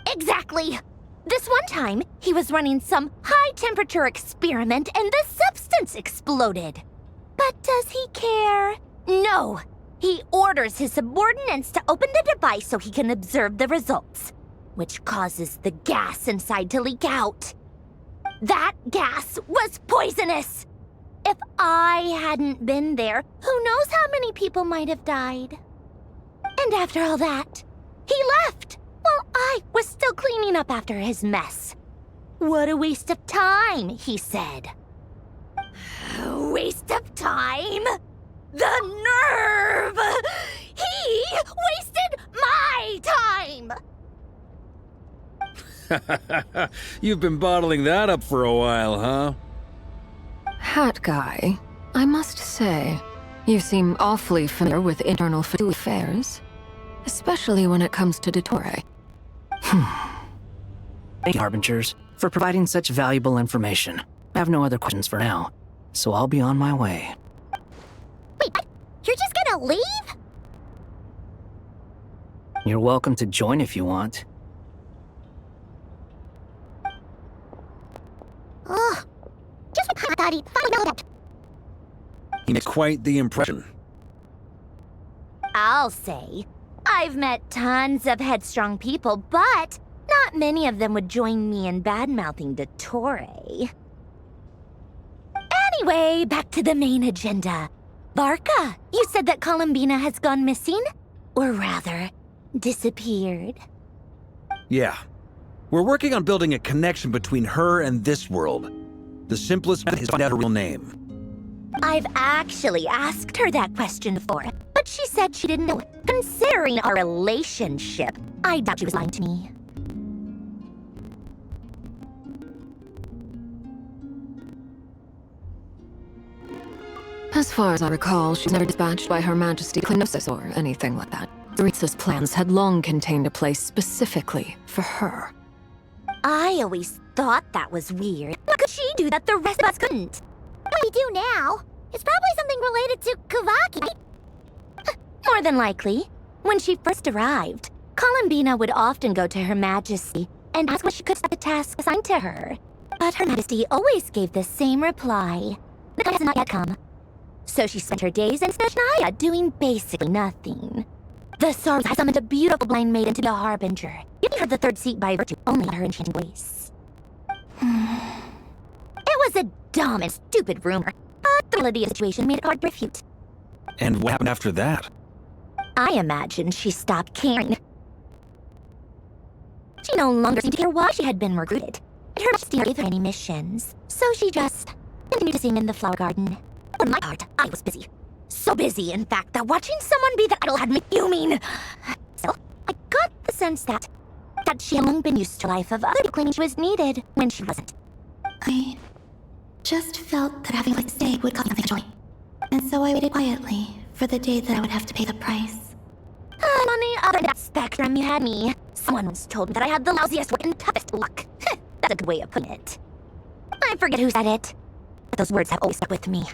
Speaker 21: Exactly! This one time, he was running some high-temperature experiment and the substance exploded. But does he care? No! He orders his subordinates to open the device so he can observe the results, which causes the gas inside to leak out. That gas was poisonous! If I hadn't been there, who knows how many people might have died. And after all that, he left, while I was still cleaning up after his mess. What a waste of time, he said. A waste of time? The nerve! He wasted my time!
Speaker 5: You've been bottling that up for a while, huh?
Speaker 13: Hat guy, I must say, you seem awfully familiar with internal affairs, especially when it comes to Dottore.
Speaker 22: Thank you, Harbingers, for providing such valuable information. I have no other questions for now, so I'll be on my way.
Speaker 2: Wait, what? You're just gonna leave?
Speaker 22: You're welcome to join if you want.
Speaker 2: Ugh. Just when I thought he'd finally know that.
Speaker 5: He makes quite the impression.
Speaker 21: I'll say, I've met tons of headstrong people, but not many of them would join me in bad-mouthing Dottore. Anyway, back to the main agenda. Barca, you said that Columbina has gone missing? Or rather, disappeared.
Speaker 5: Yeah. We're working on building a connection between her and this world. The simplest method is to find out her real name.
Speaker 21: I've actually asked her that question before, but she said she didn't know. Considering our relationship, I doubt she was lying to me.
Speaker 13: As far as I recall, she was never dispatched by Her Majesty Clinosis or anything like that. Doritsa's plans had long contained a place specifically for her.
Speaker 21: I always thought that was weird. How could she do that the rest of us couldn't?
Speaker 2: What do you do now? It's probably something related to Kavaki.
Speaker 21: More than likely. When she first arrived, Columbina would often go to Her Majesty and ask what she could start the task assigned to her. But Her Majesty always gave the same reply. The time has not yet come. So she spent her days in Snezhnaya doing basically nothing. The Sorrows had summoned a beautiful blind maiden to be a harbinger, giving her the third seat by virtue only of her enchanting voice. It was a dumb and stupid rumor, but the reality of the situation made it hard to refute.
Speaker 5: And what happened after that?
Speaker 21: I imagine she stopped caring. She no longer seemed to care why she had been recruited, and Her Majesty never gave her any missions, so she just continued to sing in the flower garden. For my part, I was busy. So busy, in fact, that watching someone be that idol had me fuming. So, I got the sense that she had long been used to a life of other people claiming she was needed when she wasn't.
Speaker 3: I just felt that having a place to stay would cost me something joy. And so I waited quietly for the day that I would have to pay the price.
Speaker 21: And on the other end of that spectrum, you had me. Someone once told me that I had the lousiest work and toughest luck. That's a good way of putting it. I forget who said it, but those words have always stuck with me.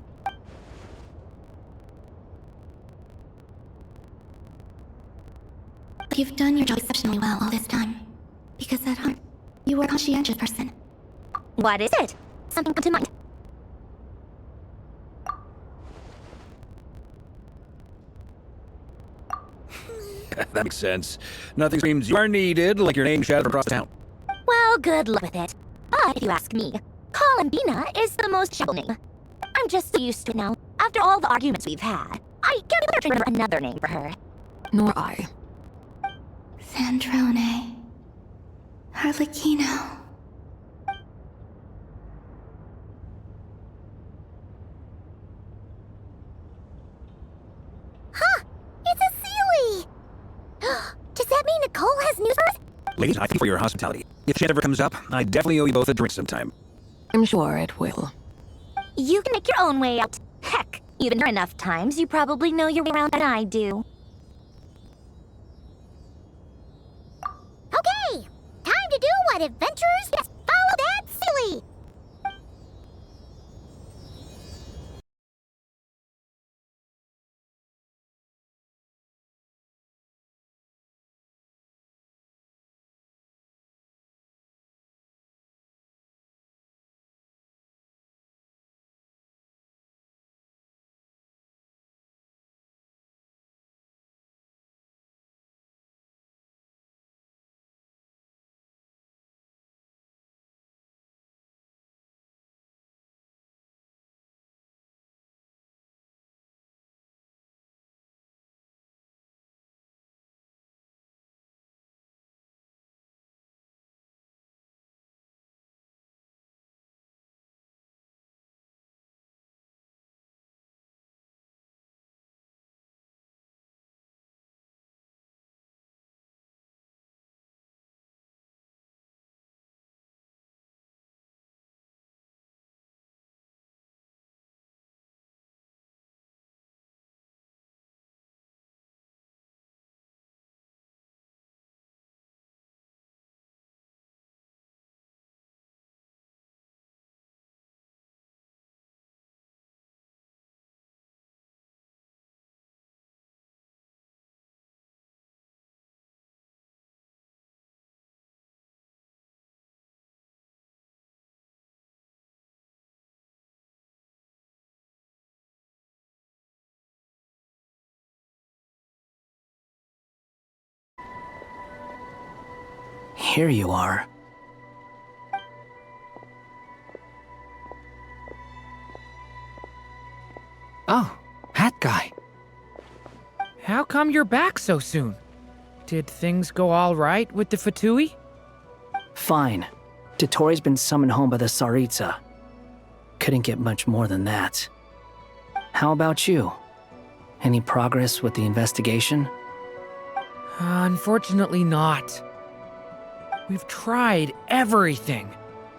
Speaker 3: You've done your job exceptionally well all this time. Because at heart, you were a conscientious person.
Speaker 21: What is it? Something come to mind.
Speaker 5: That makes sense. Nothing screams you are needed like your name shouted across town.
Speaker 21: Well, good luck with it. But if you ask me, Columbina is the most shovel name. I'm just so used to it now. After all the arguments we've had, I can't even remember another name for her.
Speaker 13: Nor I.
Speaker 3: Sandrone. Harlequino.
Speaker 2: Huh! It's a Sealy! Does that mean Nicole has news for us?
Speaker 5: Ladies, I thank you for your hospitality. If chance ever comes up, I definitely owe you both a drink sometime.
Speaker 13: I'm sure it will.
Speaker 21: You can make your own way out. Heck, you've been here enough times, you probably know your way around than I do.
Speaker 2: Okay! Time to do what adventurers just follow that Sealy!
Speaker 22: here you are.
Speaker 9: Oh, hat guy.
Speaker 8: How come you're back so soon? Did things go all right with the Fatui?
Speaker 22: Fine. Dotori's been summoned home by the Tsaritsa. Couldn't get much more than that. How about you? Any progress with the investigation?
Speaker 8: Unfortunately not. We've tried everything.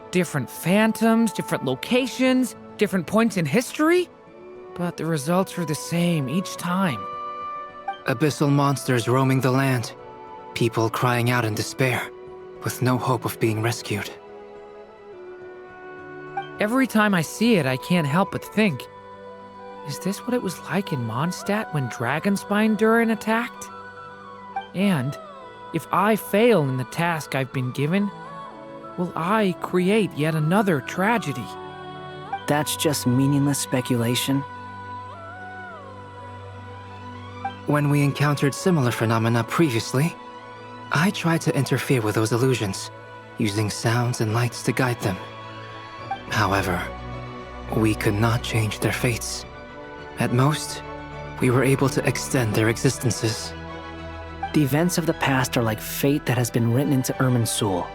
Speaker 8: Different phantoms, different locations, different points in history. But the results are the same each time.
Speaker 9: Abyssal monsters roaming the land. People crying out in despair, with no hope of being rescued.
Speaker 8: Every time I see it, I can't help but think, is this what it was like in Mondstadt when Dragonspine Durin attacked? And if I fail in the task I've been given, will I create yet another tragedy?
Speaker 22: That's just meaningless speculation.
Speaker 9: When we encountered similar phenomena previously, I tried to interfere with those illusions, using sounds and lights to guide them. However, we could not change their fates. At most, we were able to extend their existences.
Speaker 22: The events of the past are like fate that has been written into Irminsul.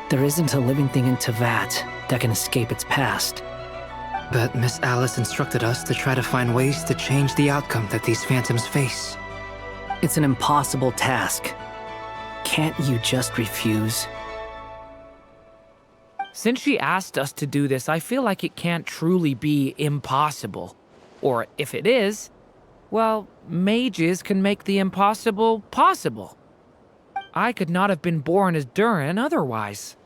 Speaker 22: There isn't a living thing in Teyvat that can escape its past.
Speaker 9: But Miss Alice instructed us to try to find ways to change the outcome that these phantoms face.
Speaker 22: It's an impossible task. Can't you just refuse?
Speaker 8: Since she asked us to do this, I feel like it can't truly be impossible. Or if it is, well, mages can make the impossible possible. I could not have been born as Durin otherwise.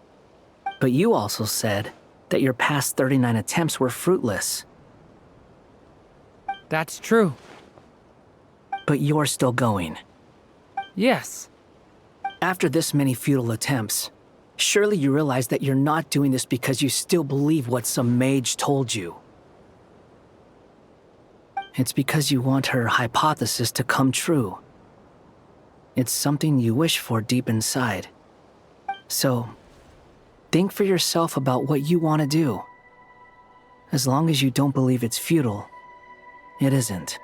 Speaker 22: But you also said that your past 39 attempts were fruitless.
Speaker 8: That's true.
Speaker 22: But you're still going.
Speaker 8: Yes.
Speaker 22: After this many futile attempts, surely you realize that you're not doing this because you still believe what some mage told you. It's because you want her hypothesis to come true. It's something you wish for deep inside. So, think for yourself about what you want to do. As long as you don't believe it's futile, it isn't.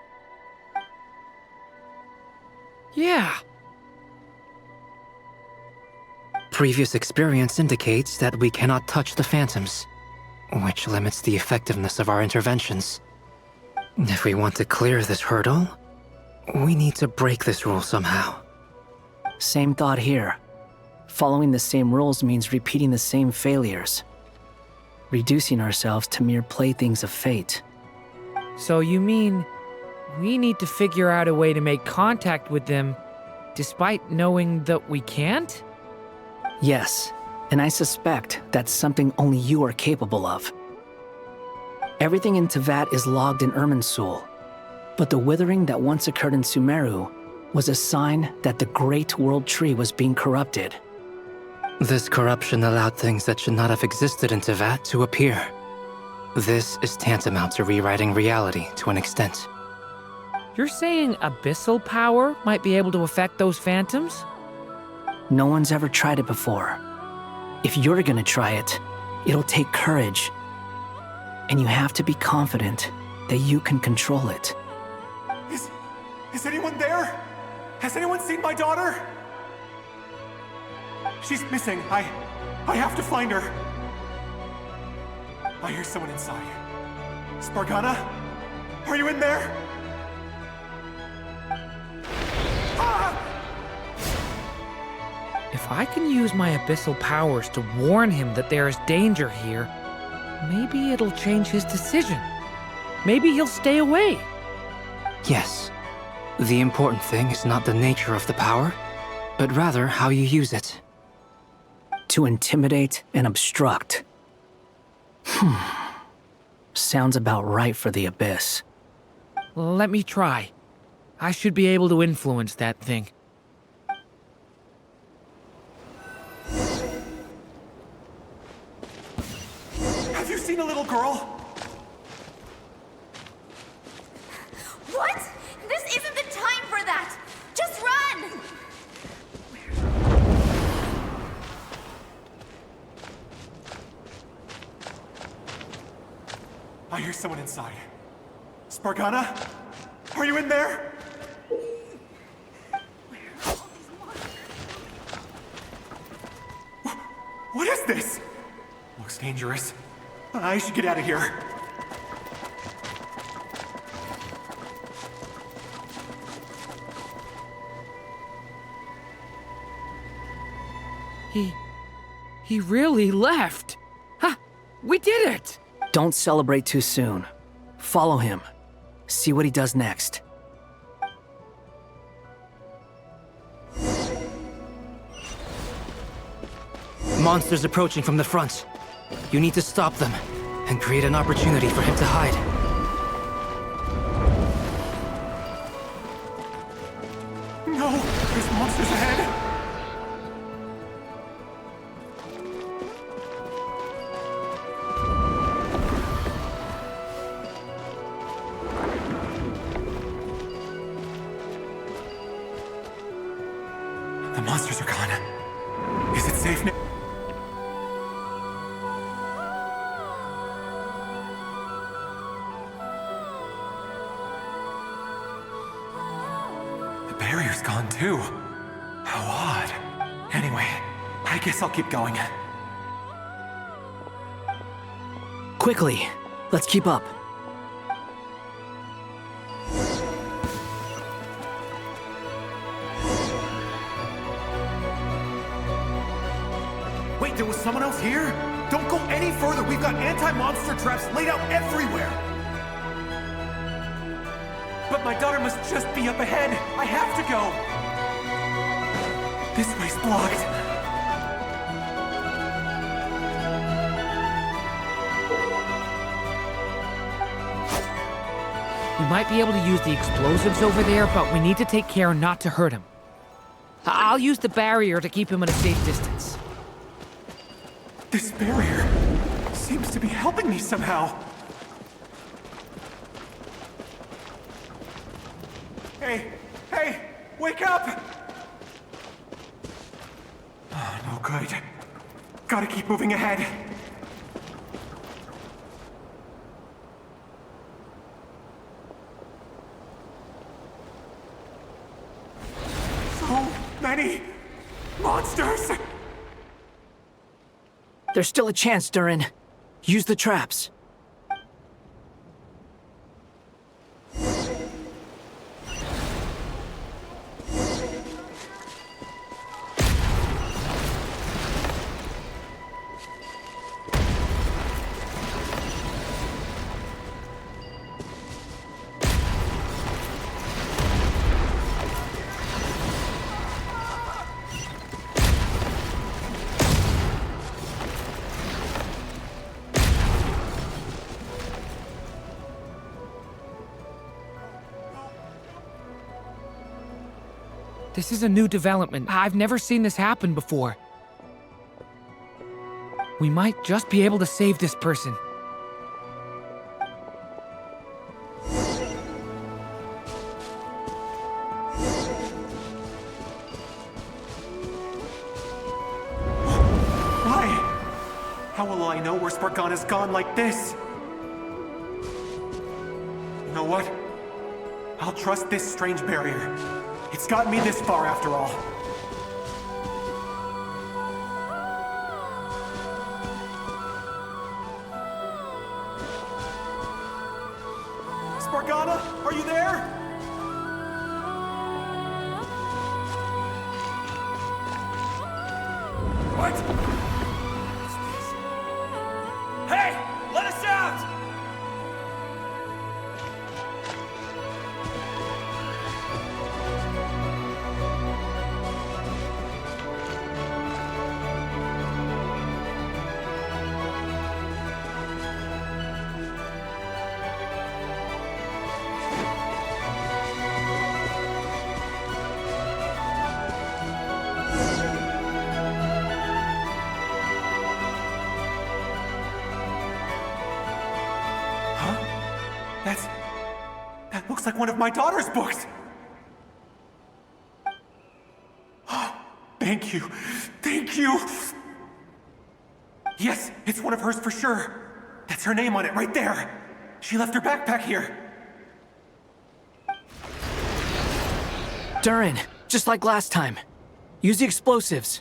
Speaker 8: Yeah.
Speaker 9: Previous experience indicates that we cannot touch the phantoms, which limits the effectiveness of our interventions. If we want to clear this hurdle, we need to break this rule somehow.
Speaker 22: Same thought here. Following the same rules means repeating the same failures. Reducing ourselves to mere playthings of fate.
Speaker 8: So you mean we need to figure out a way to make contact with them despite knowing that we can't?
Speaker 22: Yes, and I suspect that's something only you are capable of. Everything in Teyvat is logged in Irminsul, but the withering that once occurred in Sumeru was a sign that the Great World Tree was being corrupted.
Speaker 9: This corruption allowed things that should not have existed in Teyvat to appear. This is tantamount to rewriting reality to an extent.
Speaker 8: You're saying abyssal power might be able to affect those phantoms?
Speaker 22: No one's ever tried it before. If you're gonna try it, it'll take courage. And you have to be confident that you can control it.
Speaker 10: Is anyone there? Has anyone seen my daughter? She's missing. I have to find her. I hear someone inside. Spargana? Are you in there?
Speaker 8: If I can use my abyssal powers to warn him that there is danger here, maybe it'll change his decision. Maybe he'll stay away.
Speaker 9: Yes. The important thing is not the nature of the power, but rather how you use it.
Speaker 22: To intimidate and obstruct. Sounds about right for the Abyss.
Speaker 8: Let me try. I should be able to influence that thing.
Speaker 10: Have you seen a little girl?
Speaker 7: What? This isn't the time for that! Just run!
Speaker 10: hear someone inside. Spargana? Are you in there? What is this? Looks dangerous. I should get out of here.
Speaker 8: He really left. Huh, we did it!
Speaker 22: Don't celebrate too soon. Follow him. See what he does next.
Speaker 9: Monsters approaching from the front. You need to stop them and create an opportunity for him to hide.
Speaker 10: No! There's monsters ahead! The monsters are gone. Is it safe now? The barrier's gone too. How odd. Anyway, I guess I'll keep going.
Speaker 22: Quickly, let's keep up.
Speaker 10: Wait, there was someone else here? Don't go any further. We've got anti-monster traps laid out everywhere. But my daughter must just be up ahead. I have to go. This way's blocked.
Speaker 8: We might be able to use the explosives over there, but we need to take care not to hurt him. I'll use the barrier to keep him at a safe distance.
Speaker 10: This barrier seems to be helping me somehow. Hey, wake up! Oh, no good. Gotta keep moving ahead. So many monsters!
Speaker 22: There's still a chance, Durin. Use the traps.
Speaker 8: This is a new development. I've never seen this happen before. We might just be able to save this person.
Speaker 10: Why? How will I know where Spargana's gone like this? You know what? I'll trust this strange barrier. It's gotten me this far after all. Spargana, are you there?
Speaker 19: What? Hey! Let us out!
Speaker 10: That looks like one of my daughter's books! Thank you. Thank you! Yes, it's one of hers for sure. That's her name on it right there. She left her backpack here.
Speaker 22: Durin, just like last time. Use the explosives.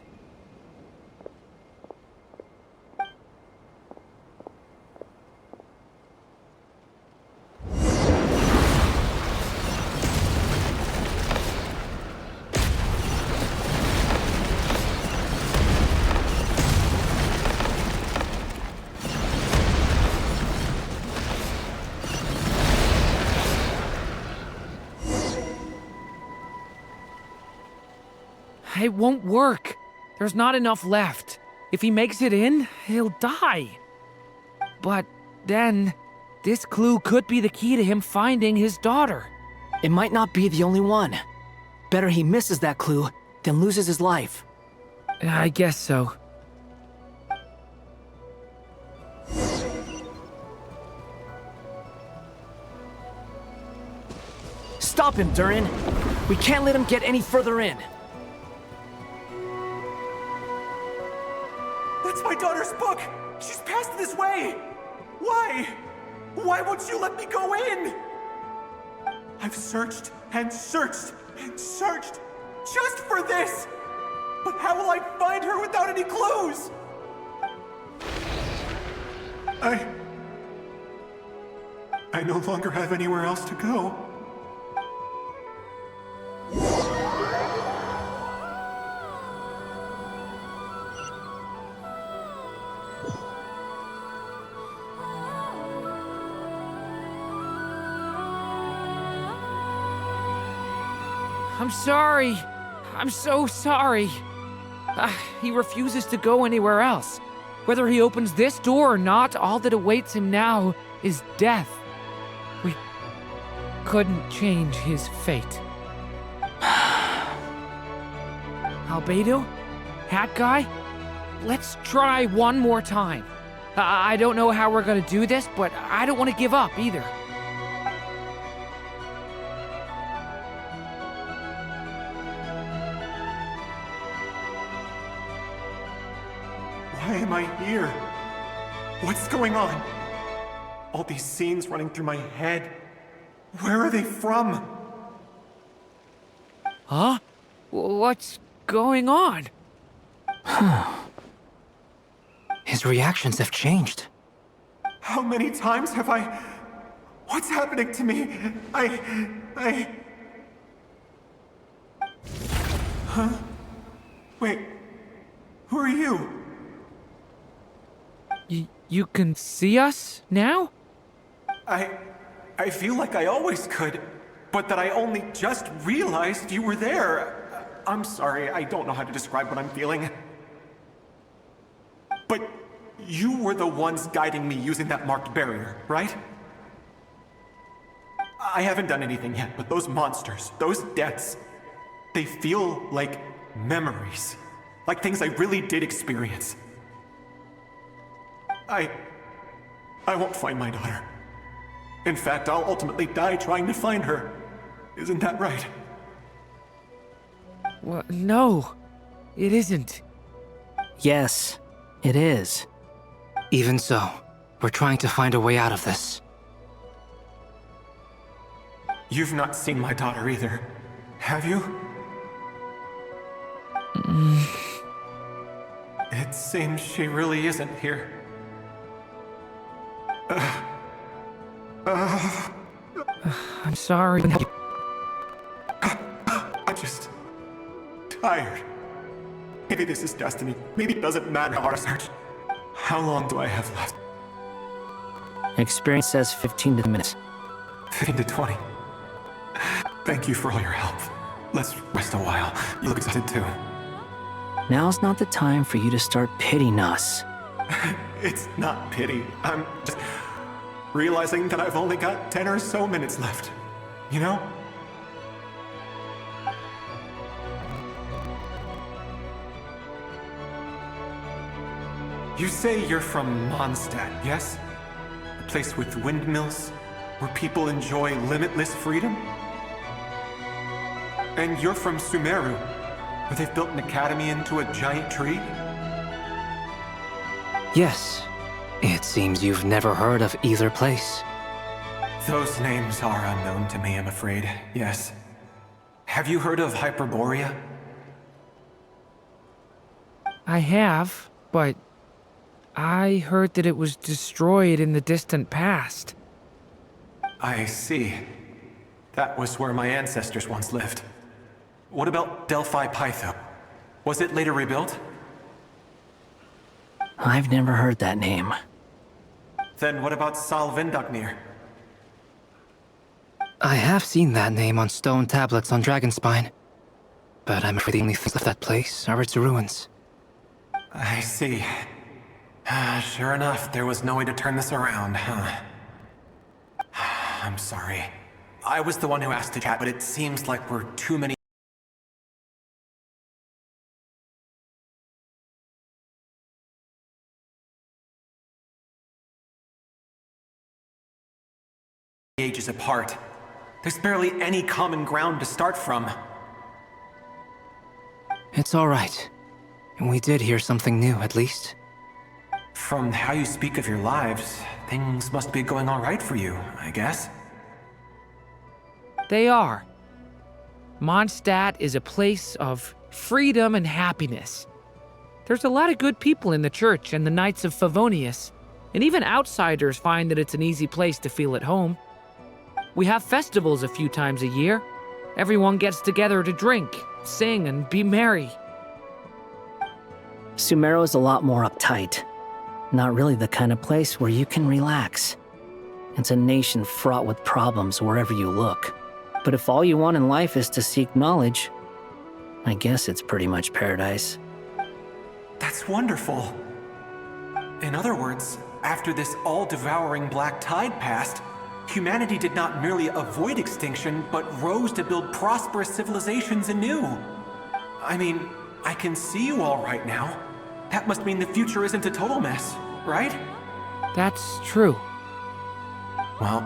Speaker 8: It won't work. There's not enough left. If he makes it in, he'll die. But then, this clue could be the key to him finding his daughter.
Speaker 22: It might not be the only one. Better he misses that clue than loses his life.
Speaker 8: I guess so.
Speaker 22: Stop him, Durin. We can't let him get any further in.
Speaker 10: That's my daughter's book! She's passed this way! Why? Why won't you let me go in? I've searched and searched and searched just for this! But how will I find her without any clues? I no longer have anywhere else to go.
Speaker 8: I'm sorry. I'm so sorry. He refuses to go anywhere else. Whether he opens this door or not, all that awaits him now is death. We couldn't change his fate. Albedo? Hat Guy? Let's try one more time. I don't know how we're gonna do this, but I don't want to give up either.
Speaker 10: Why am I here? What's going on? All these scenes running through my head. Where are they from?
Speaker 8: Huh? What's going on?
Speaker 9: His reactions have changed.
Speaker 10: How many times have I... What's happening to me? Huh? Wait. Who are you?
Speaker 8: You can see us now?
Speaker 10: I feel like I always could, but that I only just realized you were there. I'm sorry, I don't know how to describe what I'm feeling. But you were the ones guiding me using that marked barrier, right? I haven't done anything yet, but those monsters, those deaths, they feel like memories. Like things I really did experience. I won't find my daughter. In fact, I'll ultimately die trying to find her. Isn't that right?
Speaker 8: Well, no, it isn't.
Speaker 22: Yes, it is.
Speaker 9: Even so, we're trying to find a way out of this.
Speaker 10: You've not seen my daughter either, have you? It seems she really isn't here.
Speaker 8: I'm sorry.
Speaker 10: I'm just... tired. Maybe this is destiny. Maybe it doesn't matter how hard I search. How long do I have left?
Speaker 22: Experience says 15 minutes.
Speaker 10: 15 to 20. Thank you for all your help. Let's rest a while. You look excited too.
Speaker 22: Now's not the time for you to start pitying us.
Speaker 10: It's not pity. I'm just realizing that I've only got 10 or so minutes left. You know? You say you're from Mondstadt, yes? A place with windmills, where people enjoy limitless freedom? And you're from Sumeru, where they've built an academy into a giant tree?
Speaker 9: Yes. It seems you've never heard of either place.
Speaker 10: Those names are unknown to me, I'm afraid. Yes. Have you heard of Hyperborea?
Speaker 8: I have, but I heard that it was destroyed in the distant past.
Speaker 10: I see. That was where my ancestors once lived. What about Delphi Pytho? Was it later rebuilt?
Speaker 22: I've never heard that name.
Speaker 10: Then what about Sal Vindaknir?
Speaker 9: I have seen that name on stone tablets on Dragonspine, but I'm afraid the only things of that place are its ruins.
Speaker 10: I see. Sure enough, there was no way to turn this around, huh? I'm sorry. I was the one who asked to chat, but it seems like we're too many ages apart. There's barely any common ground to start from.
Speaker 9: It's all right. We did hear something new, at least.
Speaker 10: From how you speak of your lives, things must be going all right for you, I guess.
Speaker 8: They are. Mondstadt is a place of freedom and happiness. There's a lot of good people in the church and the Knights of Favonius, and even outsiders find that it's an easy place to feel at home. We have festivals a few times a year. Everyone gets together to drink, sing, and be merry.
Speaker 22: Sumeru is a lot more uptight. Not really the kind of place where you can relax. It's a nation fraught with problems wherever you look. But if all you want in life is to seek knowledge, I guess it's pretty much paradise.
Speaker 10: That's wonderful. In other words, after this all-devouring black tide passed, humanity did not merely avoid extinction, but rose to build prosperous civilizations anew. I mean, I can see you all right now. That must mean the future isn't a total mess, right?
Speaker 8: That's true.
Speaker 10: Well,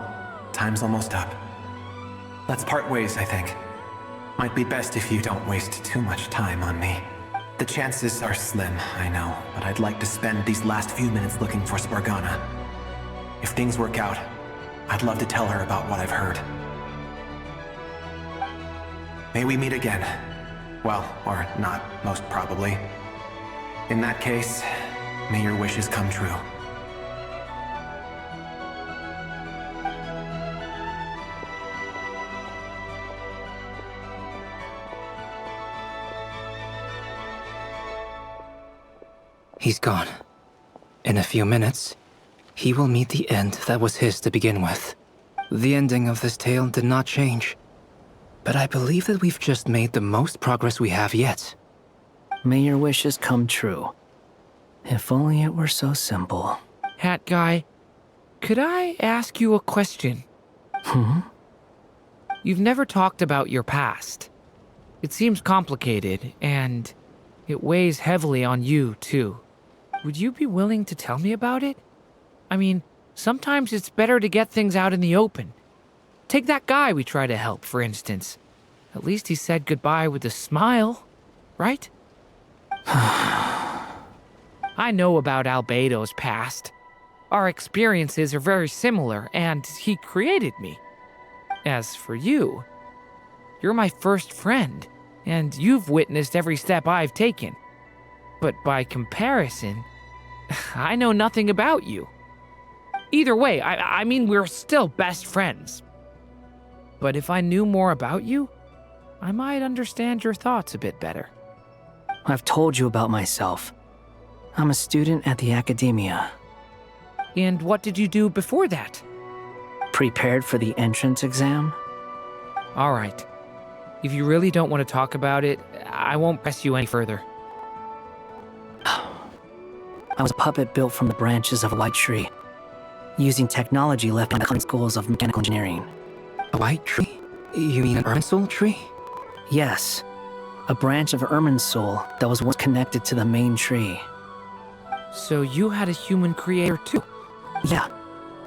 Speaker 10: time's almost up. Let's part ways, I think. Might be best if you don't waste too much time on me. The chances are slim, I know, but I'd like to spend these last few minutes looking for Spargana. If things work out, I'd love to tell her about what I've heard. May we meet again. Well, or not, most probably. In that case, may your wishes come true.
Speaker 9: He's gone. In a few minutes, he will meet the end that was his to begin with. The ending of this tale did not change, but I believe that we've just made the most progress we have yet.
Speaker 22: May your wishes come true. If only it were so simple.
Speaker 8: Hat Guy, could I ask you a question? You've never talked about your past. It seems complicated, and it weighs heavily on you, too. Would you be willing to tell me about it? I mean, sometimes it's better to get things out in the open. Take that guy we try to help, for instance. At least he said goodbye with a smile, right? I know about Albedo's past. Our experiences are very similar, and he created me. As for you, you're my first friend, and you've witnessed every step I've taken. But by comparison, I know nothing about you. Either way, I mean, we're still best friends. But if I knew more about you, I might understand your thoughts a bit better.
Speaker 22: I've told you about myself. I'm a student at the academia.
Speaker 8: And what did you do before that?
Speaker 22: Prepared for the entrance exam?
Speaker 8: All right. If you really don't want to talk about it, I won't press you any further.
Speaker 22: I was a puppet built from the branches of a white tree, using technology left in the schools of mechanical engineering.
Speaker 9: A white tree? You mean an Irminsul tree?
Speaker 22: Yes. A branch of Irminsul that was once connected to the main tree.
Speaker 8: So you had a human creator too?
Speaker 22: Yeah.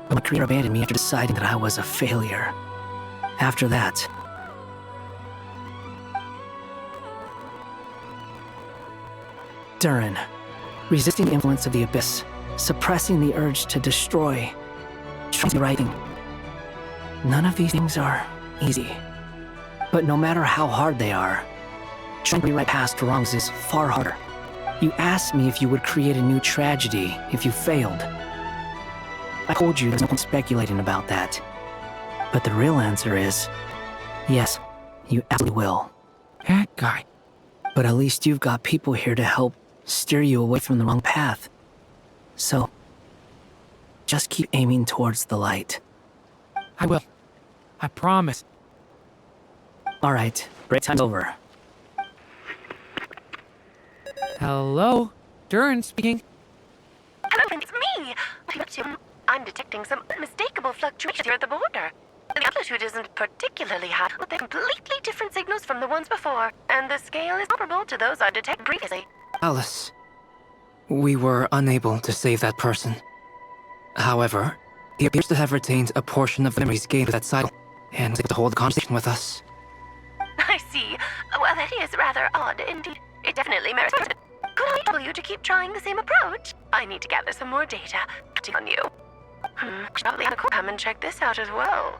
Speaker 22: But my creator abandoned me after deciding that I was a failure. After that, Durin, resisting the influence of the Abyss, suppressing the urge to destroy, trying to be right thing. None of these things are easy. But no matter how hard they are, trying to be right past wrongs is far harder. You asked me if you would create a new tragedy if you failed. I told you there's no point speculating about that. But the real answer is, yes, you absolutely will.
Speaker 8: That guy.
Speaker 22: But at least you've got people here to help steer you away from the wrong path. So, just keep aiming towards the light.
Speaker 8: I will. I promise.
Speaker 22: Alright, break time's over.
Speaker 8: Hello? Durin speaking.
Speaker 16: Hello, it's me! I'm detecting some unmistakable fluctuations here at the border. The amplitude isn't particularly high, but they're completely different signals from the ones before, and the scale is comparable to those I detected previously.
Speaker 9: Alice, we were unable to save that person. However, he appears to have retained a portion of the memories gained with that cycle, and was able to hold a conversation with us.
Speaker 16: I see. Well, that is rather odd indeed. It definitely merits it. Could I tell you to keep trying the same approach? I need to gather some more data. Counting on you. Should probably have a come and check this out as well.